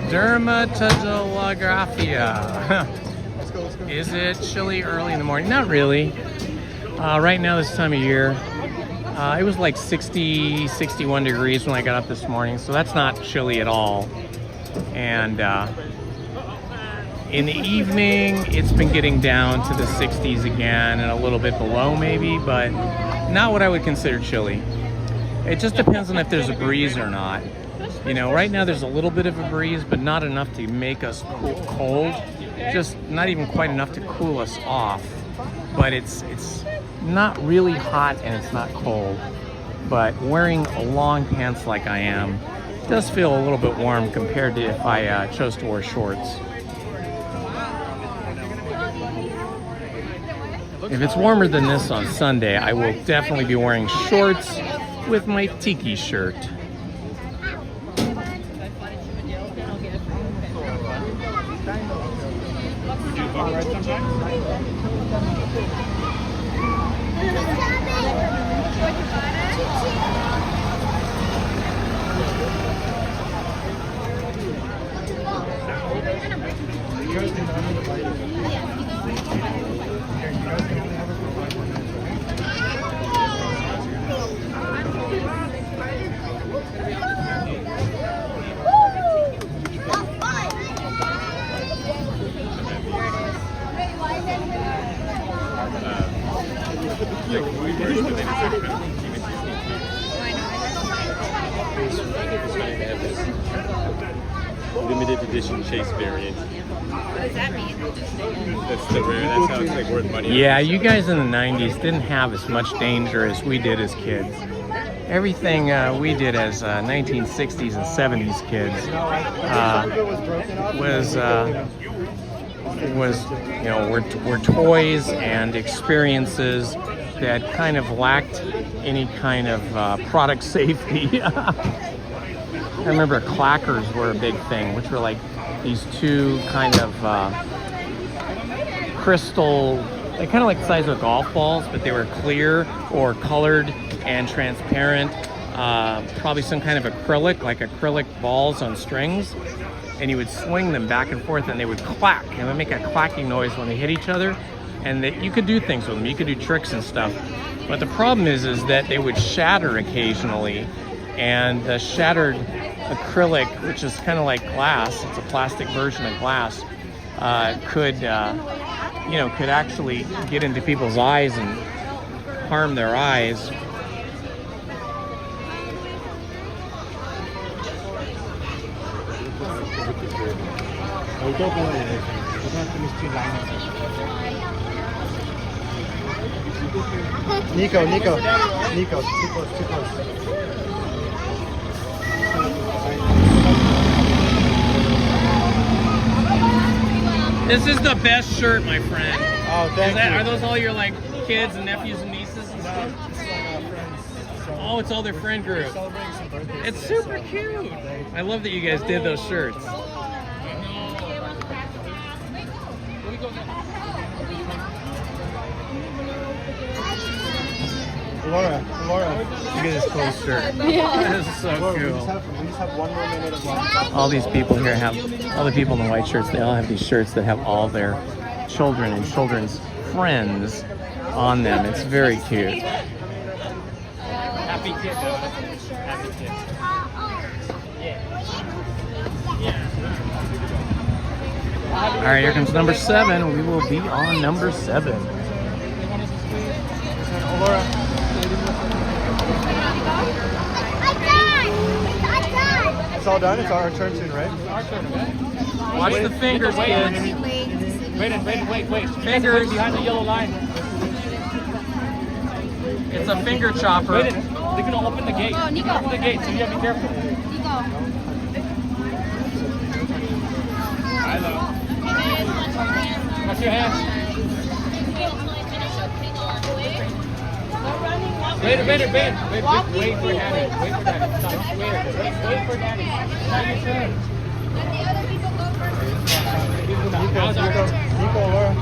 Dermatolographia. Is it chilly early in the morning? Not really. Right now, this time of year, it was like 60, 61 degrees when I got up this morning, so that's not chilly at all. And in the evening, it's been getting down to the 60s again and a little bit below maybe, but not what I would consider chilly. It just depends on if there's a breeze or not. You know, right now there's a little bit of a breeze, but not enough to make us cold. Just not even quite enough to cool us off. But it's not really hot and it's not cold. But wearing long pants like I am does feel a little bit warm compared to if I chose to wear shorts. If it's warmer than this on Sunday, I will definitely be wearing shorts with my tiki shirt. Limited edition chase variant. What does that mean? That's the rare. That's how it's like worth money. Yeah, you guys in the 90s didn't have as much danger as we did as kids. Everything we did as 1960s and 70s kids was you know, were toys and experiences that kind of lacked any kind of product safety. I remember clackers were a big thing, which were like these two kind of crystal, they kind of like the size of golf balls, but they were clear or colored and transparent. Probably some kind of acrylic, like acrylic balls on strings. And you would swing them back and forth and they would clack. And it would make a clacking noise when they hit each other. And that you could do things with them. You could do tricks and stuff. But the problem is that they would shatter occasionally. And the shattered acrylic, which is kind of like glass, it's a plastic version of glass, could actually get into people's eyes and harm their eyes. Nico, too close. This is the best shirt, my friend. Oh, thank you. Are those all your like kids and nephews and nieces and stuff? Oh, it's all their friend group. It's super cute. I love that you guys did those shirts. Laura, look at this cool shirt. Yeah. This is so cool. We just have 1 more minute of lunch. All these people here have, all the people in the white shirts, they all have these shirts that have all their children and children's friends on them. It's very cute. Happy kid, though. Happy kid. All right, here comes number 7. We will be on number 7. Laura. It's all done? It's our turn soon, right? It's our turn, okay? Watch the fingers, kids. Wait. Fingers. Behind the yellow line. It's a finger chopper. Wait, they're going to open the gate. Oh, Nico. Open the gate, so you got to be careful. Nico. Watch your hands. Wait for daddy. Wait for daddy. Stop. Wait for daddy. Now your turn. Let the other people go first. Nico, Laura.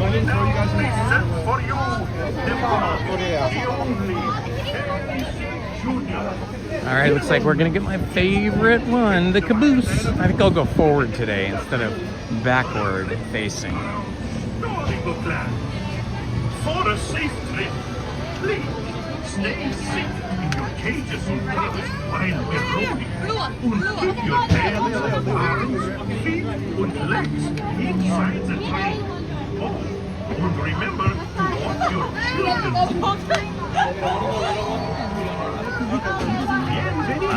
Except for you, All right, looks like we're gonna get my favorite one, the caboose. I think I'll go forward today instead of backward facing. For a safe trip, please stay safe in your cages while eroding. And keep your tails, arms, feet, and legs inside the train. Oh, and remember to watch your children.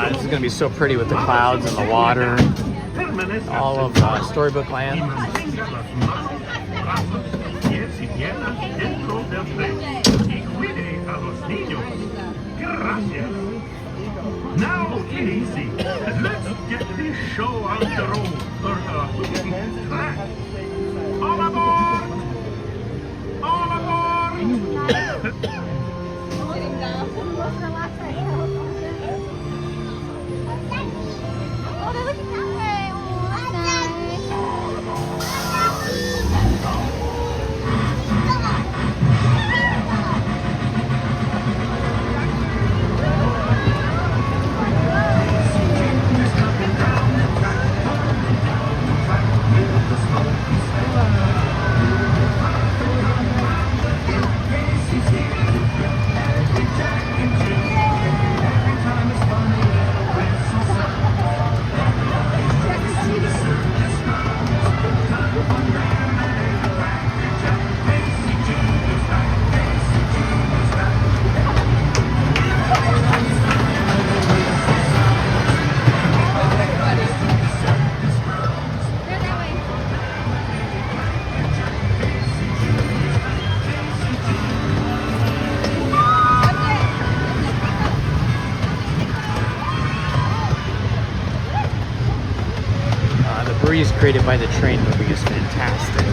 This is gonna be so pretty with the clouds and the water, all of Storybook Land. Now, easy. Let's get this show on the road. Track. All aboard! All aboard! Oh, they're looking that way. Oh, that's breeze created by the train movie is fantastic.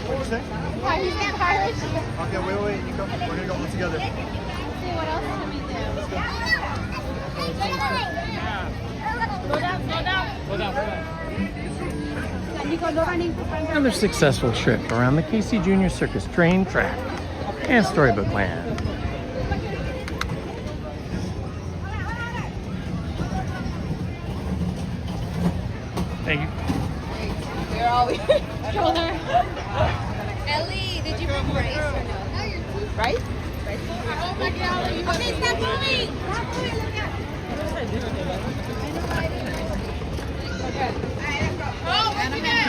What'd you say? Pirates and pirates. Okay, wait. You go. We're gonna go all together. See what else can we do? Slow down. Another successful trip around the Casey Junior Circus train track and Storybook Land. Thank you. We're all shoulder. Ellie, did you bring rice or no? Rice? Oh my God. Okay, stop moving. Stop moving. Look out. Okay. Oh, what you doing?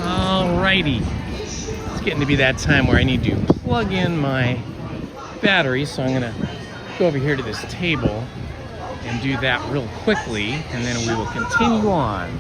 Alrighty. It's getting to be that time where I need to plug in my battery, so I'm gonna go over here to this table and do that real quickly, and then we will continue on.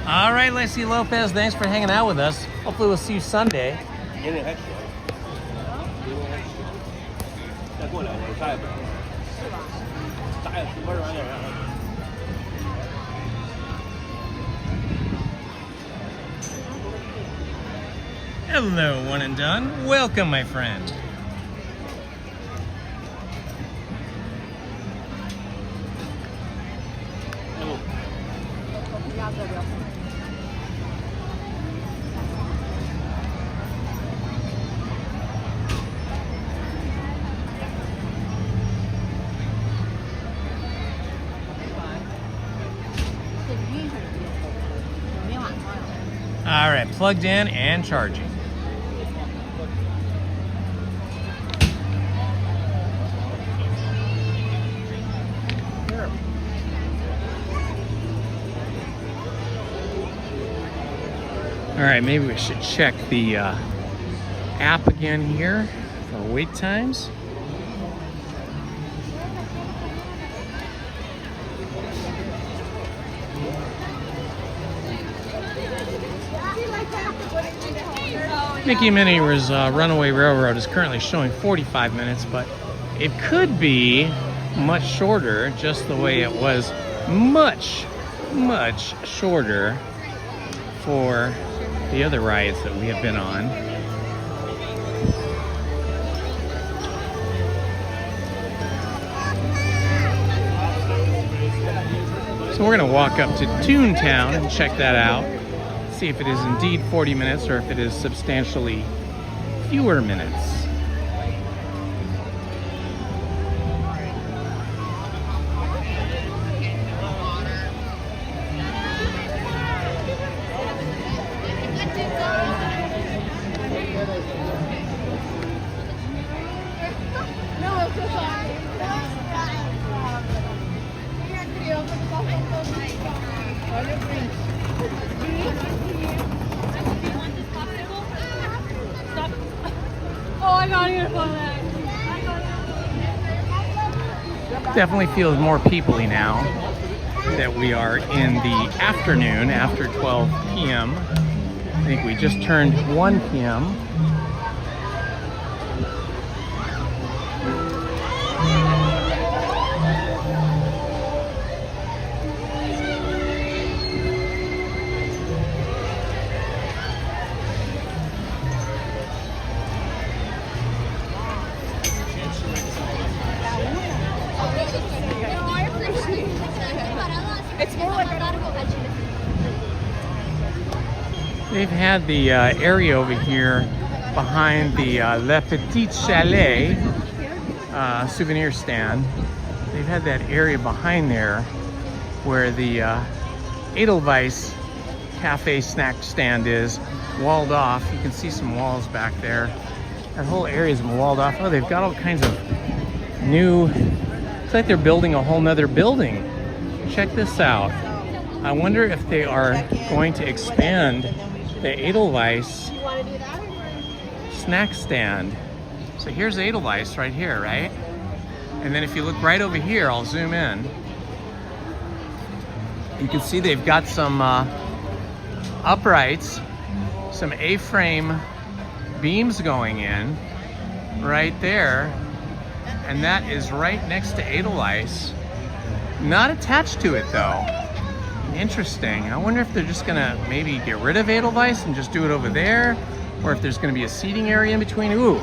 All right, Lacey Lopez, thanks for hanging out with us. Hopefully we'll see you Sunday. Hello, one and done. Welcome, my friend. All right, plugged in and charging. All right, maybe we should check the app again here for wait times. Mickey Minnie's Runaway Railroad is currently showing 45 minutes, but it could be much shorter, just the way it was much shorter for the other rides that we have been on. So we're gonna walk up to Toontown and check that out. See if it is indeed 40 minutes or if it is substantially fewer minutes. Definitely feels more people-y now that we are in the afternoon after 12 p.m. I think we just turned 1 p.m. They've had the area over here behind the Le Petit Chalet souvenir stand. They've had that area behind there where the Edelweiss cafe snack stand is, walled off. You can see some walls back there. That whole area is walled off. Oh, they've got all kinds of new, it's like they're building a whole nother building. Check this out. I wonder if they are going to expand the Edelweiss snack stand. So here's Edelweiss right here, right? And then if you look right over here, I'll zoom in. You can see they've got some uprights, some A-frame beams going in right there. And that is right next to Edelweiss. Not attached to it though. Interesting. I wonder if they're just gonna maybe get rid of Edelweiss and just do it over there, or if there's gonna be a seating area in between. Ooh,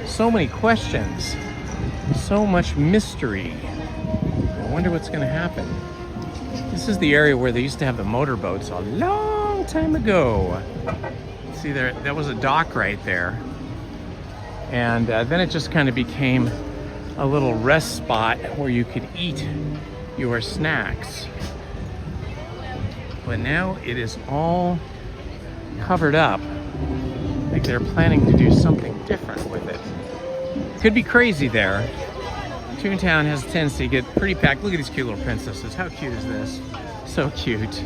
so many questions. So much mystery. I wonder what's gonna happen. This is the area where they used to have the motorboats a long time ago. See there, that was a dock right there. And then it just kind of became a little rest spot where you could eat your snacks. But now it is all covered up. Like they're planning to do something different with it. Could be crazy there. Toontown has a tendency to get pretty packed. Look at these cute little princesses. How cute is this? So cute.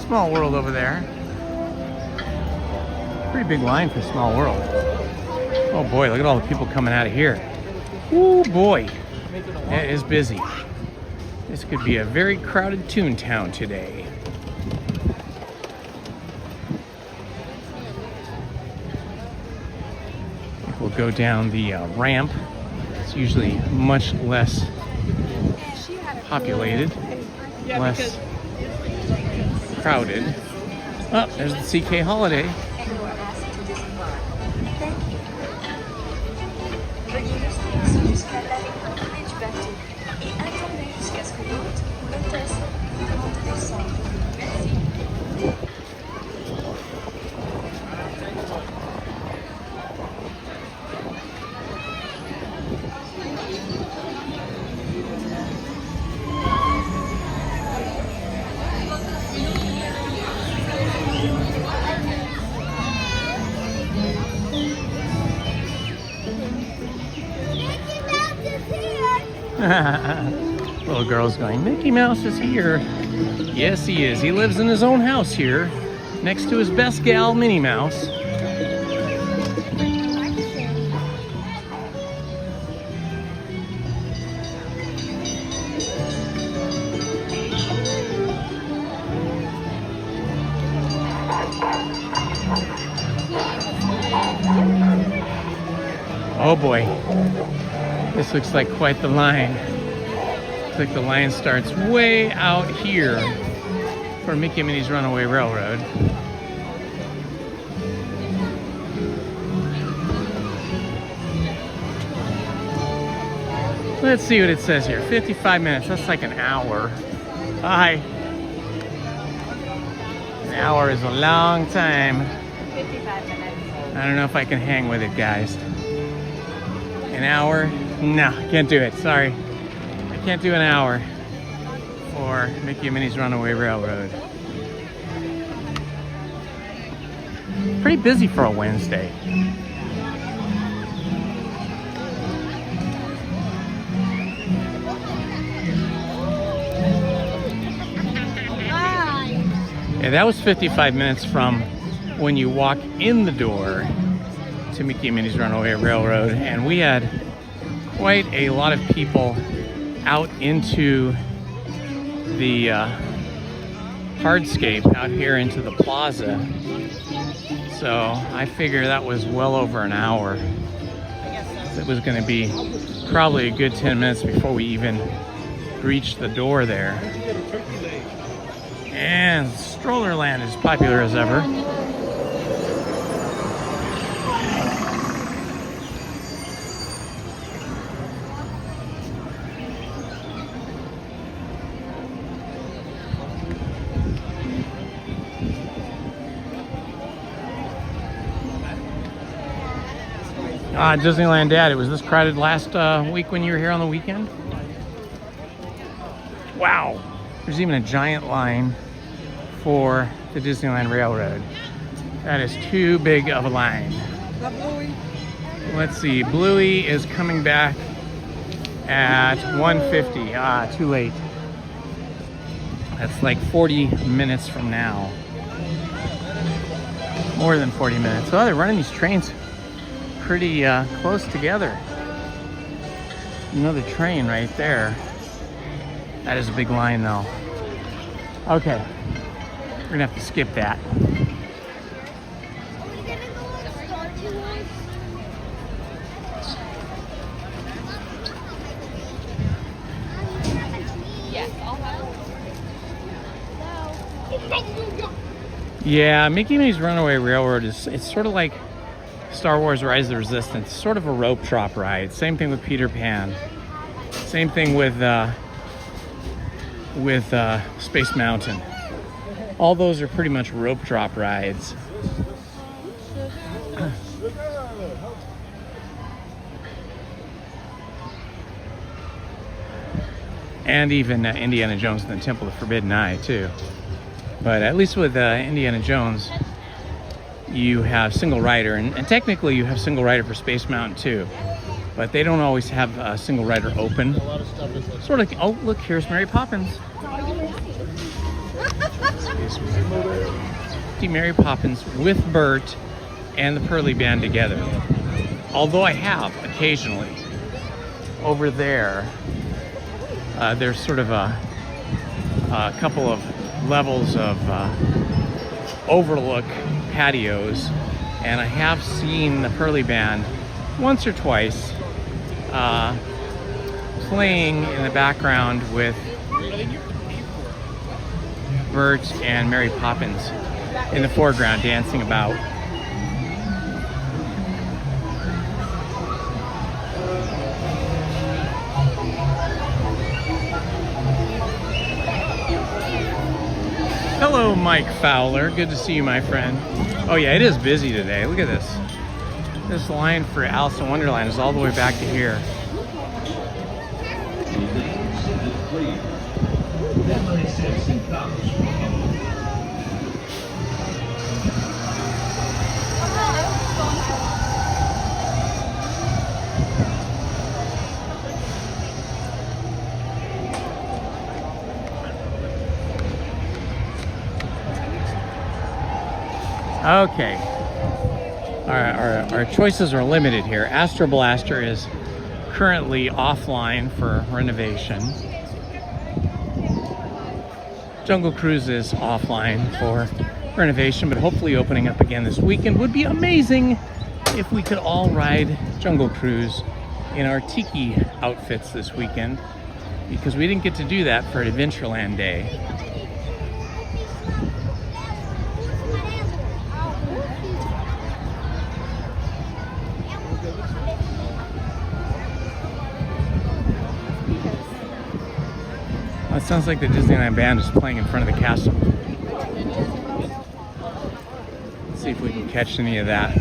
Small World over there. Pretty big line for Small World. Oh boy, look at all the people coming out of here. Oh boy, it is busy. This could be a very crowded Toontown today. We'll go down the ramp. It's usually much less populated, less crowded. Oh, there's the CK Holiday. Little girl's going, Mickey Mouse is here. Yes, he is. He lives in his own house here, next to his best gal, Minnie Mouse. Oh boy. This looks like quite the line. Looks like the line starts way out here for Mickey and Minnie's Runaway Railroad. Let's see what it says here. 55 minutes, that's like an hour. Hi. An hour is a long time. 55 minutes. I don't know if I can hang with it, guys. An hour? No, can't do it. Sorry. I can't do an hour for Mickey and Minnie's Runaway Railroad. Pretty busy for a Wednesday. Yeah, that was 55 minutes from when you walk in the door to Mickey and Minnie's Runaway Railroad, and we had quite a lot of people out into the hardscape out here into the plaza. So I figure that was well over an hour. It was going to be probably a good 10 minutes before we even reached the door there. And Strollerland is popular as ever. Disneyland Dad, was this crowded last week when you were here on the weekend? Wow, there's even a giant line for the Disneyland Railroad. That is too big of a line. Let's see, Bluey is coming back at 1:50. Too late. That's like 40 minutes from now. More than 40 minutes. Oh, they're running these trains pretty close together. Another train right there. That is a big line though. Okay, we're gonna have to skip that. Yeah, Mickey Mouse Runaway Railroad it's sort of like Star Wars Rise of the Resistance, sort of a rope drop ride. Same thing with Peter Pan. Same thing with Space Mountain. All those are pretty much rope drop rides. And even Indiana Jones and the Temple of the Forbidden Eye too. But at least with Indiana Jones, you have single rider, and technically you have single rider for Space Mountain too. But they don't always have a single rider open. Sort of, oh look, here's Mary Poppins. See Mary Poppins with Bert and the Pearly Band together. Although I have occasionally over there, there's sort of a couple of levels of overlook patios, and I have seen the Pearly Band once or twice playing in the background with Bert and Mary Poppins in the foreground dancing about. Hello, Mike Fowler. Good to see you, my friend. Oh yeah, it is busy today. Look at this. This line for Alice in Wonderland is all the way back to here. Okay, our choices are limited here. Astro Blaster is currently offline for renovation. Jungle Cruise is offline for renovation, but hopefully opening up again this weekend. Would be amazing if we could all ride Jungle Cruise in our tiki outfits this weekend, because we didn't get to do that for Adventureland Day. It sounds like the Disneyland Band is playing in front of the castle. Let's see if we can catch any of that.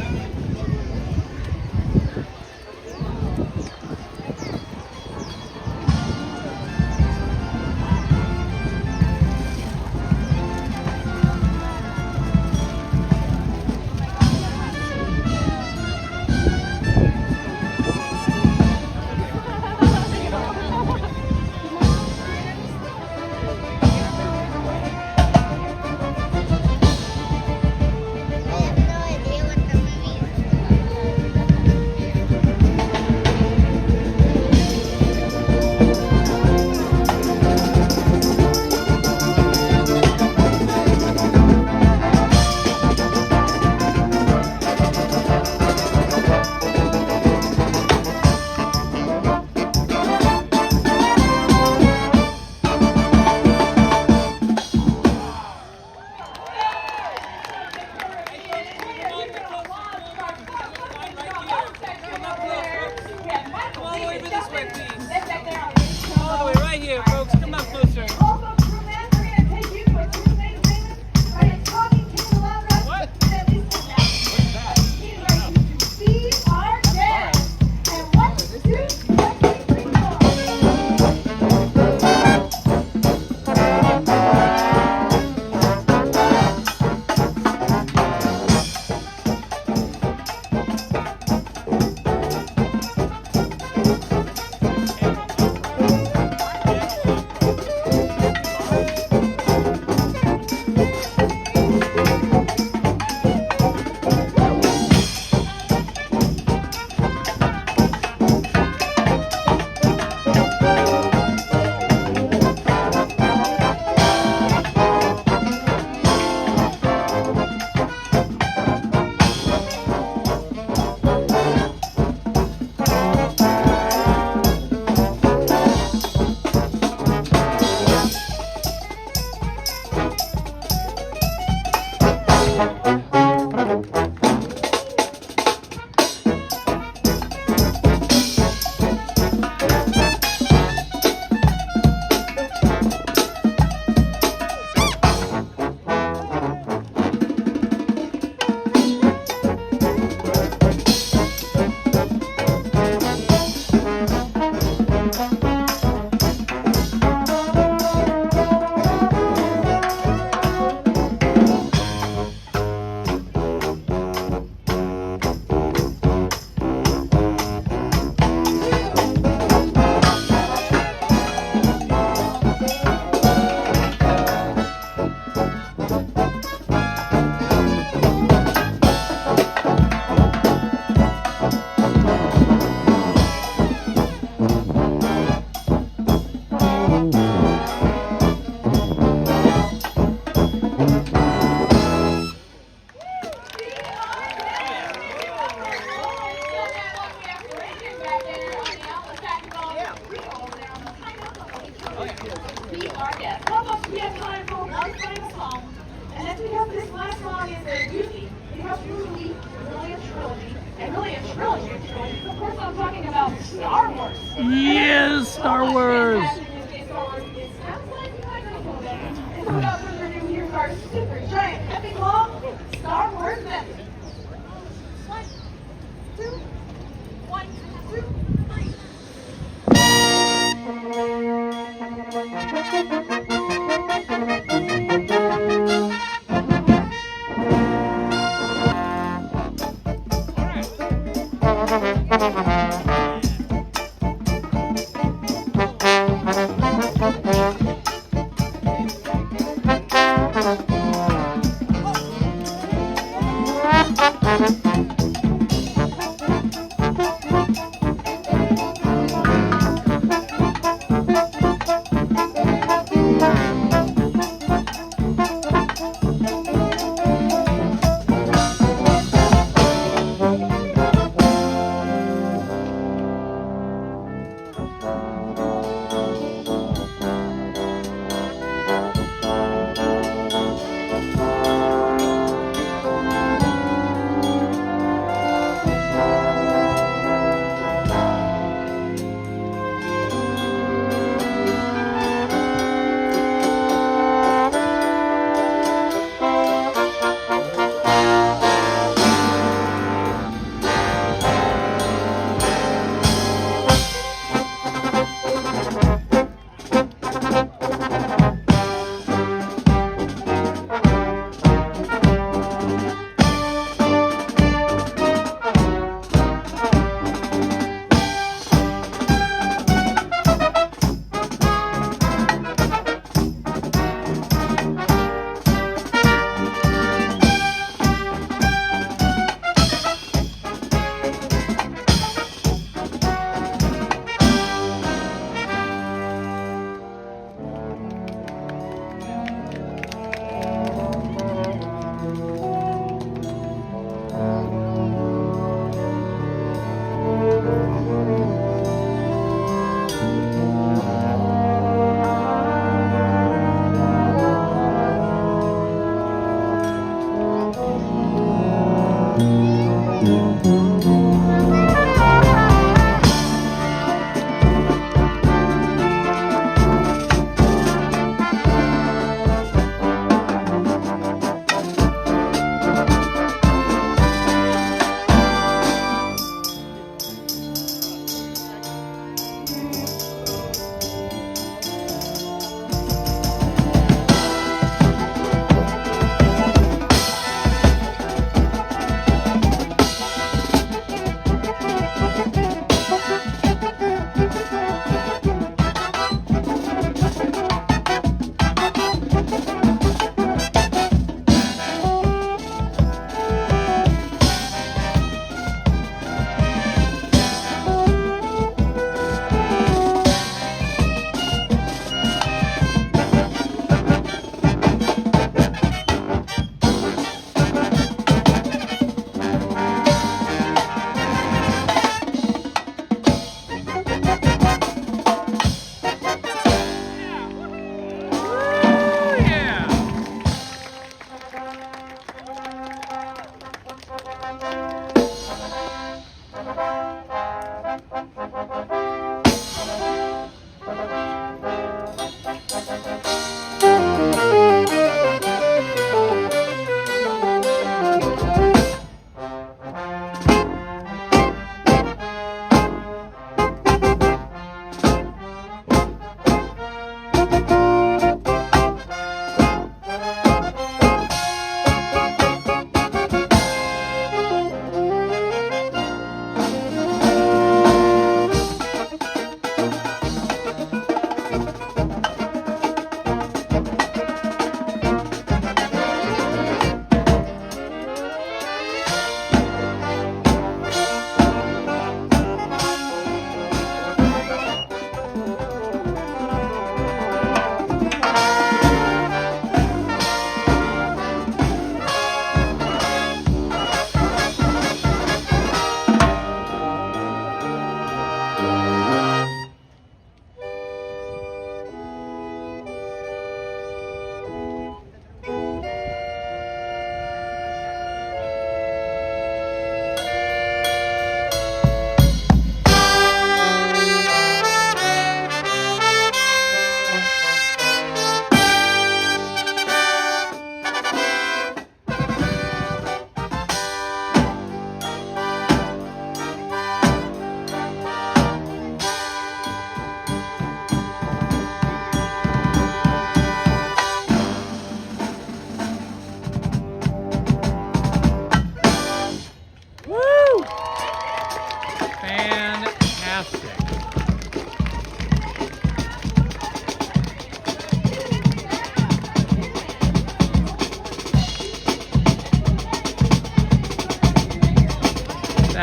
song is a doozy. Because usually, really a trilogy, and really a trilogy of trilogies. Of course, I'm talking about Star Wars. Yes, Star Wars. Star Wars. It sounds like you might know that. And so without further ado, here's our super giant, epic long Star Wars message. 1, 2, 1, 2, 3.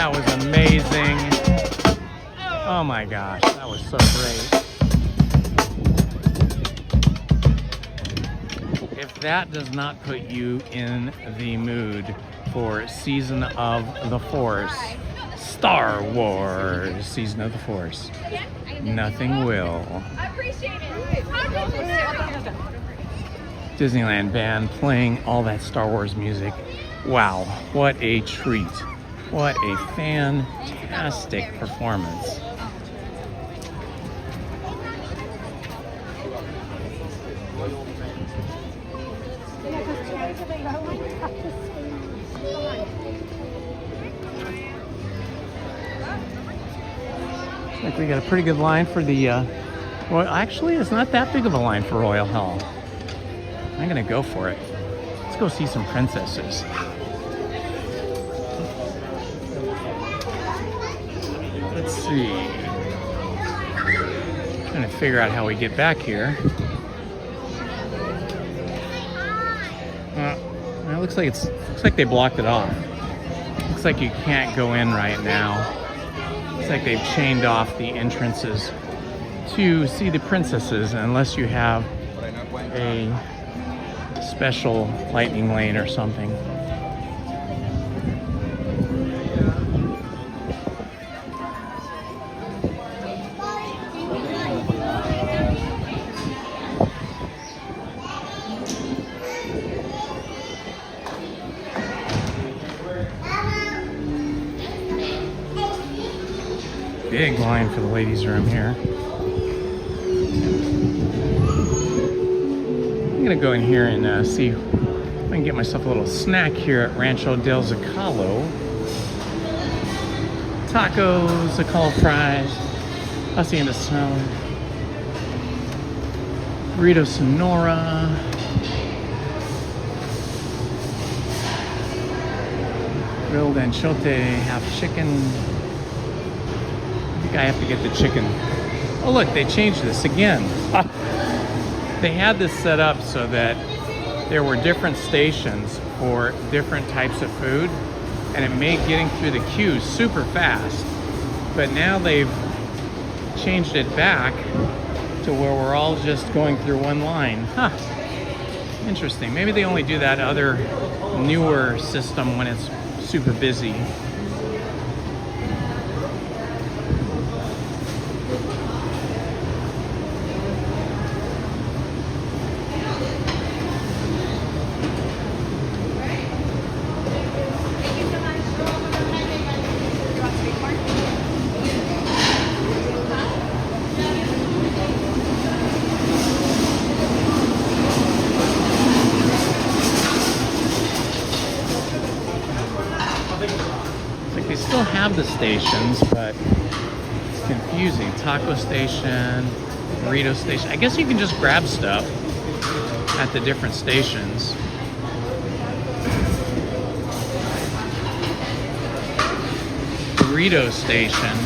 That was amazing. Oh my gosh, that was so great. If that does not put you in the mood for Season of the Force, Star Wars Season of the Force, nothing will. Disneyland Band playing all that Star Wars music. Wow, what a treat. What a fantastic performance. Looks like we got a pretty good line for the, well, actually, it's not that big of a line for Royal Hall. I'm gonna go for it. Let's go see some princesses. Let's see. Trying to figure out how we get back here. Well, it looks like they blocked it off. Looks like you can't go in right now. Looks like they've chained off the entrances to see the princesses unless you have a special lightning lane or something. Big line for the ladies' room here. I'm gonna go in here and see if I can get myself a little snack here at Rancho del Zocalo. Tacos, Zocalo fries, hacienda salad, burrito Sonora, grilled anchote, half chicken. I have to get the chicken. Oh look, they changed this again. They had this set up so that there were different stations for different types of food, and it made getting through the queues super fast. But now they've changed it back to where we're all just going through one line. Huh. Interesting. Maybe they only do that other newer system when it's super busy. They still have the stations, but it's confusing. Taco station, burrito station. I guess you can just grab stuff at the different stations. Burrito station.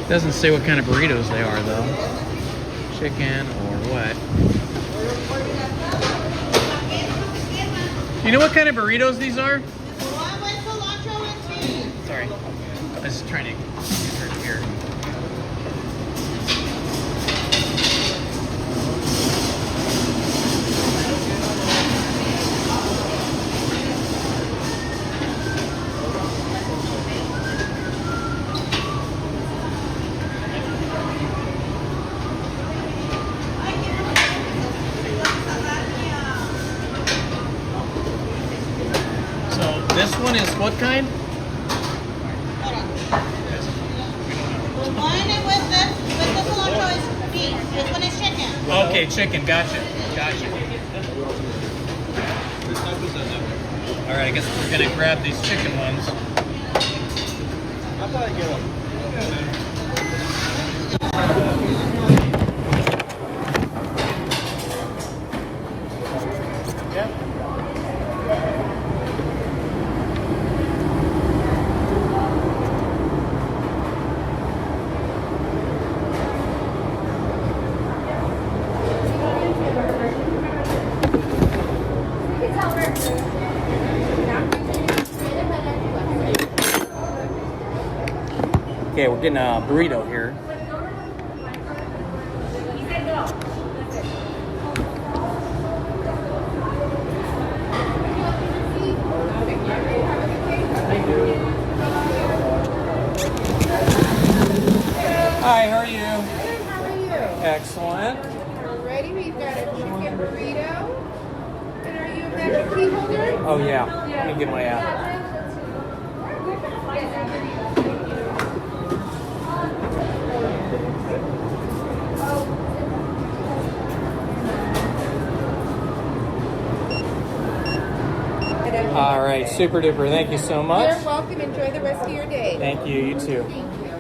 Doesn't say what kind of burritos they are though. Chicken or what? You know what kind of burritos these are? Sorry. I was trying to insert here. This one is what kind? The one with the cilantro is beef. This one is chicken. Okay, chicken. Gotcha. All right, I guess we're gonna grab these chicken ones. I thought I'd get them. Okay, we're getting a burrito here. Hi, how are you? Good, how are you? Excellent. We're ready. We've got a chicken burrito. And are you a magic key holder? Oh yeah, let me get my app. All right, super duper. Thank you so much. You're welcome. Enjoy the rest of your day. Thank you. You too. Thank you.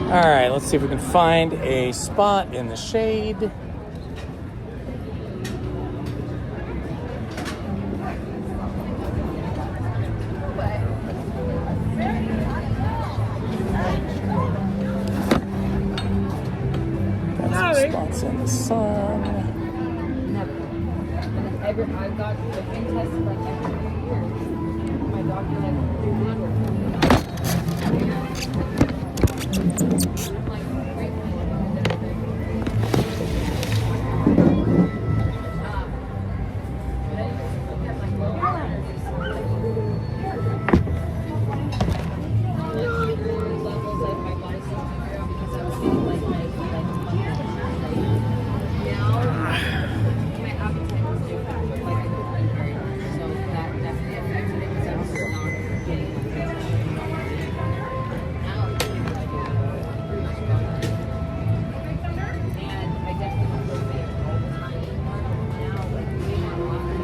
All right, let's see if we can find a spot in the shade. Got some spots in the sun. I got the thing tested like every 2 years. My doctor like do blood work.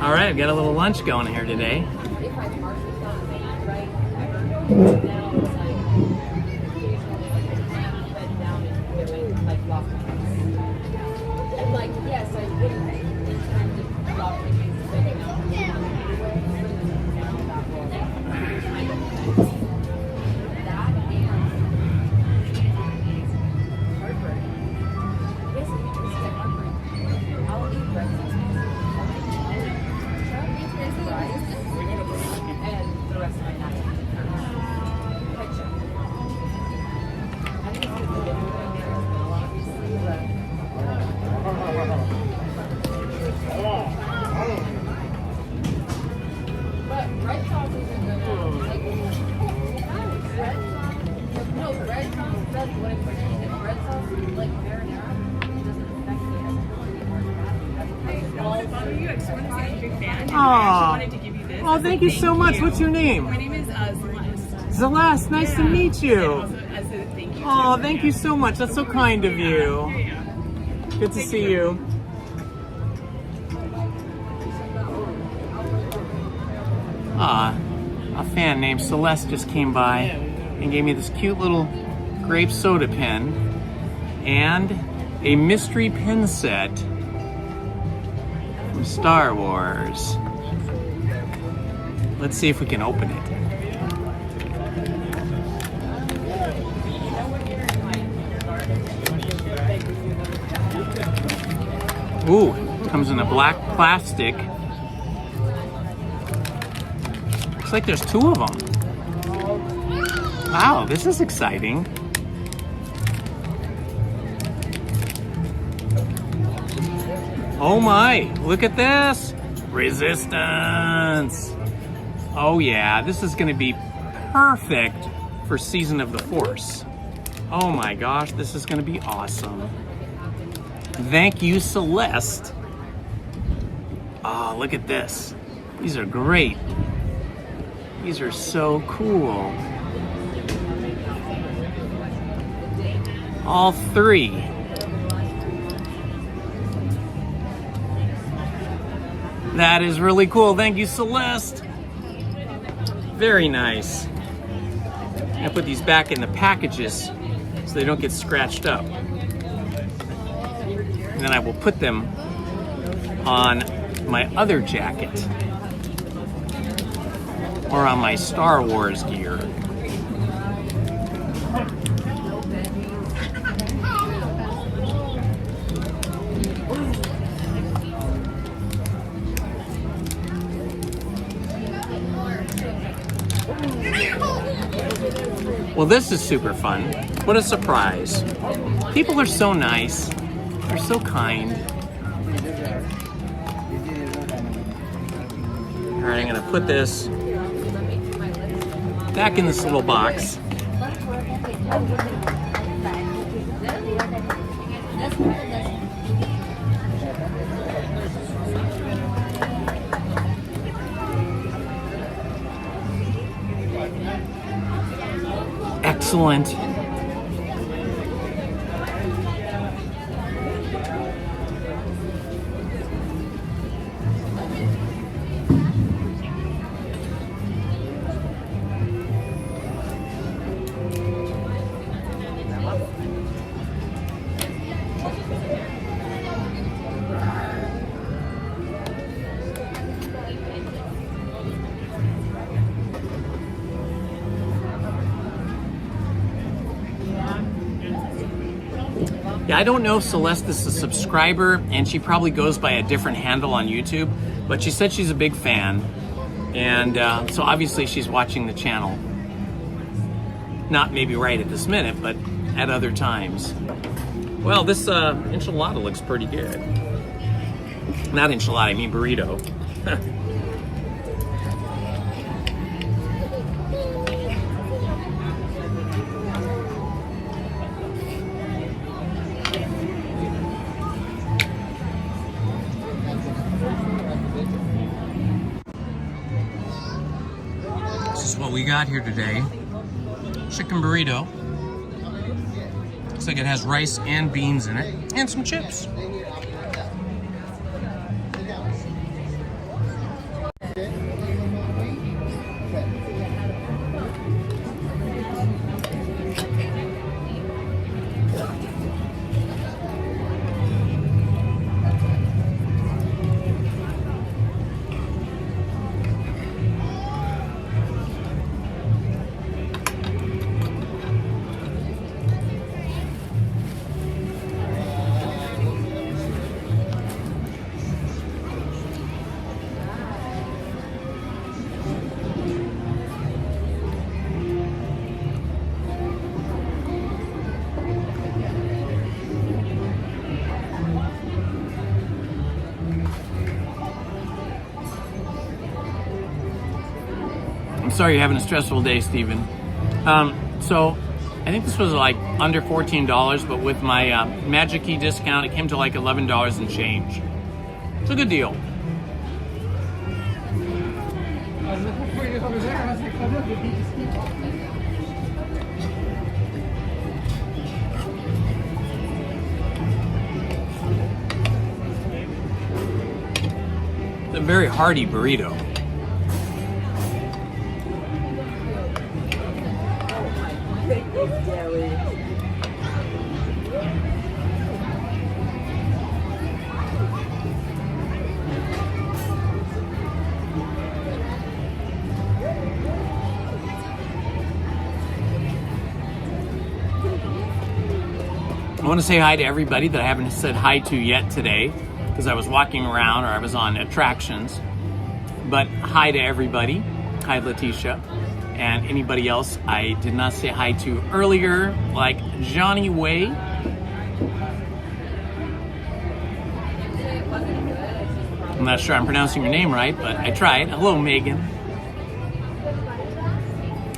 All right, I've got a little lunch going here today. Oh, thank you so much. What's your name? My name is Celeste. Celeste, nice to meet you. As a thank you. Oh, thank you so much. That's so kind of you. Good to see you. A fan named Celeste just came by and gave me this cute little grape soda pen and a mystery pen set from Star Wars. Let's see if we can open it. Ooh, comes in a black plastic. Looks like there's 2 of them. Wow, this is exciting. Oh my, look at this. Resistance. Oh yeah, this is gonna be perfect for Season of the Force. Oh my gosh, this is gonna be awesome. Thank you, Celeste. Oh, look at this. These are great. These are so cool. All 3. That is really cool. Thank you, Celeste. Very nice. I put these back in the packages so they don't get scratched up. And then I will put them on my other jacket or on my Star Wars gear. Well, this is super fun. What a surprise. People are so nice. They're so kind. All right, I'm gonna put this back in this little box. Excellent. Yeah, I don't know if Celeste is a subscriber, and she probably goes by a different handle on YouTube, but she said she's a big fan, and so obviously she's watching the channel. Not maybe right at this minute, but at other times. Well, this enchilada looks pretty good. Not enchilada, I mean burrito. What we got here today. Chicken burrito. Looks like it has rice and beans in it, and some chips. Sorry you're having a stressful day, Steven. So I think this was like under $14, but with my Magic Key discount, it came to like $11 and change. It's a good deal. It's a very hearty burrito. I want to say hi to everybody that I haven't said hi to yet today because I was walking around or I was on attractions. But hi to everybody. Hi, Letitia. And anybody else I did not say hi to earlier, like Johnny Way. I'm not sure I'm pronouncing your name right, but I tried. Hello, Megan.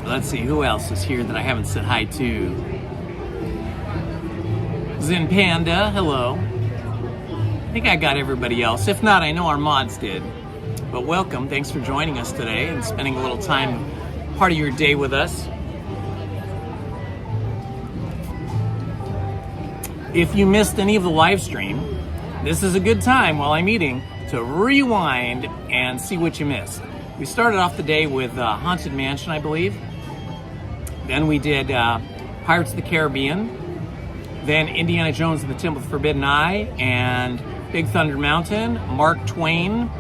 Let's see, who else is here that I haven't said hi to? Zen Panda, hello. I think I got everybody else. If not, I know our mods did. But welcome, thanks for joining us today and spending a little time, part of your day with us. If you missed any of the live stream, this is a good time while I'm eating to rewind and see what you missed. We started off the day with Haunted Mansion, I believe. Then we did Pirates of the Caribbean. Then Indiana Jones and the Temple of the Forbidden Eye and Big Thunder Mountain, Mark Twain,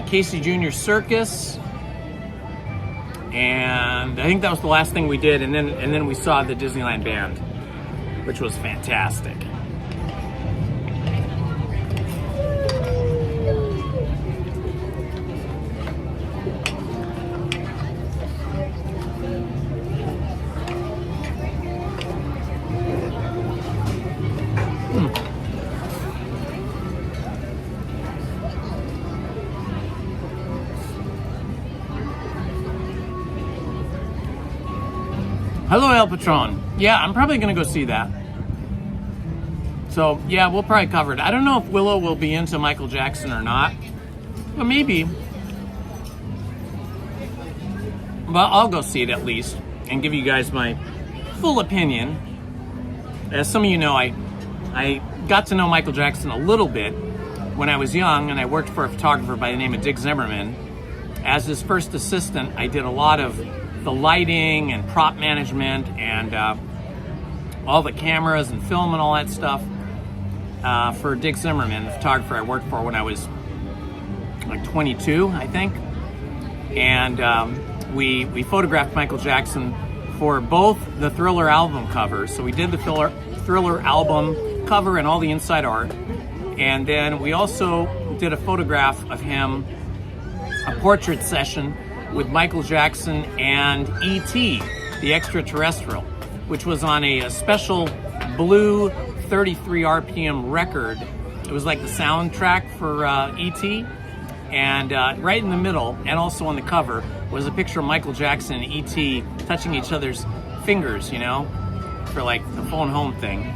Casey Jr. Circus, and I think that was the last thing we did. And then we saw the Disneyland Band, which was fantastic. Hello, El Patron. Yeah, I'm probably going to go see that. So, yeah, we'll probably cover it. I don't know if Willow will be into Michael Jackson or not. But maybe. But I'll go see it at least and give you guys my full opinion. As some of you know, I got to know Michael Jackson a little bit when I was young, and I worked for a photographer by the name of Dick Zimmerman. As his first assistant, I did a lot of the lighting and prop management and all the cameras and film and all that stuff for Dick Zimmerman, the photographer I worked for when I was like 22, I think. And we photographed Michael Jackson for both the Thriller album covers. So we did the Thriller album cover and all the inside art. And then we also did a photograph of him, a portrait session with Michael Jackson and E.T., the extraterrestrial, which was on a special blue 33 RPM record. It was like the soundtrack for E.T. And right in the middle, and also on the cover, was a picture of Michael Jackson and E.T. touching each other's fingers, you know, for like the phone home thing.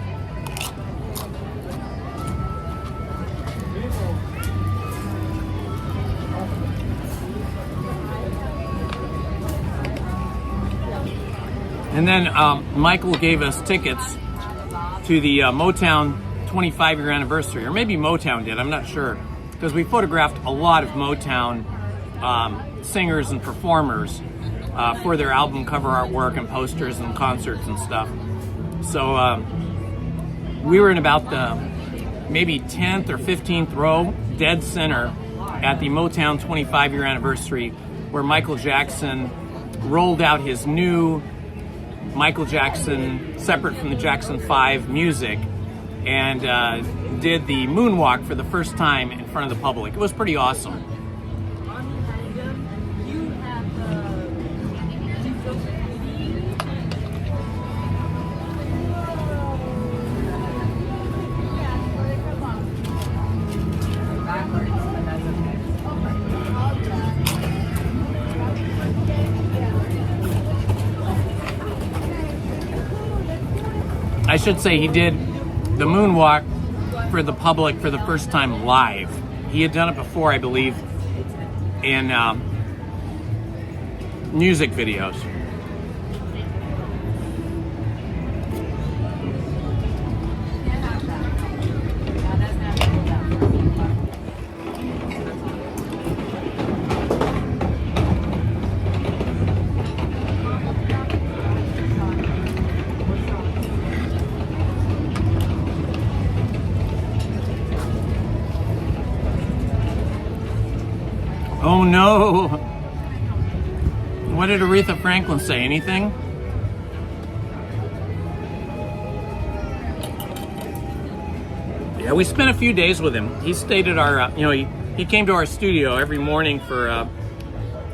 And then Michael gave us tickets to the Motown 25-year anniversary, or maybe Motown did, I'm not sure, because we photographed a lot of Motown singers and performers for their album cover artwork and posters and concerts and stuff. So we were in about the maybe 10th or 15th row, dead center, at the Motown 25-year anniversary, where Michael Jackson rolled out his new Michael Jackson, separate from the Jackson 5 music, and did the moonwalk for the first time in front of the public. It was pretty awesome. I should say he did the moonwalk for the public for the first time live. He had done it before, I believe, in music videos. Oh no! What did Aretha Franklin say? Anything? Yeah, we spent a few days with him. He stayed at our, he came to our studio every morning for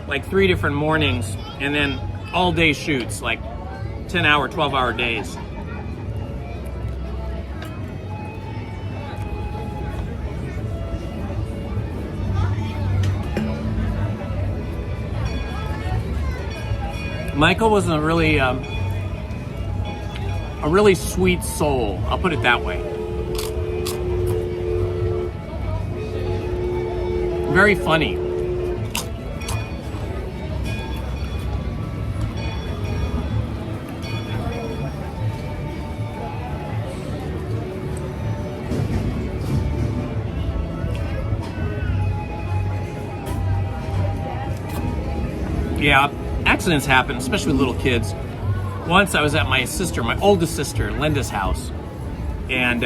like 3 different mornings, and then all day shoots, like 10-hour, 12-hour days. Michael was a really sweet soul. I'll put it that way. Very funny. Yeah. Accidents happen, especially with little kids. Once I was at my oldest sister, Linda's house, and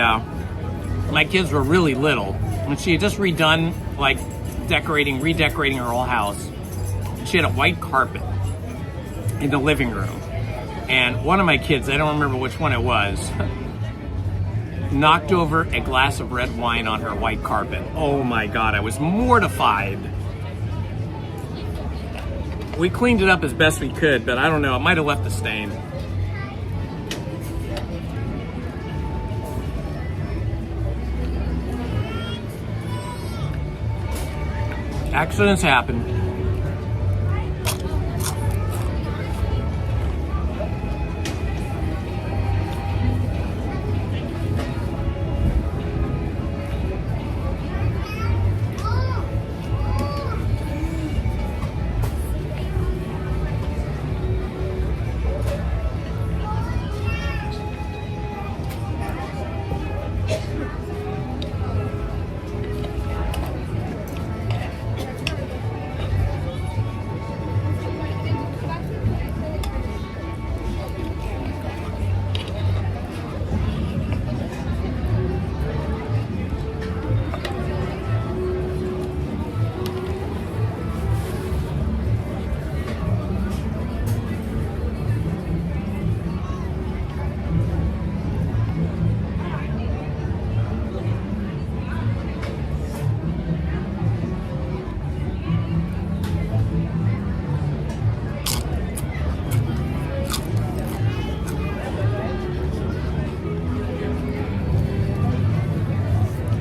my kids were really little, And she had just redone, like, redecorating her whole house. She had a white carpet in the living room. And one of my kids, I don't remember which one it was, knocked over a glass of red wine on her white carpet. Oh my God, I was mortified. We cleaned it up as best we could, but I don't know, it might have left a stain. Accidents happen.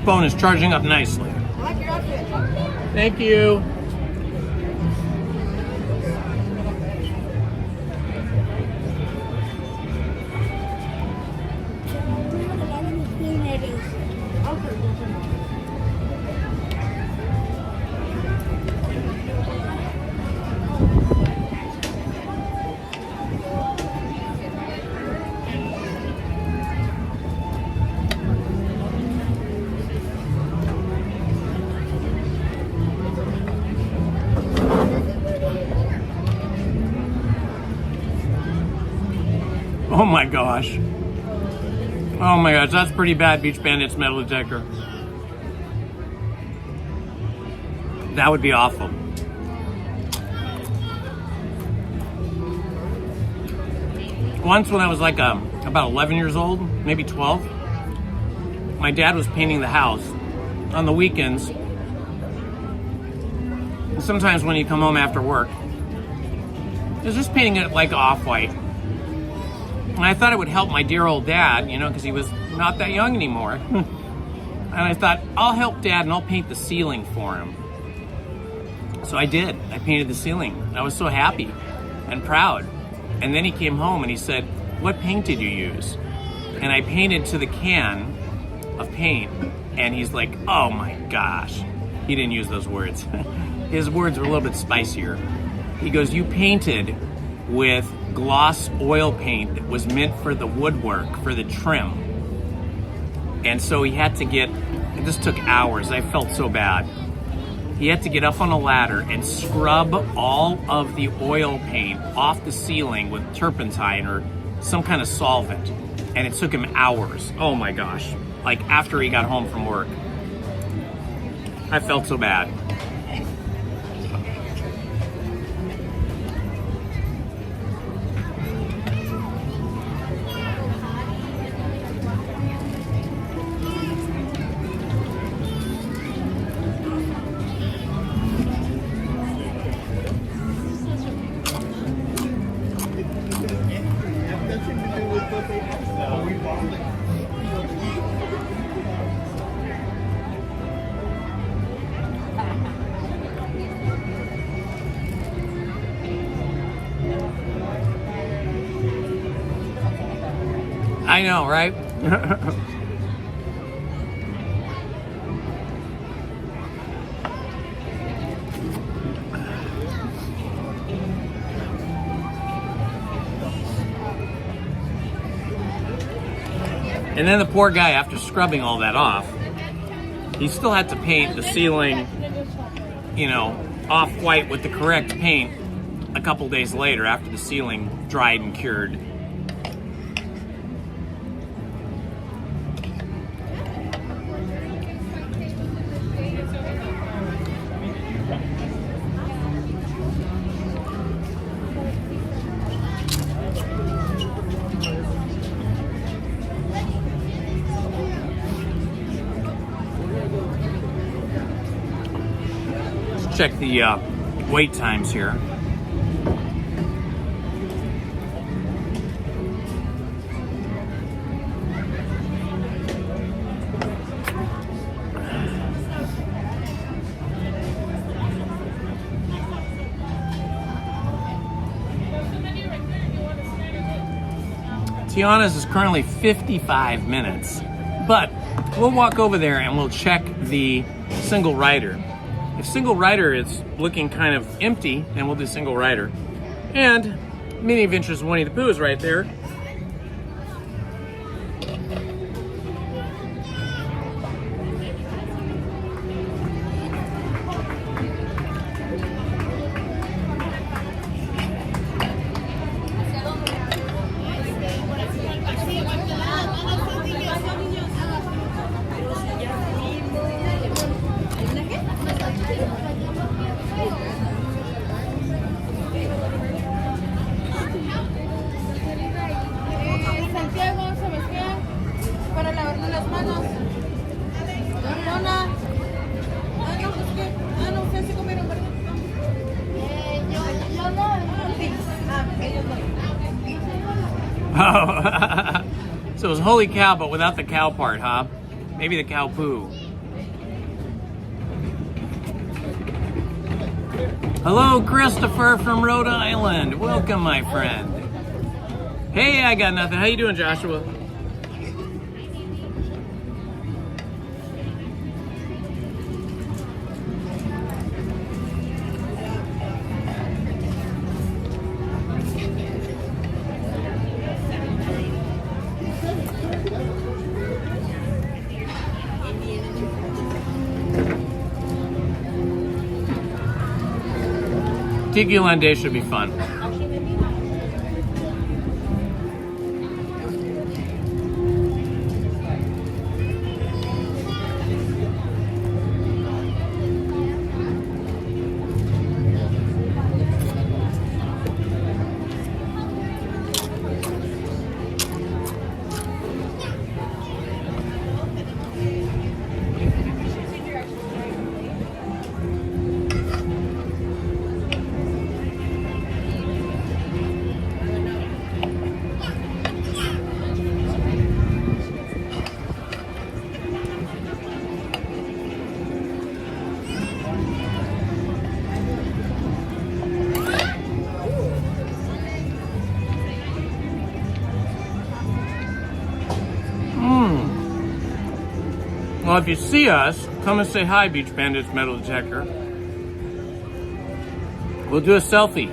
Phone is charging up nicely. I like your outfit. Thank you. Oh my gosh. Oh my gosh, that's pretty bad, Beach Bandits metal detector. That would be awful. Once when I was like about 11 years old, maybe 12, my dad was painting the house on the weekends. And sometimes when you come home after work, he was just painting it like off-white. And I thought it would help my dear old dad, you know, because he was not that young anymore. And I thought, I'll help Dad and I'll paint the ceiling for him. So I did. I painted the ceiling. I was so happy and proud. And then he came home and he said, "What paint did you use?" And I painted to the can of paint. And he's like, "Oh my gosh." He didn't use those words. His words were a little bit spicier. He goes, "You painted with gloss oil paint that was meant for the woodwork, for the trim." And so he had to get, this took hours, I felt so bad. He had to get up on a ladder and scrub all of the oil paint off the ceiling with turpentine or some kind of solvent. And it took him hours. Oh my gosh. Like after he got home from work. I felt so bad. I know, right? And then the poor guy, after scrubbing all that off, he still had to paint the ceiling, you know, off-white with the correct paint a couple days later after the ceiling dried and cured. check the wait times here. Tiana's is currently 55 minutes, but we'll walk over there and we'll check the single rider. If single rider is looking kind of empty, then we'll do single rider. And Mini Adventures Winnie the Pooh is right there. Oh, so it was holy cow, but without the cow part, huh? Maybe the cow poo. Hello, Christopher from Rhode Island. Welcome, my friend. Hey, I got nothing. How you doing, Joshua? Tijuana Day should be fun. Well, if you see us, come and say hi, Beach Bandits Metal Detector. We'll do a selfie.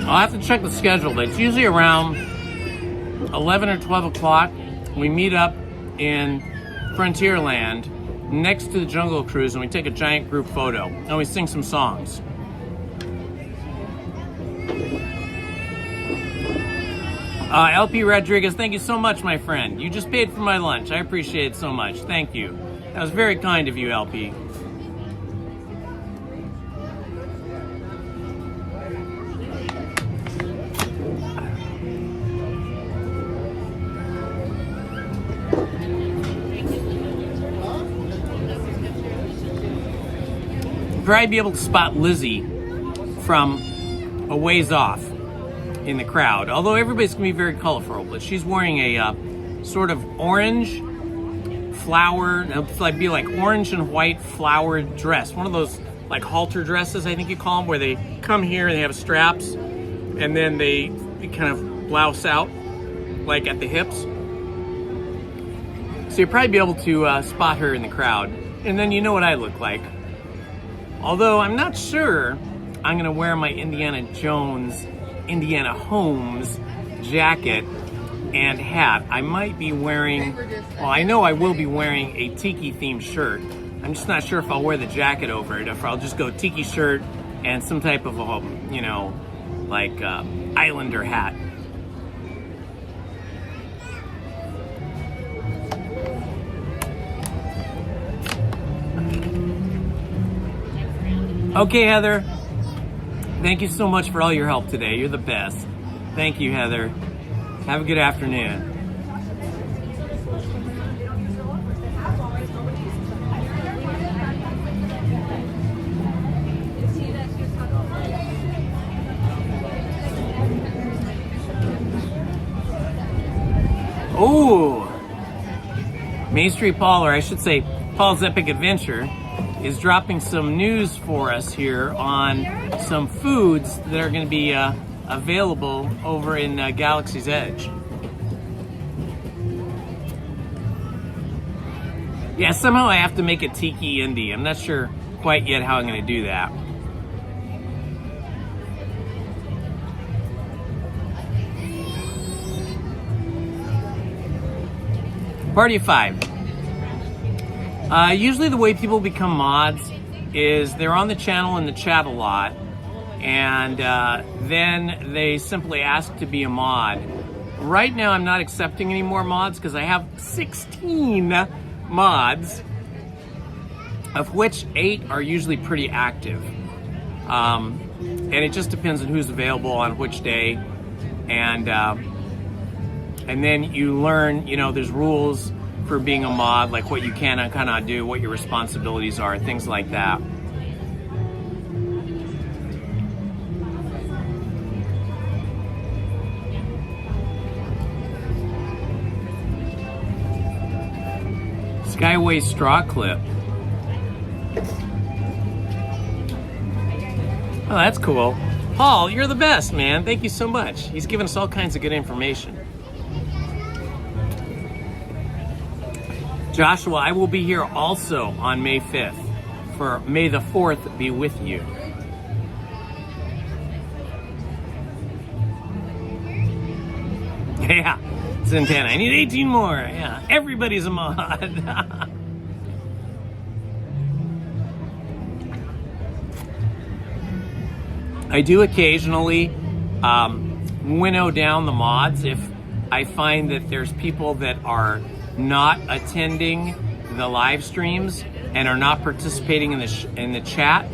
I'll have to check the schedule. It's usually around 11 or 12 o'clock. We meet up in Frontierland next to the Jungle Cruise, and we take a giant group photo, and we sing some songs. LP Rodriguez, thank you so much, my friend. You just paid for my lunch. I appreciate it so much. Thank you. That was very kind of you, LP. Probably be able to spot Lizzie from a ways off in the crowd. Although everybody's gonna be very colorful, but she's wearing a sort of orange flower, it's like be like orange and white flowered dress. One of those like halter dresses, I think you call them, where they come here and they have straps, and then they kind of blouse out like at the hips. So you'll probably be able to spot her in the crowd, and then you know what I look like. Although I'm not sure I'm gonna wear my Indiana Jones, Indiana Holmes jacket and hat. I might be wearing, well, I know I will be wearing a tiki themed shirt. I'm just not sure if I'll wear the jacket over it, if I'll just go tiki shirt and some type of, you know, like Islander hat. Okay, Heather. Thank you so much for all your help today. You're the best. Thank you, Heather. Have a good afternoon. Oh, Main Street Paul, or I should say Paul's Epic Adventure, is dropping some news for us here on some foods that are going to be available over in Galaxy's Edge. Yeah, somehow I have to make it Tiki Indie. I'm not sure quite yet how I'm going to do that. Party of 5. Usually the way people become mods is they're on the channel and the chat a lot, and then they simply ask to be a mod. Right now I'm not accepting any more mods because I have 16 mods, of which 8 are usually pretty active. And it just depends on who's available on which day. And then you learn, you know, there's rules for being a mod, like what you can and cannot do, what your responsibilities are, things like that. Skyway straw clip. Oh, that's cool. Paul, you're the best, man. Thank you so much. He's given us all kinds of good information. Joshua, I will be here also on May 5th for May the 4th be with you. Yeah, Santana, I need 18 more. Yeah, everybody's a mod. I do occasionally winnow down the mods if I find that there's people that are not attending the live streams and are not participating in the chat.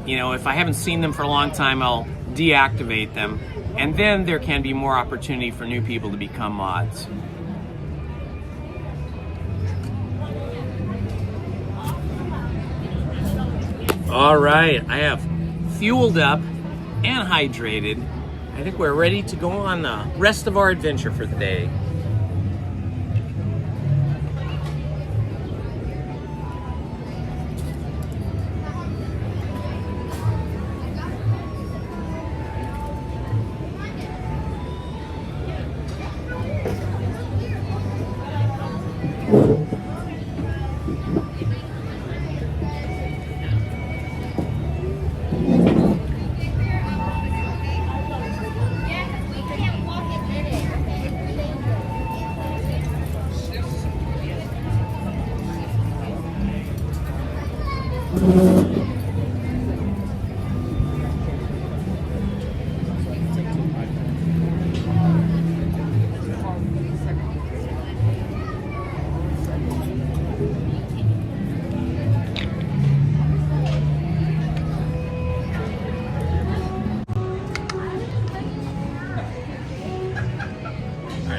You know, if I haven't seen them for a long time, I'll deactivate them, and then there can be more opportunity for new people to become mods. All right, I have fueled up and hydrated. I think we're ready to go on the rest of our adventure for the day.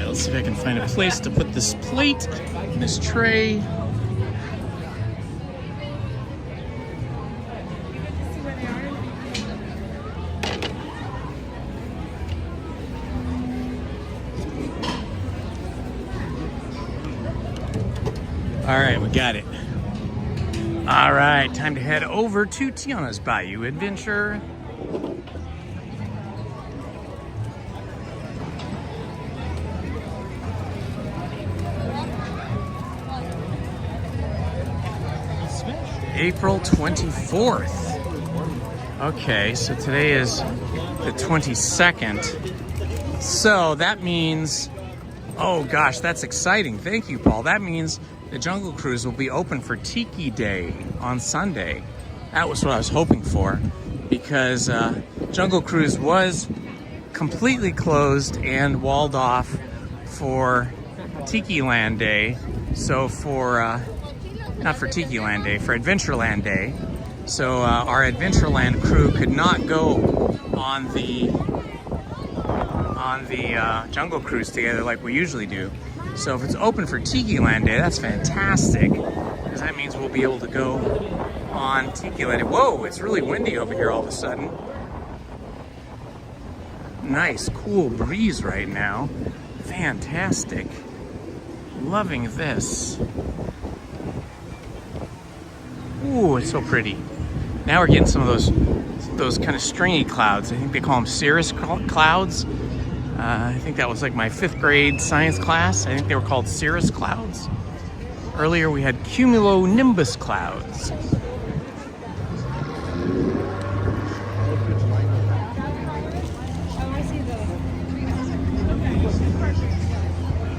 Let's see if I can find a place to put this plate, this tray. All right, we got it. All right, time to head over to Tiana's Bayou Adventure. April 24th. Okay, so today is the 22nd. So that means, oh gosh, that's exciting. Thank you, Paul. That means the Jungle Cruise will be open for Tiki Day on Sunday. That was what I was hoping for, because Jungle Cruise was completely closed and walled off for Tiki Land Day. So for not for Tiki Land Day, for Adventureland Day. So our Adventureland crew could not go on the Jungle Cruise together like we usually do. So if it's open for Tiki Land Day, that's fantastic, because that means we'll be able to go on Tiki Land Day. Whoa, it's really windy over here all of a sudden. Nice, cool breeze right now. Fantastic. Loving this. Ooh, it's so pretty. Now we're getting some of those kind of stringy clouds. I think they call them cirrus clouds. I think that was like my 5th grade science class. I think they were called cirrus clouds. Earlier we had cumulonimbus clouds.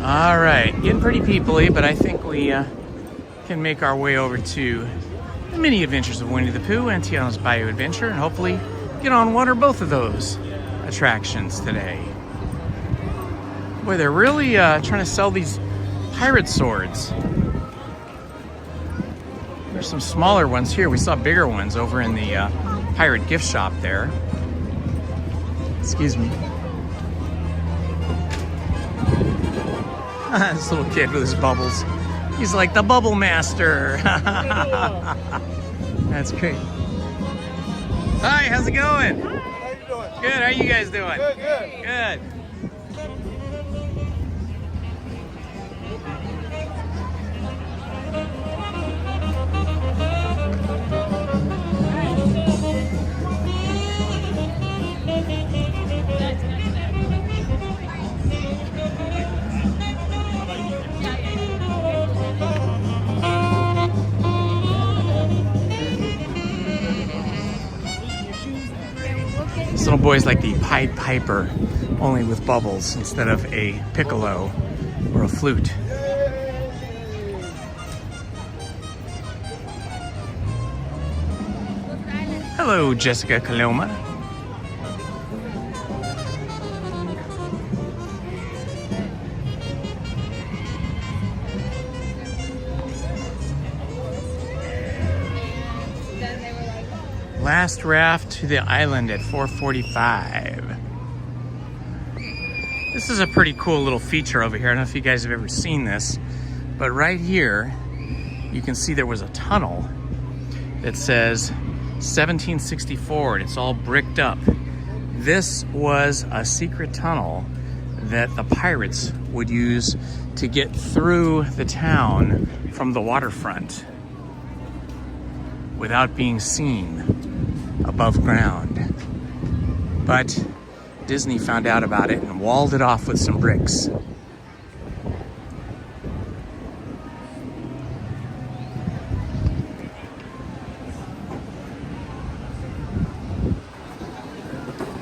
All right, getting pretty people-y, but I think we can make our way over to the mini adventures of Winnie the Pooh and Tiana's Bayou Adventure, and hopefully get on one or both of those attractions today. Boy, they're really trying to sell these pirate swords. There's some smaller ones here. We saw bigger ones over in the pirate gift shop there. Excuse me. This little kid with his bubbles. He's like the bubble master. That's great. Hi, how's it going? Hi, how you doing? Good, how are you guys doing? Good, good. Good. This little boy's like the Pied Piper, only with bubbles instead of a piccolo or a flute. Hello, Jessica Coloma. Last raft to the island at 4:45. This is a pretty cool little feature over here. I don't know if you guys have ever seen this, but right here you can see there was a tunnel that says 1764 and it's all bricked up. This was a secret tunnel that the pirates would use to get through the town from the waterfront without being seen above ground. But Disney found out about it and walled it off with some bricks.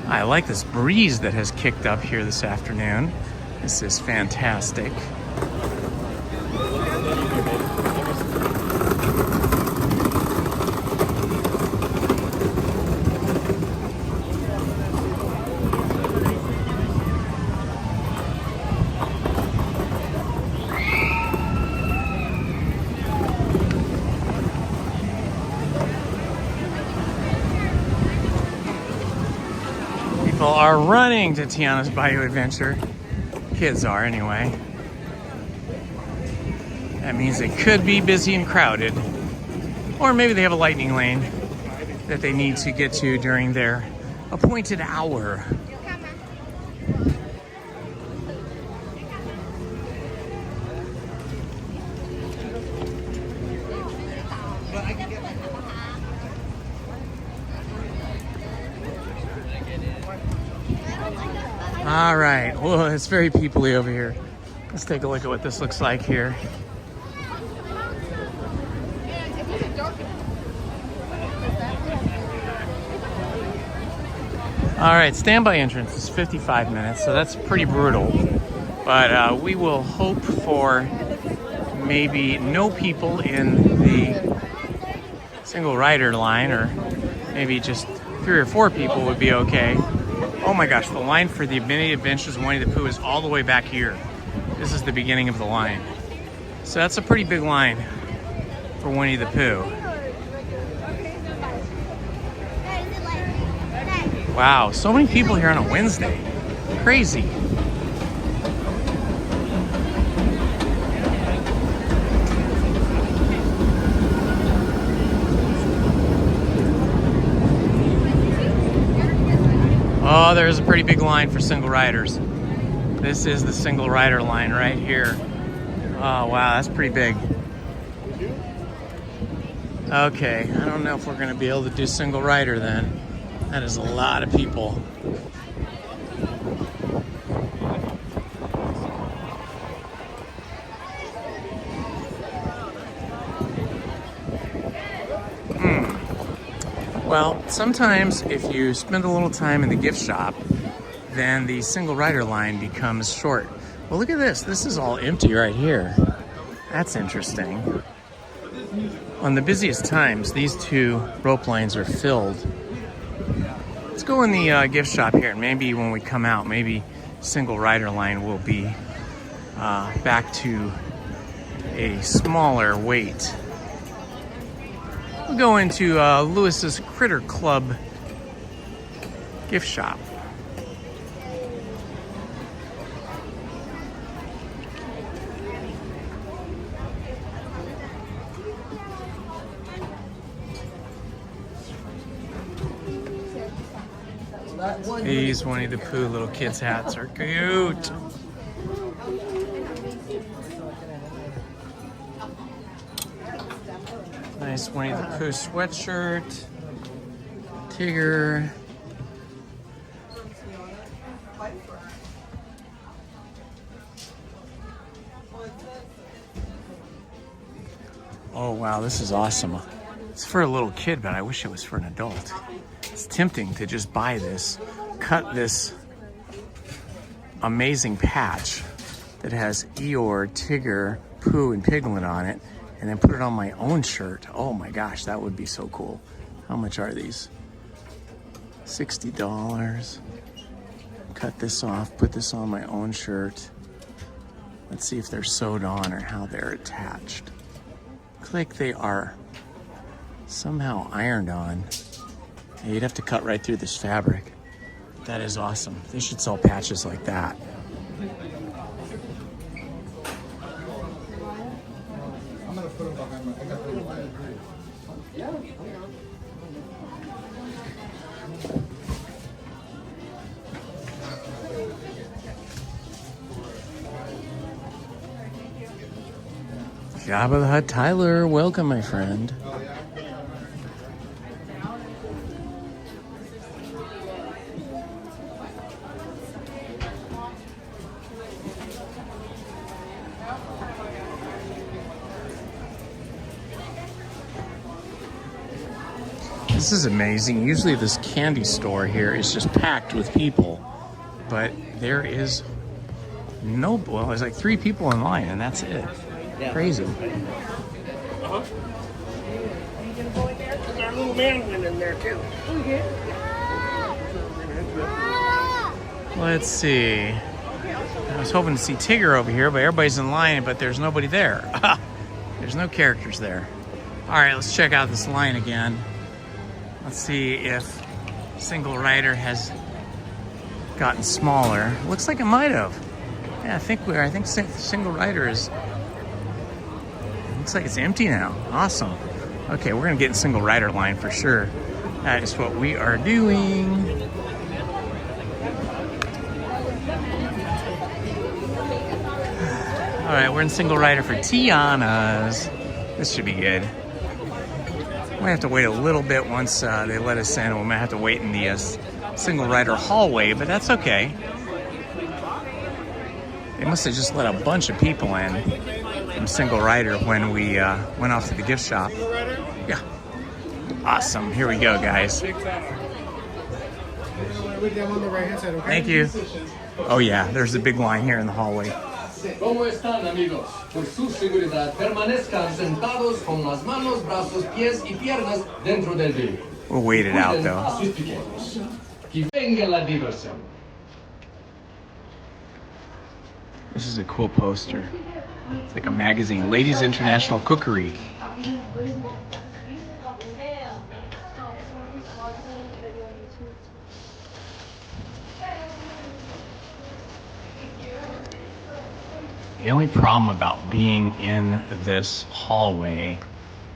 I like this breeze that has kicked up here this afternoon. This is fantastic. People are running to Tiana's Bayou Adventure. Kids are, anyway. That means it could be busy and crowded. Or maybe they have a lightning lane that they need to get to during their appointed hour. All right, well, it's very people-y over here. Let's take a look at what this looks like here. All right, standby entrance is 55 minutes, so that's pretty brutal. But we will hope for maybe no people in the single rider line, or maybe just 3 or 4 people would be okay. Oh my gosh, the line for the Mini Adventures of Winnie the Pooh is all the way back here. This is the beginning of the line. So that's a pretty big line for Winnie the Pooh. Wow, so many people here on a Wednesday. Crazy. Oh, there's a pretty big line for single riders. This is the single rider line right here. Oh, wow, that's pretty big. Okay, I don't know if we're gonna be able to do single rider then. That is a lot of people. Well, sometimes if you spend a little time in the gift shop, then the single rider line becomes short. Well, look at this. This is all empty right here. That's interesting. On the busiest times, these two rope lines are filled. Let's go in the gift shop here, and maybe when we come out, maybe single rider line will be back to a smaller weight. We'll go into Lewis's Critter Club gift shop. These Winnie the Pooh little kids' hats are cute. Nice Winnie the Pooh sweatshirt. Tigger. Oh wow, this is awesome. It's for a little kid, but I wish it was for an adult. It's tempting to just buy this, cut this amazing patch that has Eeyore, Tigger, Pooh, and Piglet on it, and then put it on my own shirt. Oh my gosh, that would be so cool. How much are these? $60. Cut this off, put this on my own shirt. Let's see if they're sewed on or how they're attached. Looks like they are somehow ironed on. Yeah, you'd have to cut right through this fabric. That is awesome. They should sell patches like that. Jabba the Hutt Tyler, welcome my friend. This is amazing. Usually this candy store here is just packed with people, but there is no, well, there's like 3 people in line and that's it. Yeah. Crazy. Uh-huh. There's our little man went in there too. Let's see. I was hoping to see Tigger over here, but everybody's in line, but there's nobody there. There's no characters there. All right, let's check out this line again. Let's see if single rider has gotten smaller. Looks like it might have. Yeah, I think single rider is. Looks like it's empty now. Awesome. Okay, we're gonna get in single rider line for sure. That is what we are doing. All right, we're in single rider for Tiana's. This should be good. We have to wait a little bit once they let us in. We might have to wait in the single rider hallway, but that's okay. They must have just let a bunch of people in from single rider when we went off to the gift shop. Yeah. Awesome. Here we go, guys. Thank you. Oh yeah, there's a big line here in the hallway. ¿Cómo están, amigos? Por su seguridad, permanezcan sentados con las manos, brazos, pies y piernas dentro del vehículo. We'll wait it out, though. Que venga la diversión. This is a cool poster. It's like a magazine. Ladies International Cookery. The only problem about being in this hallway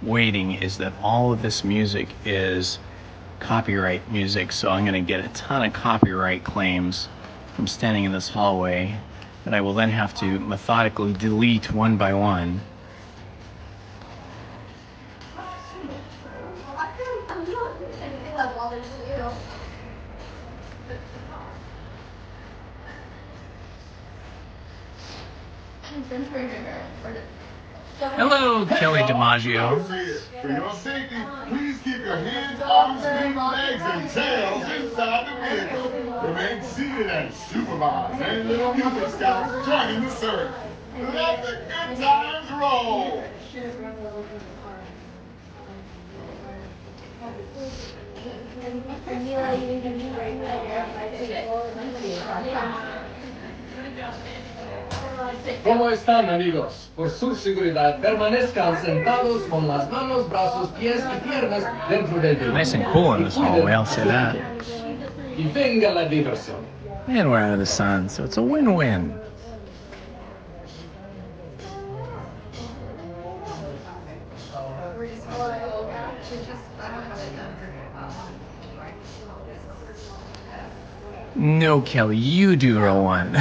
waiting is that all of this music is copyright music, so I'm going to get a ton of copyright claims from standing in this hallway that I will then have to methodically delete one by one. Hello, Kelly DiMaggio. For your safety, please keep your hands, arms, feet, legs, and tails inside the vehicle. Remain seated and supervised. Any little music scouts joining the search. Let the good times roll. ¿Cómo están, amigos? Por su seguridad, permanezcan sentados con las manos, brazos, pies y piernas dentro del vehículo. Nice and cool in this hallway, I'll say that. Y venga la diversión. And we're out of the sun, so it's a win-win. No, Kelly, you do row one.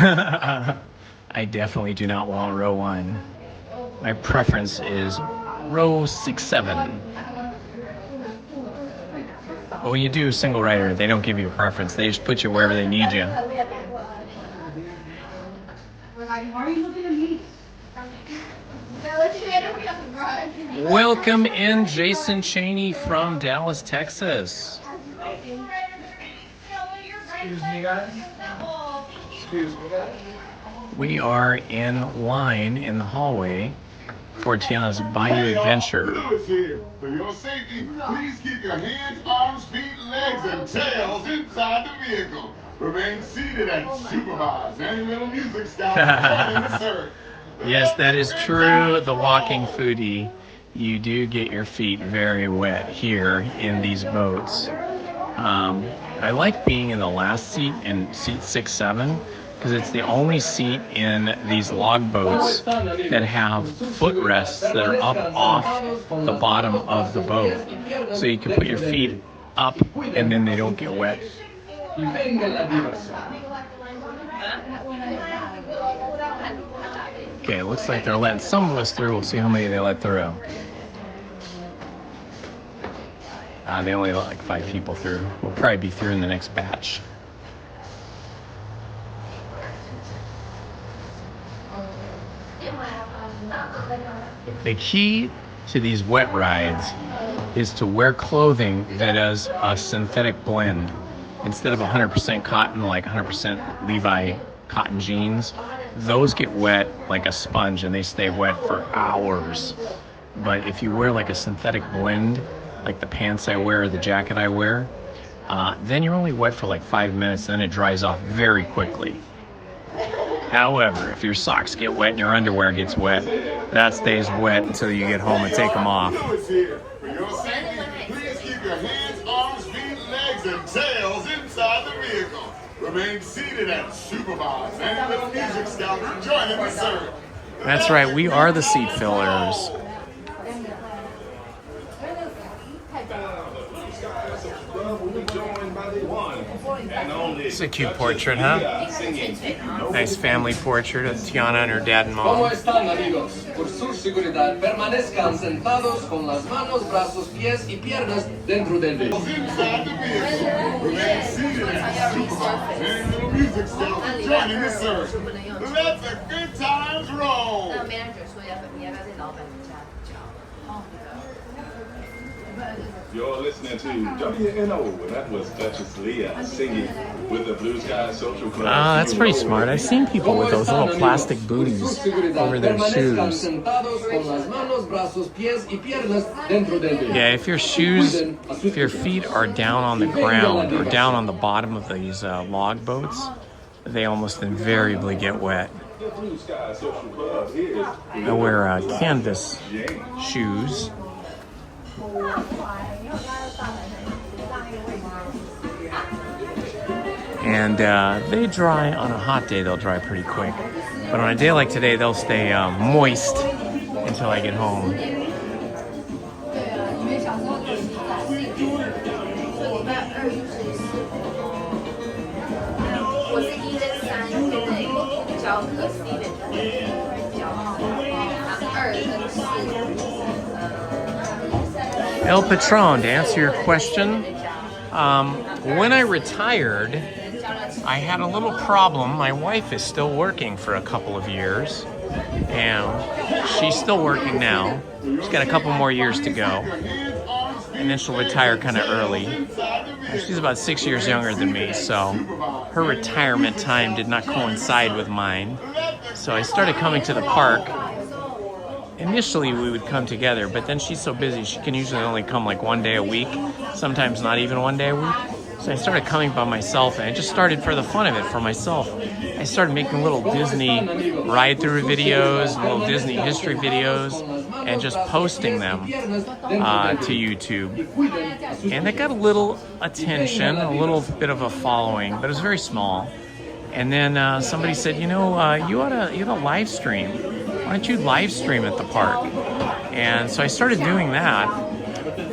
I definitely do not want row one. My preference is row 6, 7. But when you do single rider, they don't give you a preference. They just put you wherever they need you. Welcome in Jason Chaney from Dallas, Texas. Excuse me, guys. Excuse me, guys. We are in line in the hallway for Tiana's Bayou adventure. For your safety, please keep your hands, arms, feet, legs, and tails inside the vehicle. Remain seated and supervised. Any little music scouts joining the search. Yes, that is true. The walking foodie, you do get your feet very wet here in these boats. I like being in the last seat in seat 6, 7 because it's the only seat in these log boats that have footrests that are up off the bottom of the boat. So you can put your feet up and then they don't get wet. Okay, it looks like they're letting some of us through. We'll see how many they let through. They only let like 5 people through. We'll probably be through in the next batch. The key to these wet rides is to wear clothing that is a synthetic blend. Instead of 100% cotton, like 100% Levi cotton jeans, those get wet like a sponge and they stay wet for hours. But if you wear like a synthetic blend, like the pants I wear or the jacket I wear, then you're only wet for like 5 minutes, then it dries off very quickly. However, if your socks get wet and your underwear gets wet, that stays wet until you get home and take them off. For your safety, please keep your hands, arms, feet, legs, and tails inside the vehicle. Remain seated and supervised. Any little music scouts joining the search. That's right, we are the seat fillers. It's a cute portrait, huh? Nice family portrait of Tiana and her dad and ¿Cómo mom. están, amigos? Por su seguridad, permanezcan sentados con las manos, brazos, pies y piernas dentro del vehículo. Inside the vehicle. Remain seated and supervised. Any little music scouts joining the search. Let the good times roll. You're listening to WNO, and that was Duchess Leah singing with the Blue Sky Social Club. That's pretty smart. I've seen people with those little plastic booties over their shoes. Yeah, if your feet are down on the ground or down on the bottom of these log boats, they almost invariably get wet. I wear canvas shoes. And they dry on a hot day, they'll dry pretty quick. But on a day like today, they'll stay moist until I get home. El Patron, to answer your question, when I retired, I had a little problem. My wife is still working for a couple of years, and she's still working now. She's got a couple more years to go, and then she'll retire kind of early. She's about 6 years younger than me, so her retirement time did not coincide with mine. So I started coming to the park. Initially, we would come together, but then she's so busy, she can usually only come like one day a week, sometimes not even one day a week. So I started coming by myself, and I just started for the fun of it, for myself. I started making little Disney ride-through videos, little Disney history videos, and just posting them to YouTube. And that got a little attention, a little bit of a following, but it was very small. And then somebody said, you know, you ought to live stream. Why don't you live stream at the park? And so I started doing that,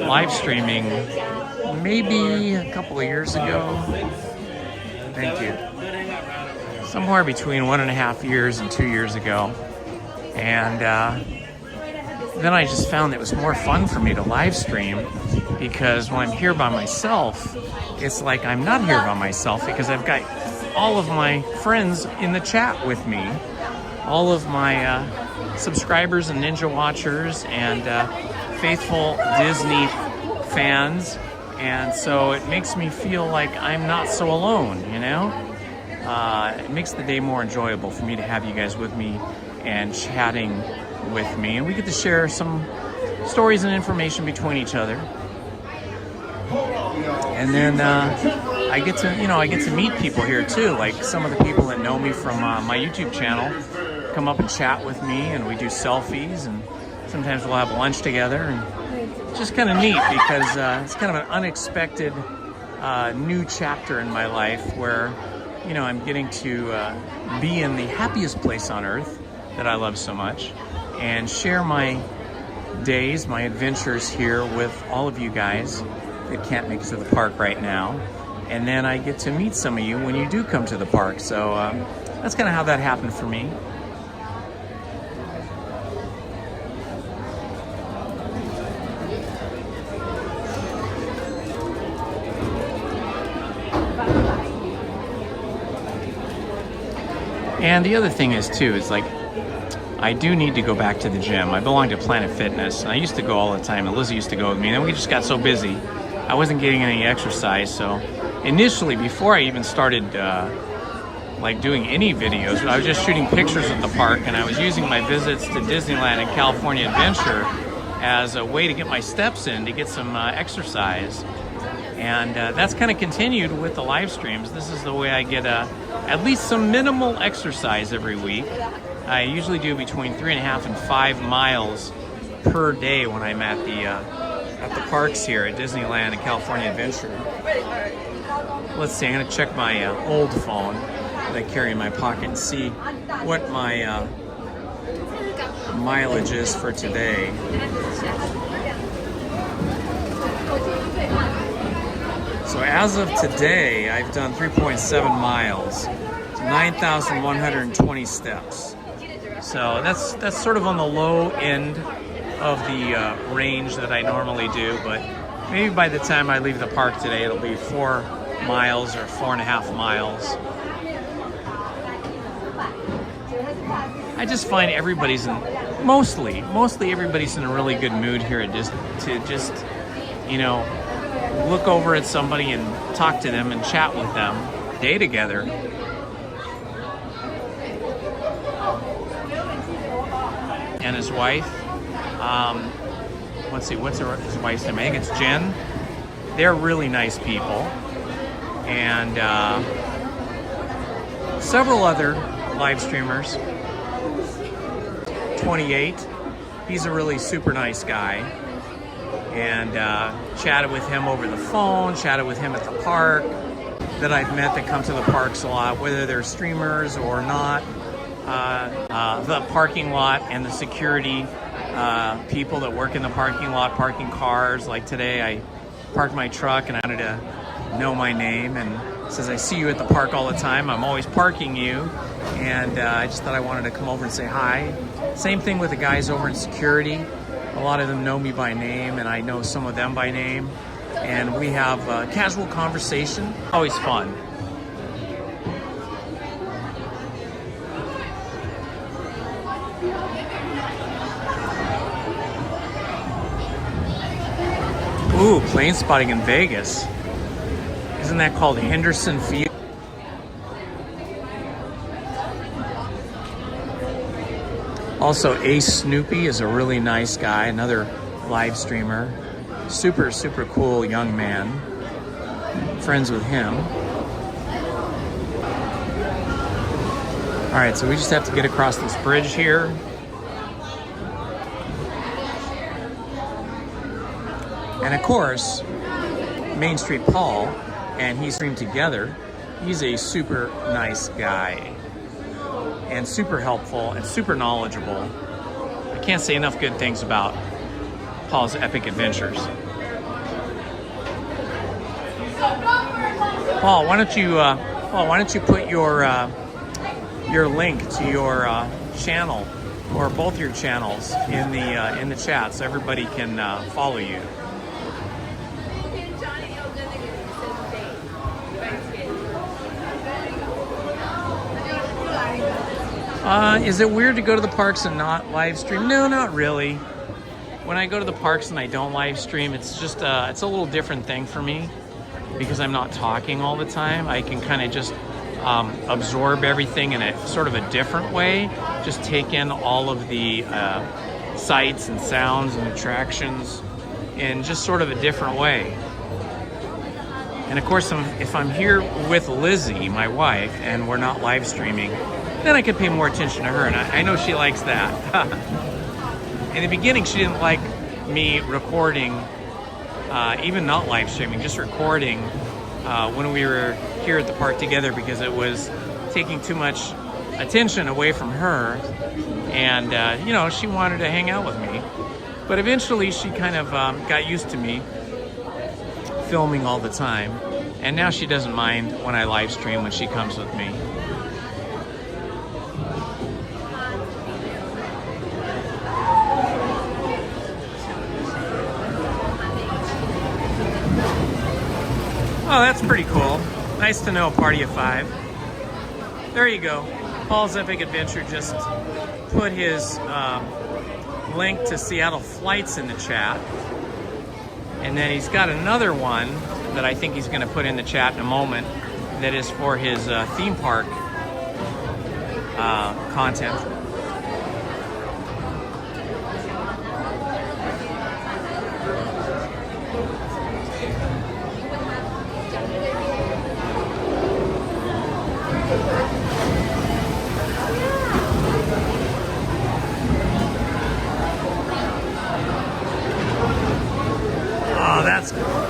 live streaming, maybe a couple of years ago. Thank you. Somewhere between 1.5 years and 2 years ago. And then I just found that it was more fun for me to live stream, because when I'm here by myself, it's like I'm not here by myself, because I've got all of my friends in the chat with me, all of my subscribers and Ninja Watchers and faithful Disney fans. And so it makes me feel like I'm not so alone, you know? It makes the day more enjoyable for me to have you guys with me and chatting with me. And we get to share some stories and information between each other. And then I get to meet people here too, like some of the people that know me from my YouTube channel come up and chat with me, and we do selfies, and sometimes we'll have lunch together. And it's just kind of neat, because it's kind of an unexpected new chapter in my life where, you know, I'm getting to be in the happiest place on earth that I love so much, and share my days, my adventures here with all of you guys that can't make it to the park right now. And then I get to meet some of you when you do come to the park. So that's kind of how that happened for me. And the other thing is too, is like, I do need to go back to the gym. I belong to Planet Fitness, and I used to go all the time, and Lizzie used to go with me, and then we just got so busy, I wasn't getting any exercise. So initially, before I even started like doing any videos, I was just shooting pictures at the park, and I was using my visits to Disneyland and California Adventure as a way to get my steps in, to get some exercise. And that's kind of continued with the live streams. This is the way I get at least some minimal exercise every week. I usually do between 3.5 and 5 miles per day when I'm at the parks here at Disneyland and California Adventure. Let's see, I'm gonna check my old phone that I carry in my pocket and see what my mileage is for today. So as of today, I've done 3.7 miles, 9,120 steps. So that's sort of on the low end of the range that I normally do, but maybe by the time I leave the park today, it'll be 4 miles or 4.5 miles. I just find everybody's mostly everybody's in a really good mood here to just, you know, look over at somebody and talk to them and chat with them, day together. And his wife, let's see, what's his wife's name? I think it's Jen. They're really nice people. And several other live streamers. 28, he's a really super nice guy. And chatted with him over the phone, chatted with him at the park, that I've met that come to the parks a lot, whether they're streamers or not. the parking lot and the security people that work in the parking lot, parking cars. Like today, I parked my truck and I wanted to know my name, and it says, I see you at the park all the time. I'm always parking you. And I just thought I wanted to come over and say hi. Same thing with the guys over in security. A lot of them know me by name, and I know some of them by name. And we have casual conversation. Always fun. Ooh, plane spotting in Vegas. Isn't that called Henderson Field? Also, Ace Snoopy is a really nice guy, another live streamer. Super, super cool young man. Friends with him. All right, so we just have to get across this bridge here. And of course, Main Street Paul and he stream together. He's a super nice guy and super helpful and super knowledgeable. I can't say enough good things about Paul's epic adventures. Paul, why don't you put your link to your channel or both your channels in the chat so everybody can follow you. Is it weird to go to the parks and not live stream? No, not really. When I go to the parks and I don't live stream, it's just it's a little different thing for me because I'm not talking all the time. I can kind of just absorb everything in a sort of a different way. Just take in all of the sights and sounds and attractions in just sort of a different way. And of course, if I'm here with Lizzie, my wife, and we're not live streaming, then I could pay more attention to her, and I know she likes that. In the beginning, she didn't like me recording, even not live streaming, just recording when we were here at the park together because it was taking too much attention away from her, and you know, she wanted to hang out with me. But eventually, she kind of got used to me filming all the time, and now she doesn't mind when I live stream when she comes with me. Oh, that's pretty cool. Nice to know a party of 5. There you go. Paul's Epic Adventure just put his link to Seattle flights in the chat. And then he's got another one that I think he's going to put in the chat in a moment that is for his theme park content.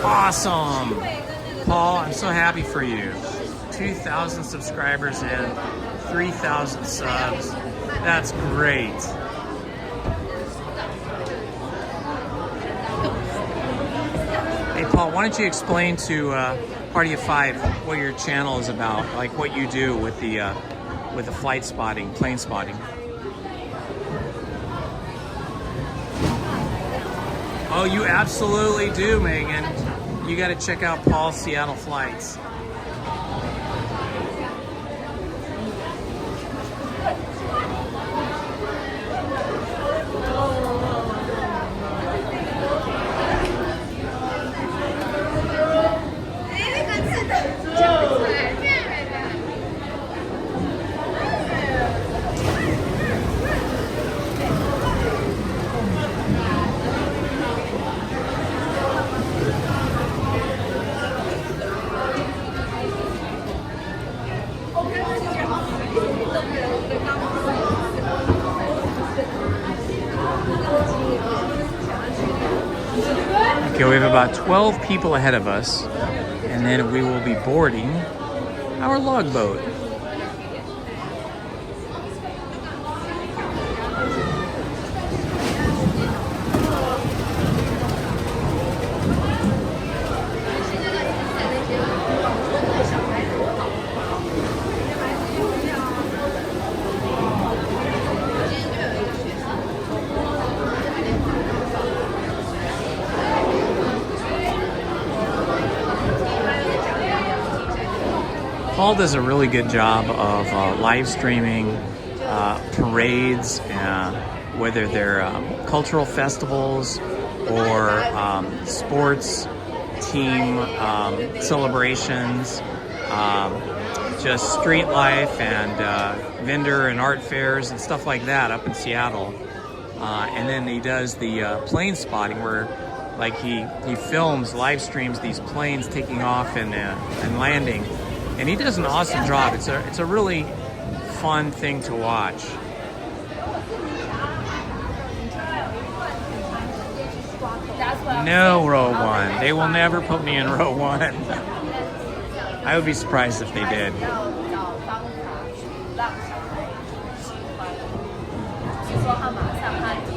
Awesome. Paul, I'm so happy for you. 2,000 subscribers and 3,000 subs. That's great. Hey, Paul, why don't you explain to Party of 5 what your channel is about, like what you do with the flight spotting, plane spotting. Oh, you absolutely do, Megan. You got to check out Paul's Seattle Flights. Okay, we have about 12 people ahead of us, and then we will be boarding our log boat. Paul does a really good job of live streaming parades, whether they're cultural festivals or sports team celebrations, just street life and vendor and art fairs and stuff like that up in Seattle. And then he does the plane spotting, where like he films, live streams these planes taking off and landing, and he does an awesome job. It's a really fun thing to watch. No, row one. They will never put me in row one. I would be surprised if they did.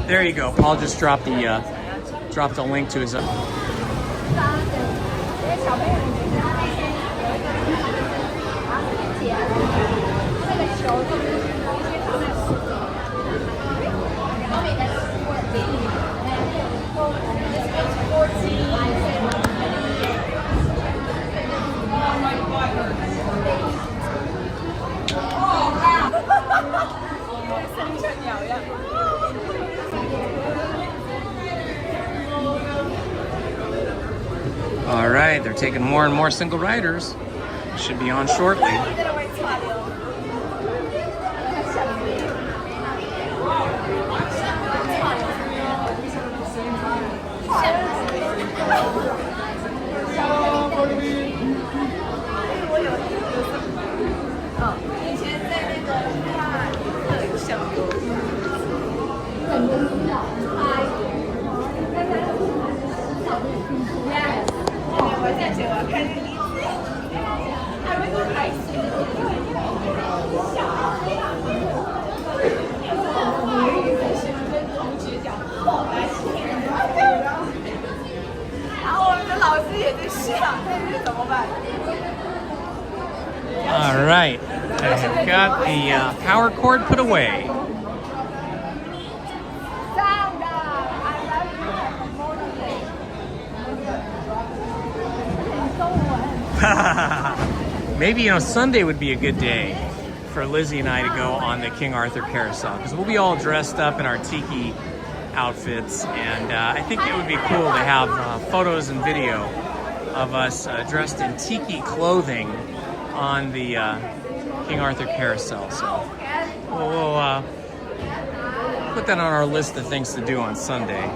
There you go. Paul just dropped the link to his. All right, they're taking more and more single riders. Should be on shortly. All right, I've got the power cord put away. Maybe, Sunday would be a good day for Lizzie and I to go on the King Arthur Carousel, because we'll be all dressed up in our tiki outfits, and I think it would be cool to have photos and video of us dressed in tiki clothing on the King Arthur Carousel. So we'll put that on our list of things to do on Sunday.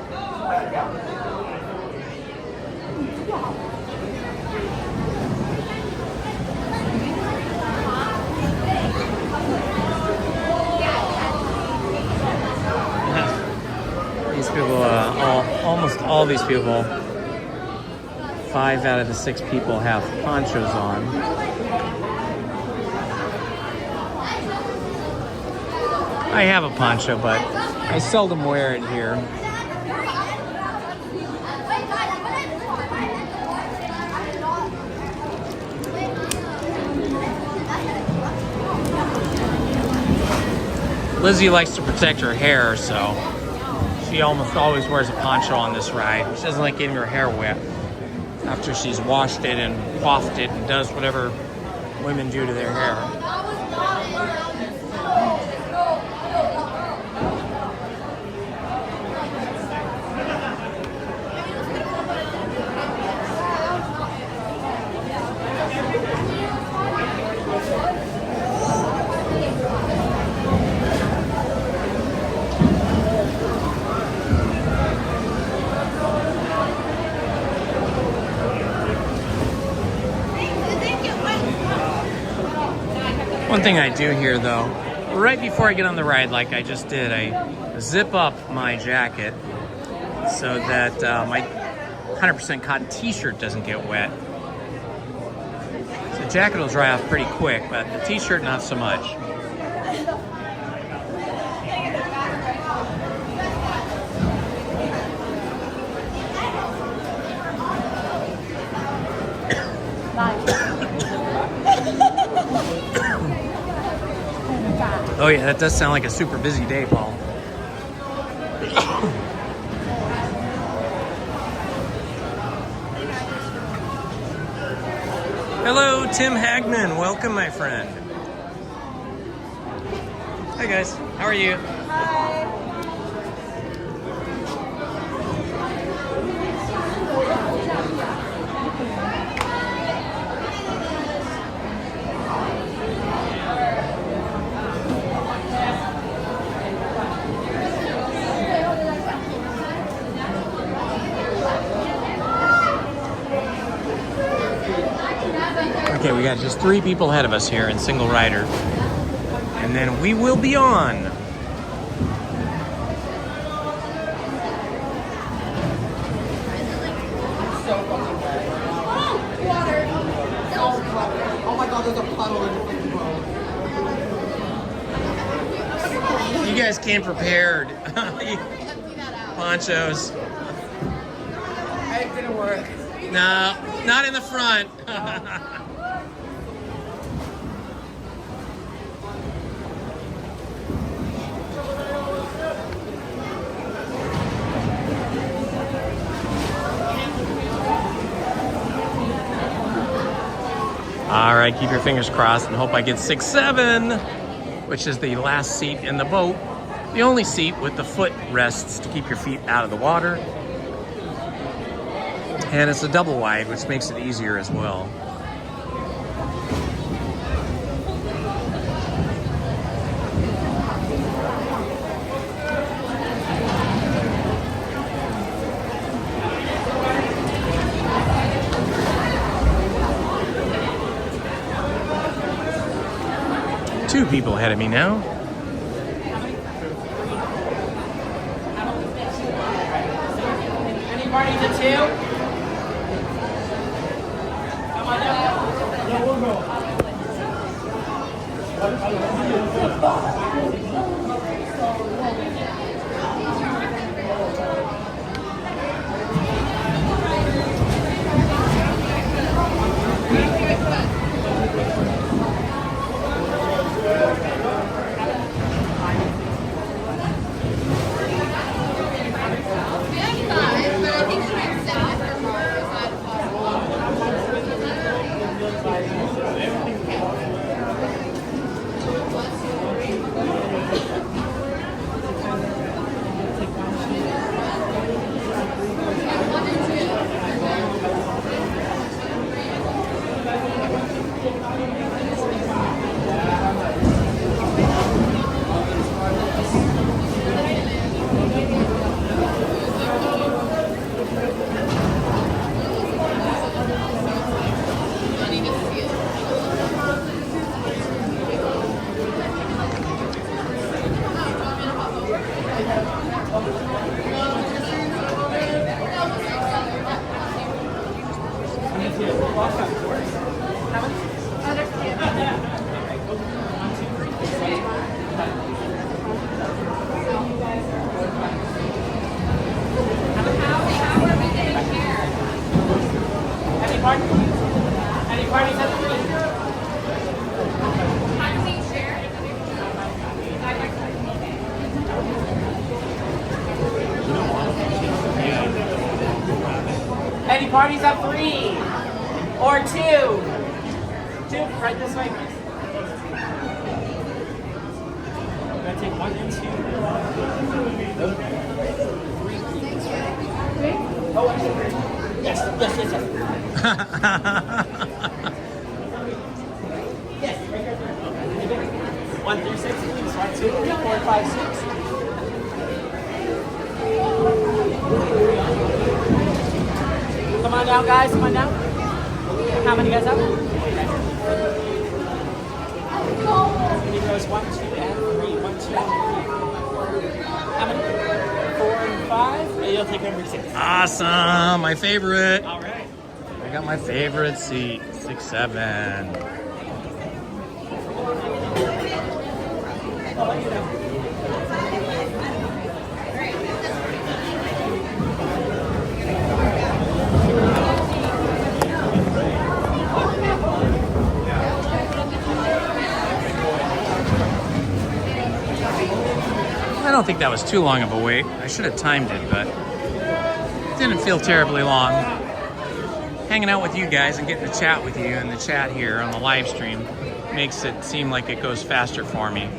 These people, almost all these people, 5 out of the 6 people have ponchos on. I have a poncho, but I seldom wear it here. Lizzie likes to protect her hair, so she almost always wears a poncho on this ride. She doesn't like getting her hair wet after she's washed it and coiffed it and does whatever women do to their hair. One thing I do here, though, right before I get on the ride, like I just did, I zip up my jacket so that my 100% cotton t-shirt doesn't get wet. So the jacket will dry off pretty quick, but the t-shirt not so much. Oh yeah, that does sound like a super busy day, Paul. Hello, Tim Hagman. Welcome, my friend. Hi, guys. How are you? Okay, we got just 3 people ahead of us here in single rider. And then we will be on. Oh my god, there's a puddle in the road. You guys came prepared. Ponchos. It didn't work. No, not in the front. All right, keep your fingers crossed and hope I get 6-7, which is the last seat in the boat. The only seat with the foot rests to keep your feet out of the water. And it's a double wide, which makes it easier as well. Two people ahead of me now. Any party to 2? Come on down. Yeah, we'll go. Any parties at 3? Any parties at 3? Or 2? 2, right this way, please. I'm gonna take 1 and 2. Oh, actually, yes. Yes, right here. 1 through 6, please. 1, 2, 3, 4, 5, 6. Come on down, guys. Come on down. How many guys up? Many rows? 1, 2, and 3. 1, 2, and 3. How many? 4 and 5. And you'll take number 6. Awesome. My favorite. All right. I got my favorite seat. 6-7. I don't think that was too long of a wait. I should have timed it, but it didn't feel terribly long. hanging out with you guys and getting to chat with you in the chat here on the live stream makes it seem like it goes faster for me.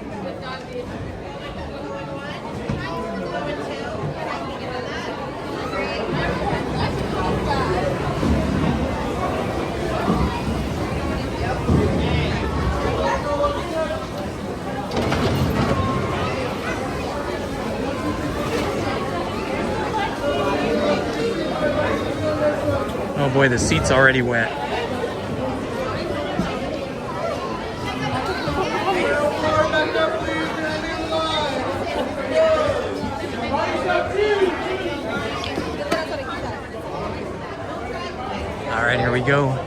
Oh boy, the seat's already wet. All right, here we go.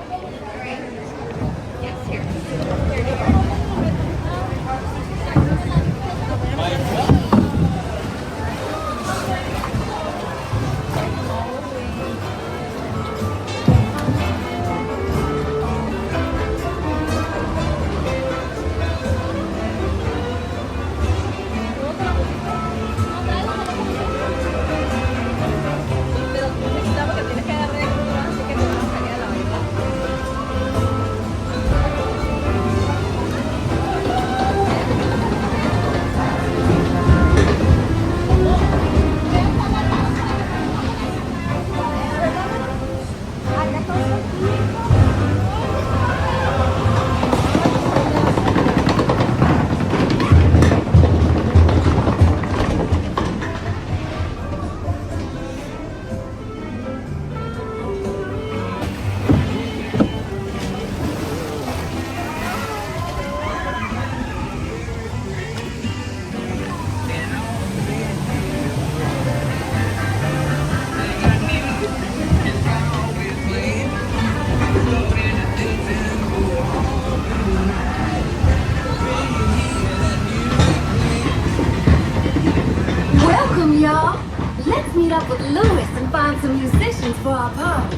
Let's meet up with Louis and find some musicians for our party.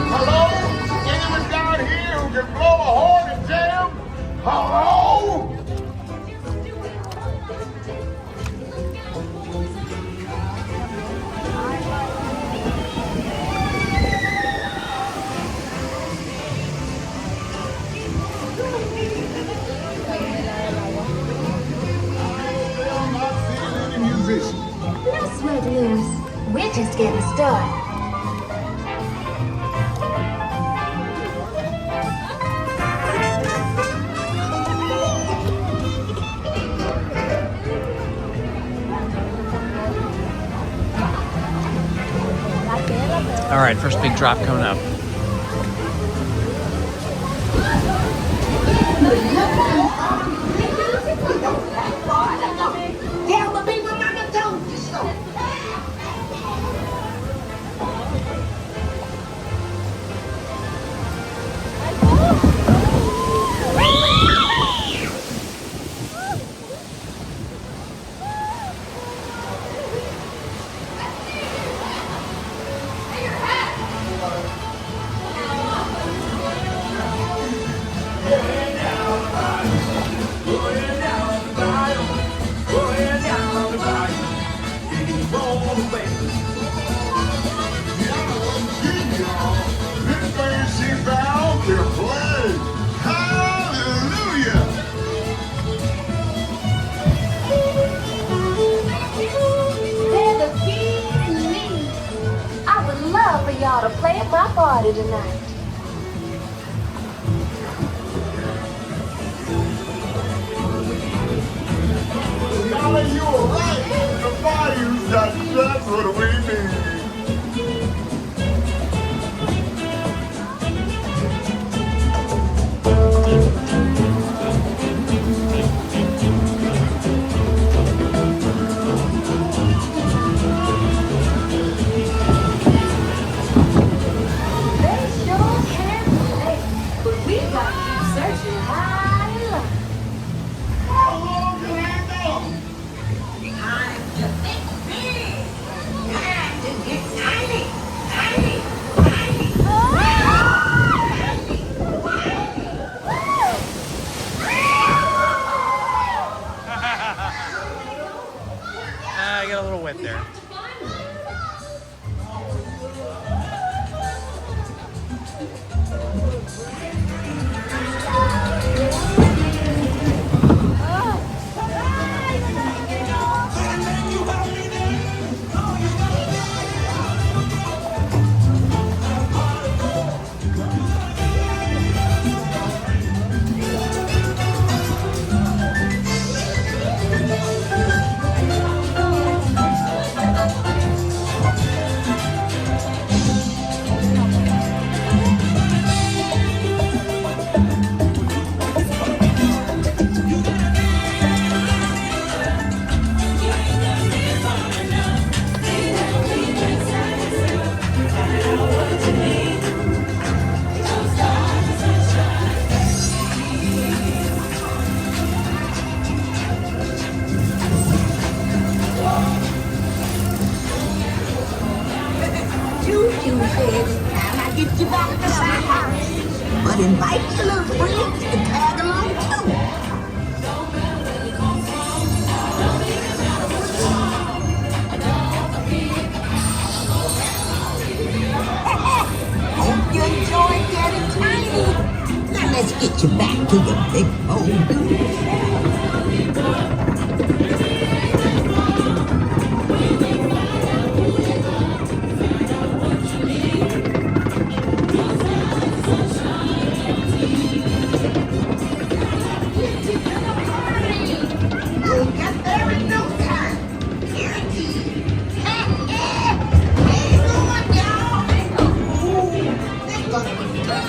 Hello? Anyone down here who can blow a horn and jam? Hello? No sweat, Louis. We're just getting started. All right, first big drop coming up. Tell the people not to told you so. They're the key me. I would love for y'all to play at my party tonight. Dolly, you were right. The Bayou's that's what we need. They sure can play, but we got to keep searching high and low. How long can I go? I'm just big. you back to the house. But invite your little friends to tag along too. Hope you enjoyed getting tiny. Now let's get you back to the big old blue. You'll get there in no time. Guaranteed. Ain't going down. Ooh, they're gonna be good.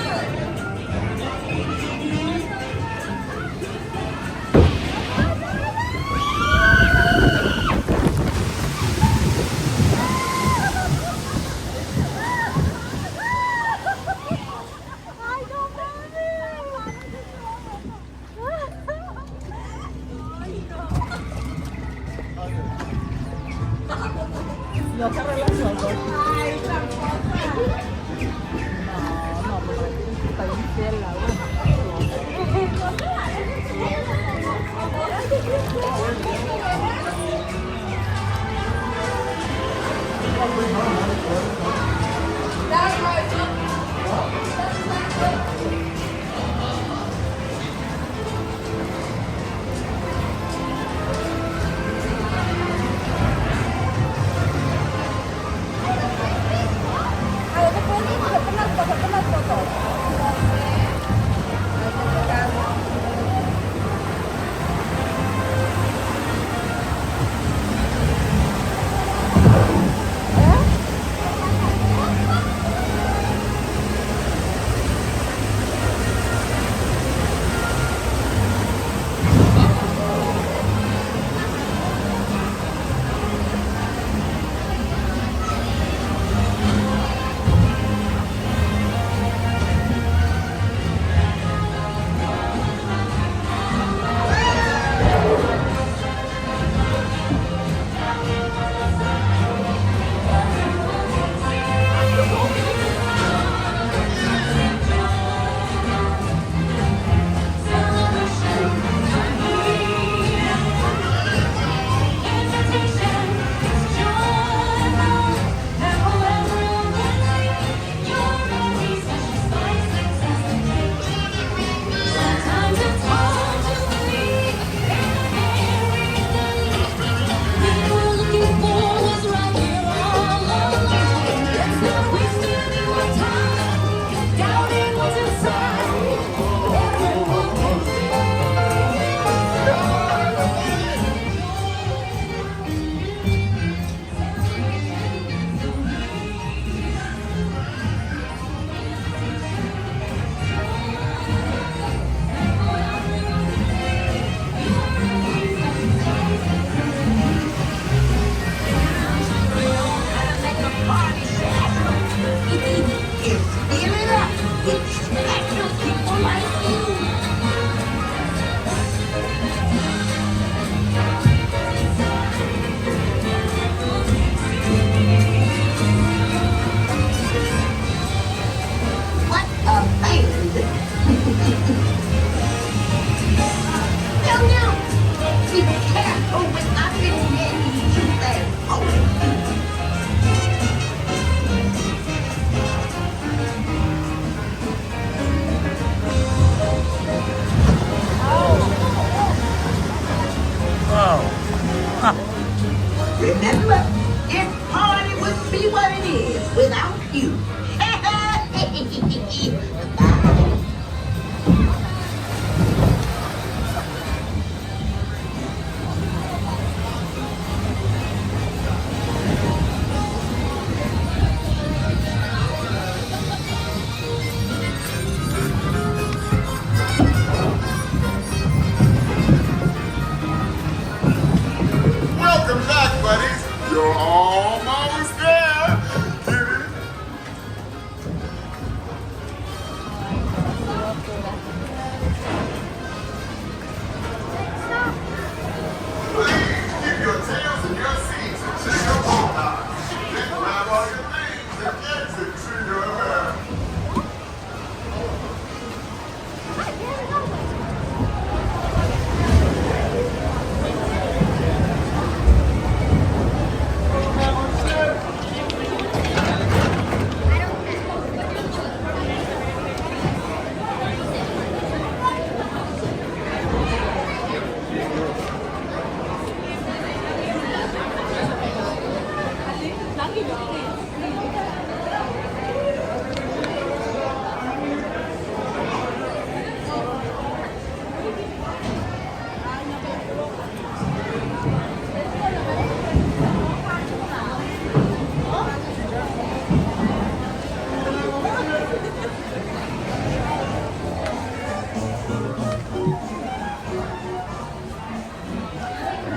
No te arreglas solo. Ay, tampoco. No, pero está bien fiel la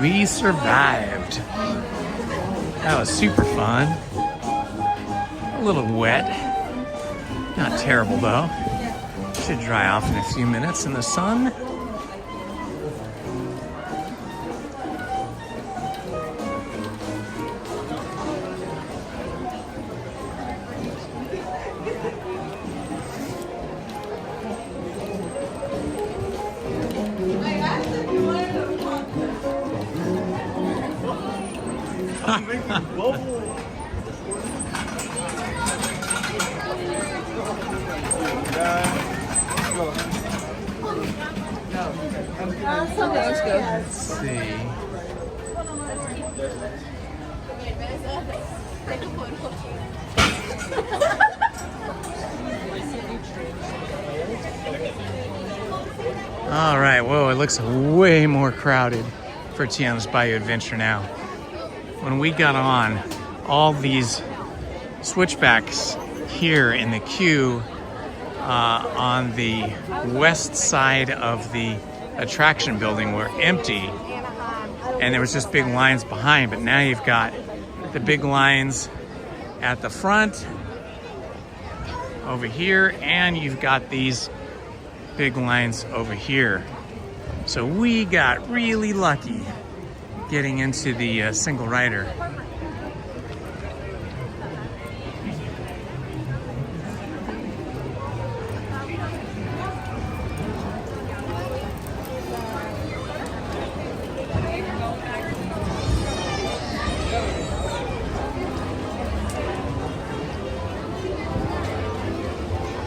We survived. That was super fun. A little wet. Not terrible though. Should dry off in a few minutes in the sun. Let's see. All right, whoa, it looks way more crowded for Tiana's Bayou Adventure now. When we got on, all these switchbacks here in the queue on the west side of the attraction building were empty, and there was just big lines behind, but now you've got the big lines at the front over here, and you've got these big lines over here. So we got really lucky getting into the single rider.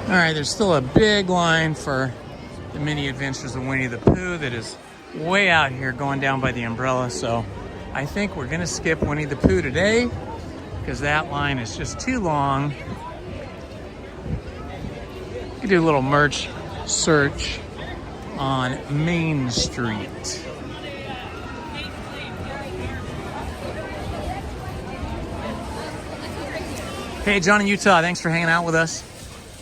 All right, there's still a big line for the Mini Adventures of Winnie the Pooh that is way out here going down by the umbrella. So I think we're gonna skip Winnie the Pooh today because that line is just too long. You can do a little merch search on Main Street. Hey, John in Utah, thanks for hanging out with us.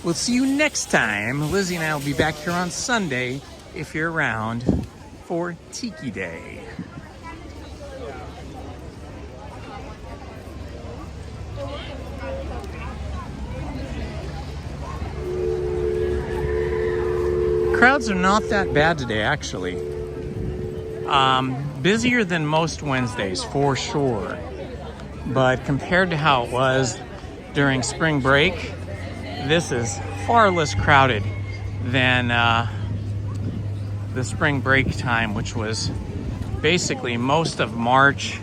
We'll see you next time. Lizzie and I will be back here on Sunday, if you're around, for Tiki Day. Crowds are not that bad today, actually. Busier than most Wednesdays, for sure. But compared to how it was during spring break, this is far less crowded than the spring break time, which was basically most of March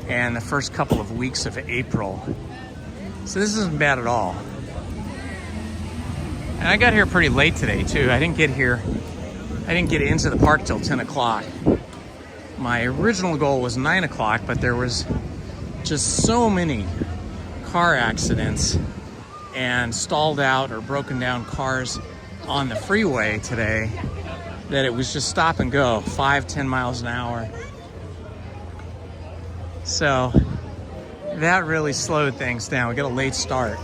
and the first couple of weeks of April. So this isn't bad at all. And I got here pretty late today too. I didn't get into the park till 10 o'clock. My original goal was 9 o'clock, but there was just so many car accidents and stalled out or broken down cars on the freeway today that it was just stop and go, 5-10 miles an hour. So that really slowed things down. We got a late start.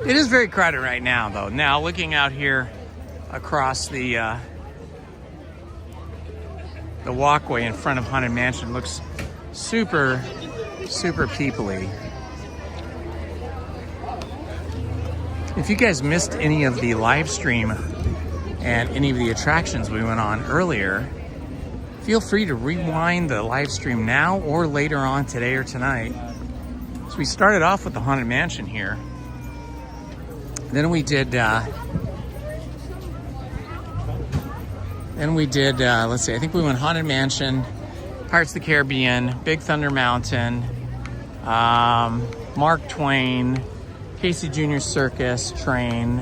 It is very crowded right now though. Now looking out here across the walkway in front of Haunted Mansion looks super, super people-y. If you guys missed any of the live stream and any of the attractions we went on earlier, feel free to rewind the live stream now or later on today or tonight. So we started off with the Haunted Mansion here. Then we did, let's see, I think we went Haunted Mansion, Pirates of the Caribbean, Big Thunder Mountain, Mark Twain, Casey Jr. Circus, Train.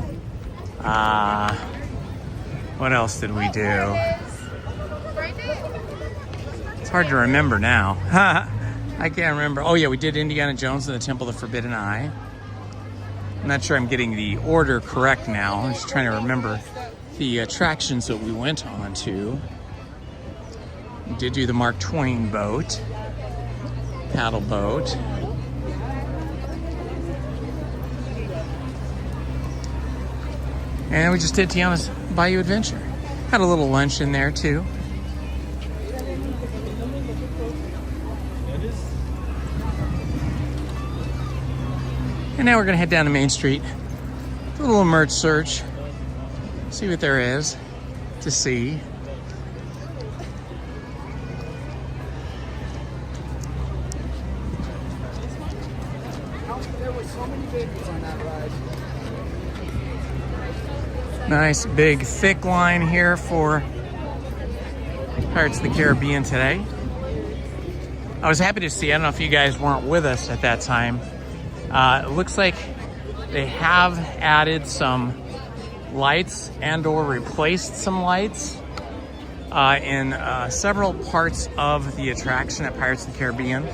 What else did we do? It's hard to remember now. I can't remember. Oh yeah, we did Indiana Jones and the Temple of the Forbidden Eye. I'm not sure I'm getting the order correct now. I'm just trying to remember the attractions that we went on to. We did do the Mark Twain boat, paddle boat. And we just did Tiana's Bayou Adventure. Had a little lunch in there too. And now we're gonna head down to Main Street, do a little merch search, see what there is to see. There were so many babies on that ride. Nice big thick line here for Pirates of the Caribbean today. I was happy to see, I don't know if you guys weren't with us at that time, it looks like they have added some lights and or replaced some lights in several parts of the attraction at Pirates of the Caribbean.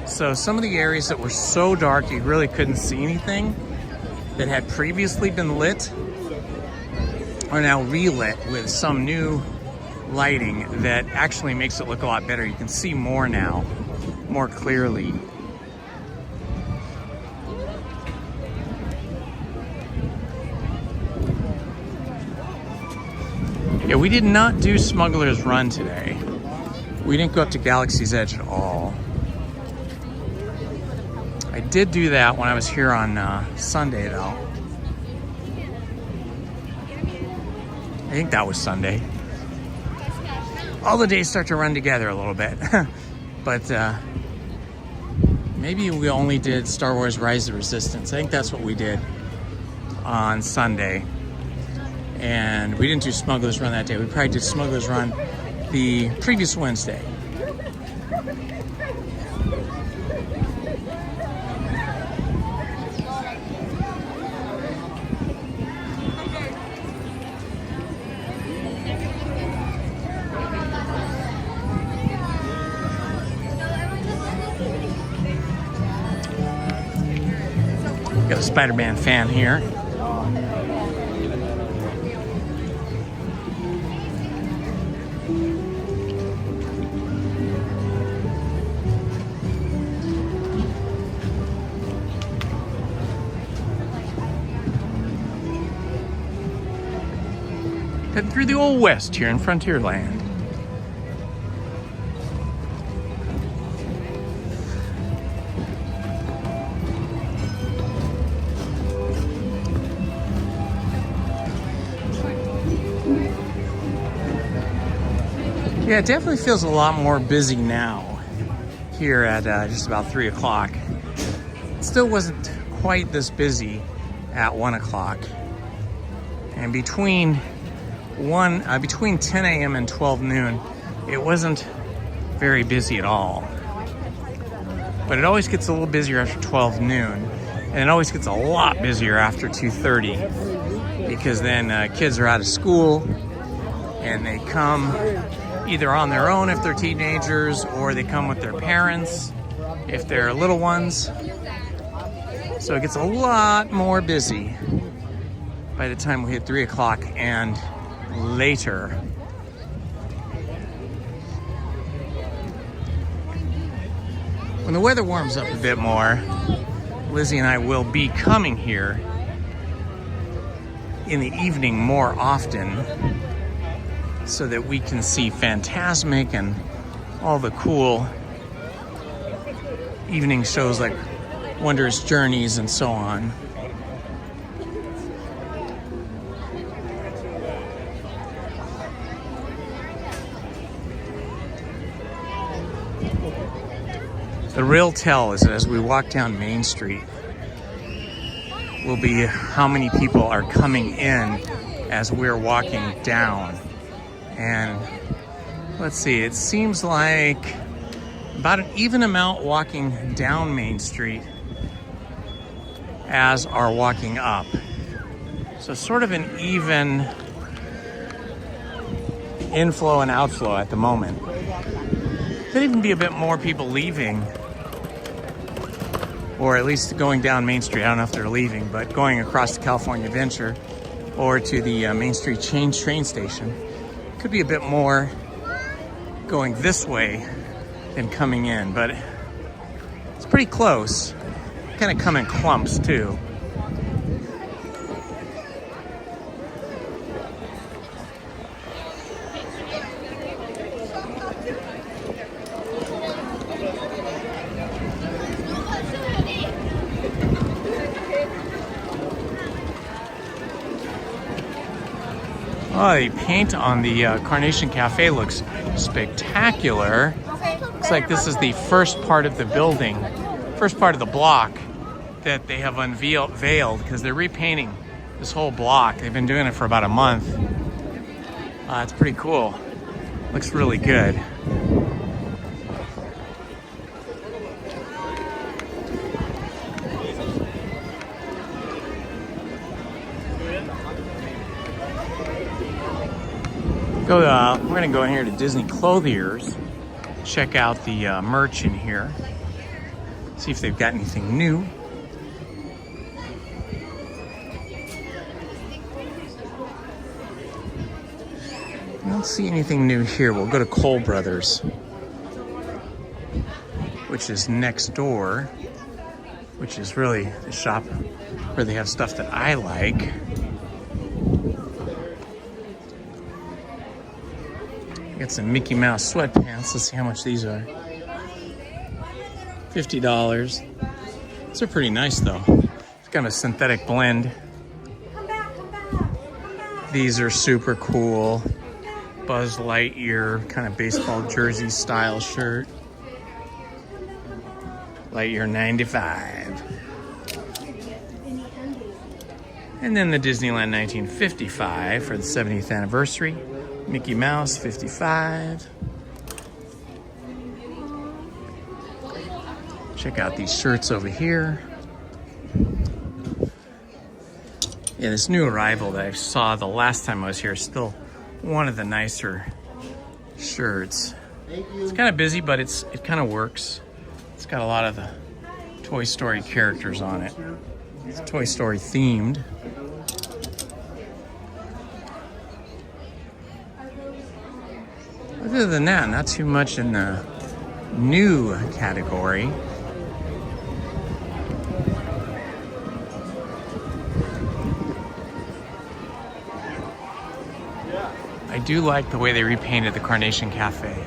So some of the areas that were so dark you really couldn't see anything that had previously been lit are now relit with some new lighting that actually makes it look a lot better. You can see more now, more clearly. Yeah, we did not do Smuggler's Run today. We didn't go up to Galaxy's Edge at all. I did do that when I was here on Sunday though. I think that was Sunday. All the days start to run together a little bit. But maybe we only did Star Wars Rise of the Resistance. I think that's what we did on Sunday. And we didn't do Smuggler's Run that day. We probably did Smuggler's Run the previous Wednesday. Got a Spider-Man fan here. Heading through the Old West here in Frontierland. Yeah, it definitely feels a lot more busy now here at just about 3 o'clock. It still wasn't quite this busy at 1 o'clock. And between 10 a.m. and 12 noon, it wasn't very busy at all. But it always gets a little busier after 12 noon, and it always gets a lot busier after 2:30, because then kids are out of school and they come either on their own if they're teenagers, or they come with their parents if they're little ones. So it gets a lot more busy by the time we hit 3 o'clock and later. When the weather warms up a bit more, Lizzie and I will be coming here in the evening more often so that we can see Fantasmic and all the cool evening shows like Wondrous Journeys and so on. The real tell is that as we walk down Main Street will be how many people are coming in as we're walking down. And let's see, it seems like about an even amount walking down Main Street as are walking up. So sort of an even inflow and outflow at the moment. Could even be a bit more people leaving, or at least going down Main Street. I don't know if they're leaving, but going across the California Adventure or to the Main Street train station. Could be a bit more going this way than coming in, but it's pretty close. Kind of come in clumps too. Oh, the paint on the Carnation Cafe looks spectacular. Looks like this is the first part of the building, first part of the block that they have unveiled because they're repainting this whole block. They've been doing it for about a month. It's pretty cool. Looks really good. We're gonna go in here to Disney Clothiers, check out the merch in here, see if they've got anything new. I don't see anything new here. We'll go to Cole Brothers, which is next door, which is really the shop where they have stuff that I like. Got some Mickey Mouse sweatpants. Let's see how much these are. $50. These are pretty nice though. It's kind of a synthetic blend. These are super cool. Buzz Lightyear, kind of baseball jersey style shirt. Lightyear 95. And then the Disneyland 1955 for the 70th anniversary. Mickey Mouse 55. Check out these shirts over here. Yeah, this new arrival that I saw the last time I was here is still one of the nicer shirts. It's kind of busy, but it kind of works. It's got a lot of the Toy Story characters on it. It's Toy Story themed. Other than that, not too much in the new category. I do like the way they repainted the Carnation Cafe.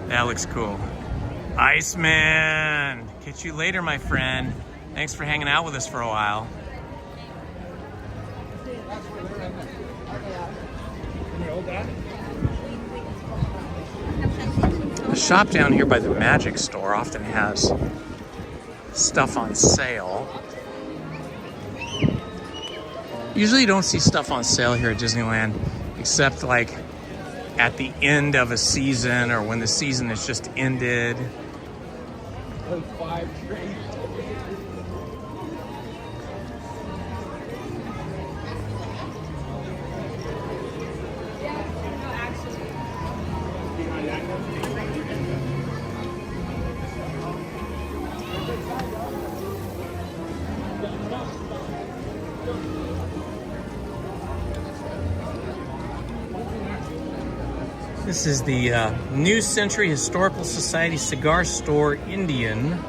That looks cool. Iceman! Catch you later, my friend. Thanks for hanging out with us for a while. The shop down here by the Magic Store often has stuff on sale. Usually you don't see stuff on sale here at Disneyland, except like at the end of a season or when the season has just ended. This is the New Century Historical Society Cigar Store Indian.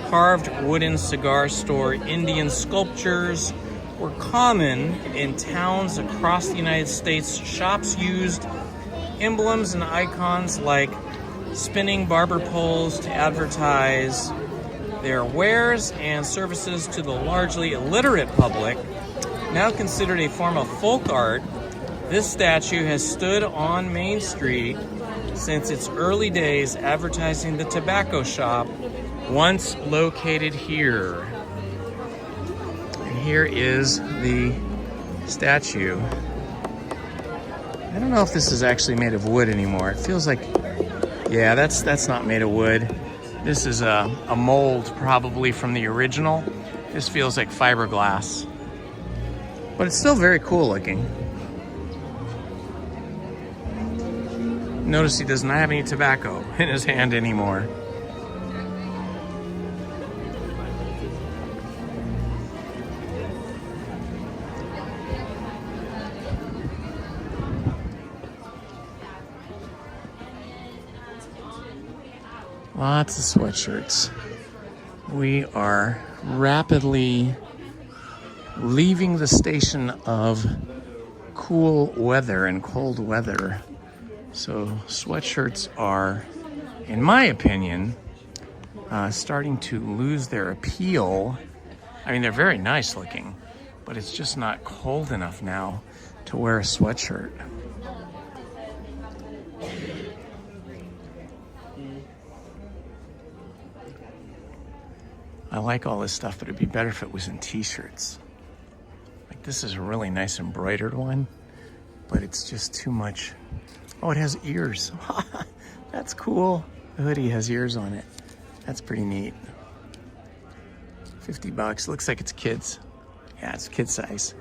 Carved wooden cigar store Indian sculptures were common in towns across the United States. Shops used emblems and icons like spinning barber poles to advertise their wares and services to the largely illiterate public. Now considered a form of folk art, this statue has stood on Main Street since its early days, advertising the tobacco shop once located here. And here is the statue. I don't know if this is actually made of wood anymore. It feels like, yeah, that's not made of wood. This is a mold probably from the original. This feels like fiberglass, but it's still very cool looking. Notice he does not have any tobacco in his hand anymore. Lots of sweatshirts. We are rapidly leaving the station of cool weather and cold weather. So sweatshirts are, in my opinion, starting to lose their appeal. I mean, they're very nice looking, but it's just not cold enough now to wear a sweatshirt. I like all this stuff, but it'd be better if it was in t-shirts. Like this is a really nice embroidered one, but it's just too much. Oh, it has ears. That's cool. The hoodie has ears on it. That's pretty neat. $50. Looks like it's kids. Yeah, it's kid size.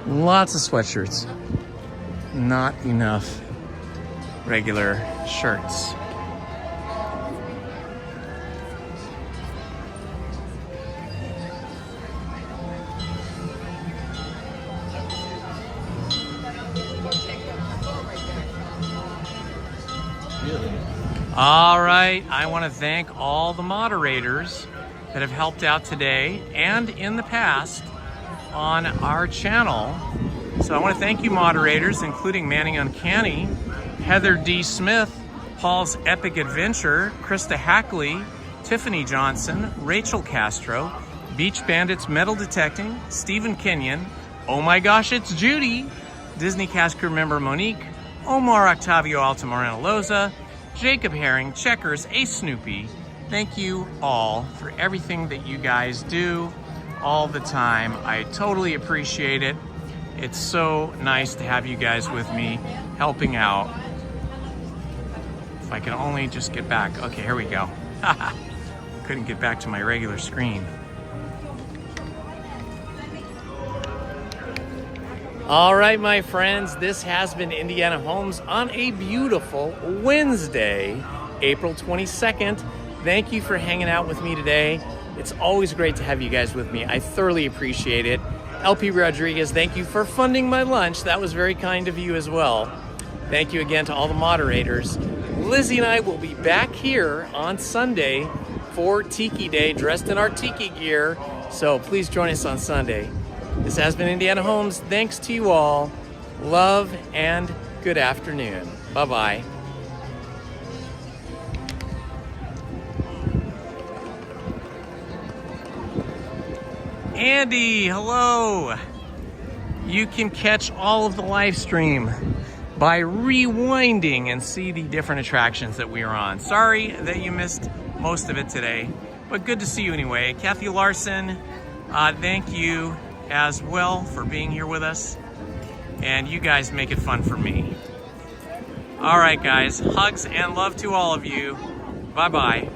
Lots of sweatshirts. Not enough regular shirts. All right, I want to thank all the moderators that have helped out today and in the past on our channel. So I want to thank you moderators, including Manning Uncanny, Heather D. Smith, Paul's Epic Adventure, Krista Hackley, Tiffany Johnson, Rachel Castro, Beach Bandits Metal Detecting, Stephen Kenyon, Oh My Gosh, It's Judy, Disney cast crew member Monique, Omar Octavio Altamirano Loza, Jacob Herring, Checkers, Ace Snoopy. Thank you all for everything that you guys do all the time. I totally appreciate it. It's so nice to have you guys with me helping out. If I can only just get back. Okay, here we go. Couldn't get back to my regular screen. All right, my friends, this has been Indiana Holmes on a beautiful Wednesday, April 22nd. Thank you for hanging out with me today. It's always great to have you guys with me. I thoroughly appreciate it. LP Rodriguez, thank you for funding my lunch. That was very kind of you as well. Thank you again to all the moderators. Lizzie and I will be back here on Sunday for Tiki Day, dressed in our Tiki gear. So please join us on Sunday. This has been Indiana Holmes. Thanks to you all. Love and good afternoon. Bye-bye. Andy, hello. You can catch all of the live stream by rewinding and see the different attractions that we are on. Sorry that you missed most of it today, but good to see you anyway. Kathy Larson, thank you as well for being here with us, and you guys make it fun for me. All right, guys, hugs and love to all of you. Bye-bye.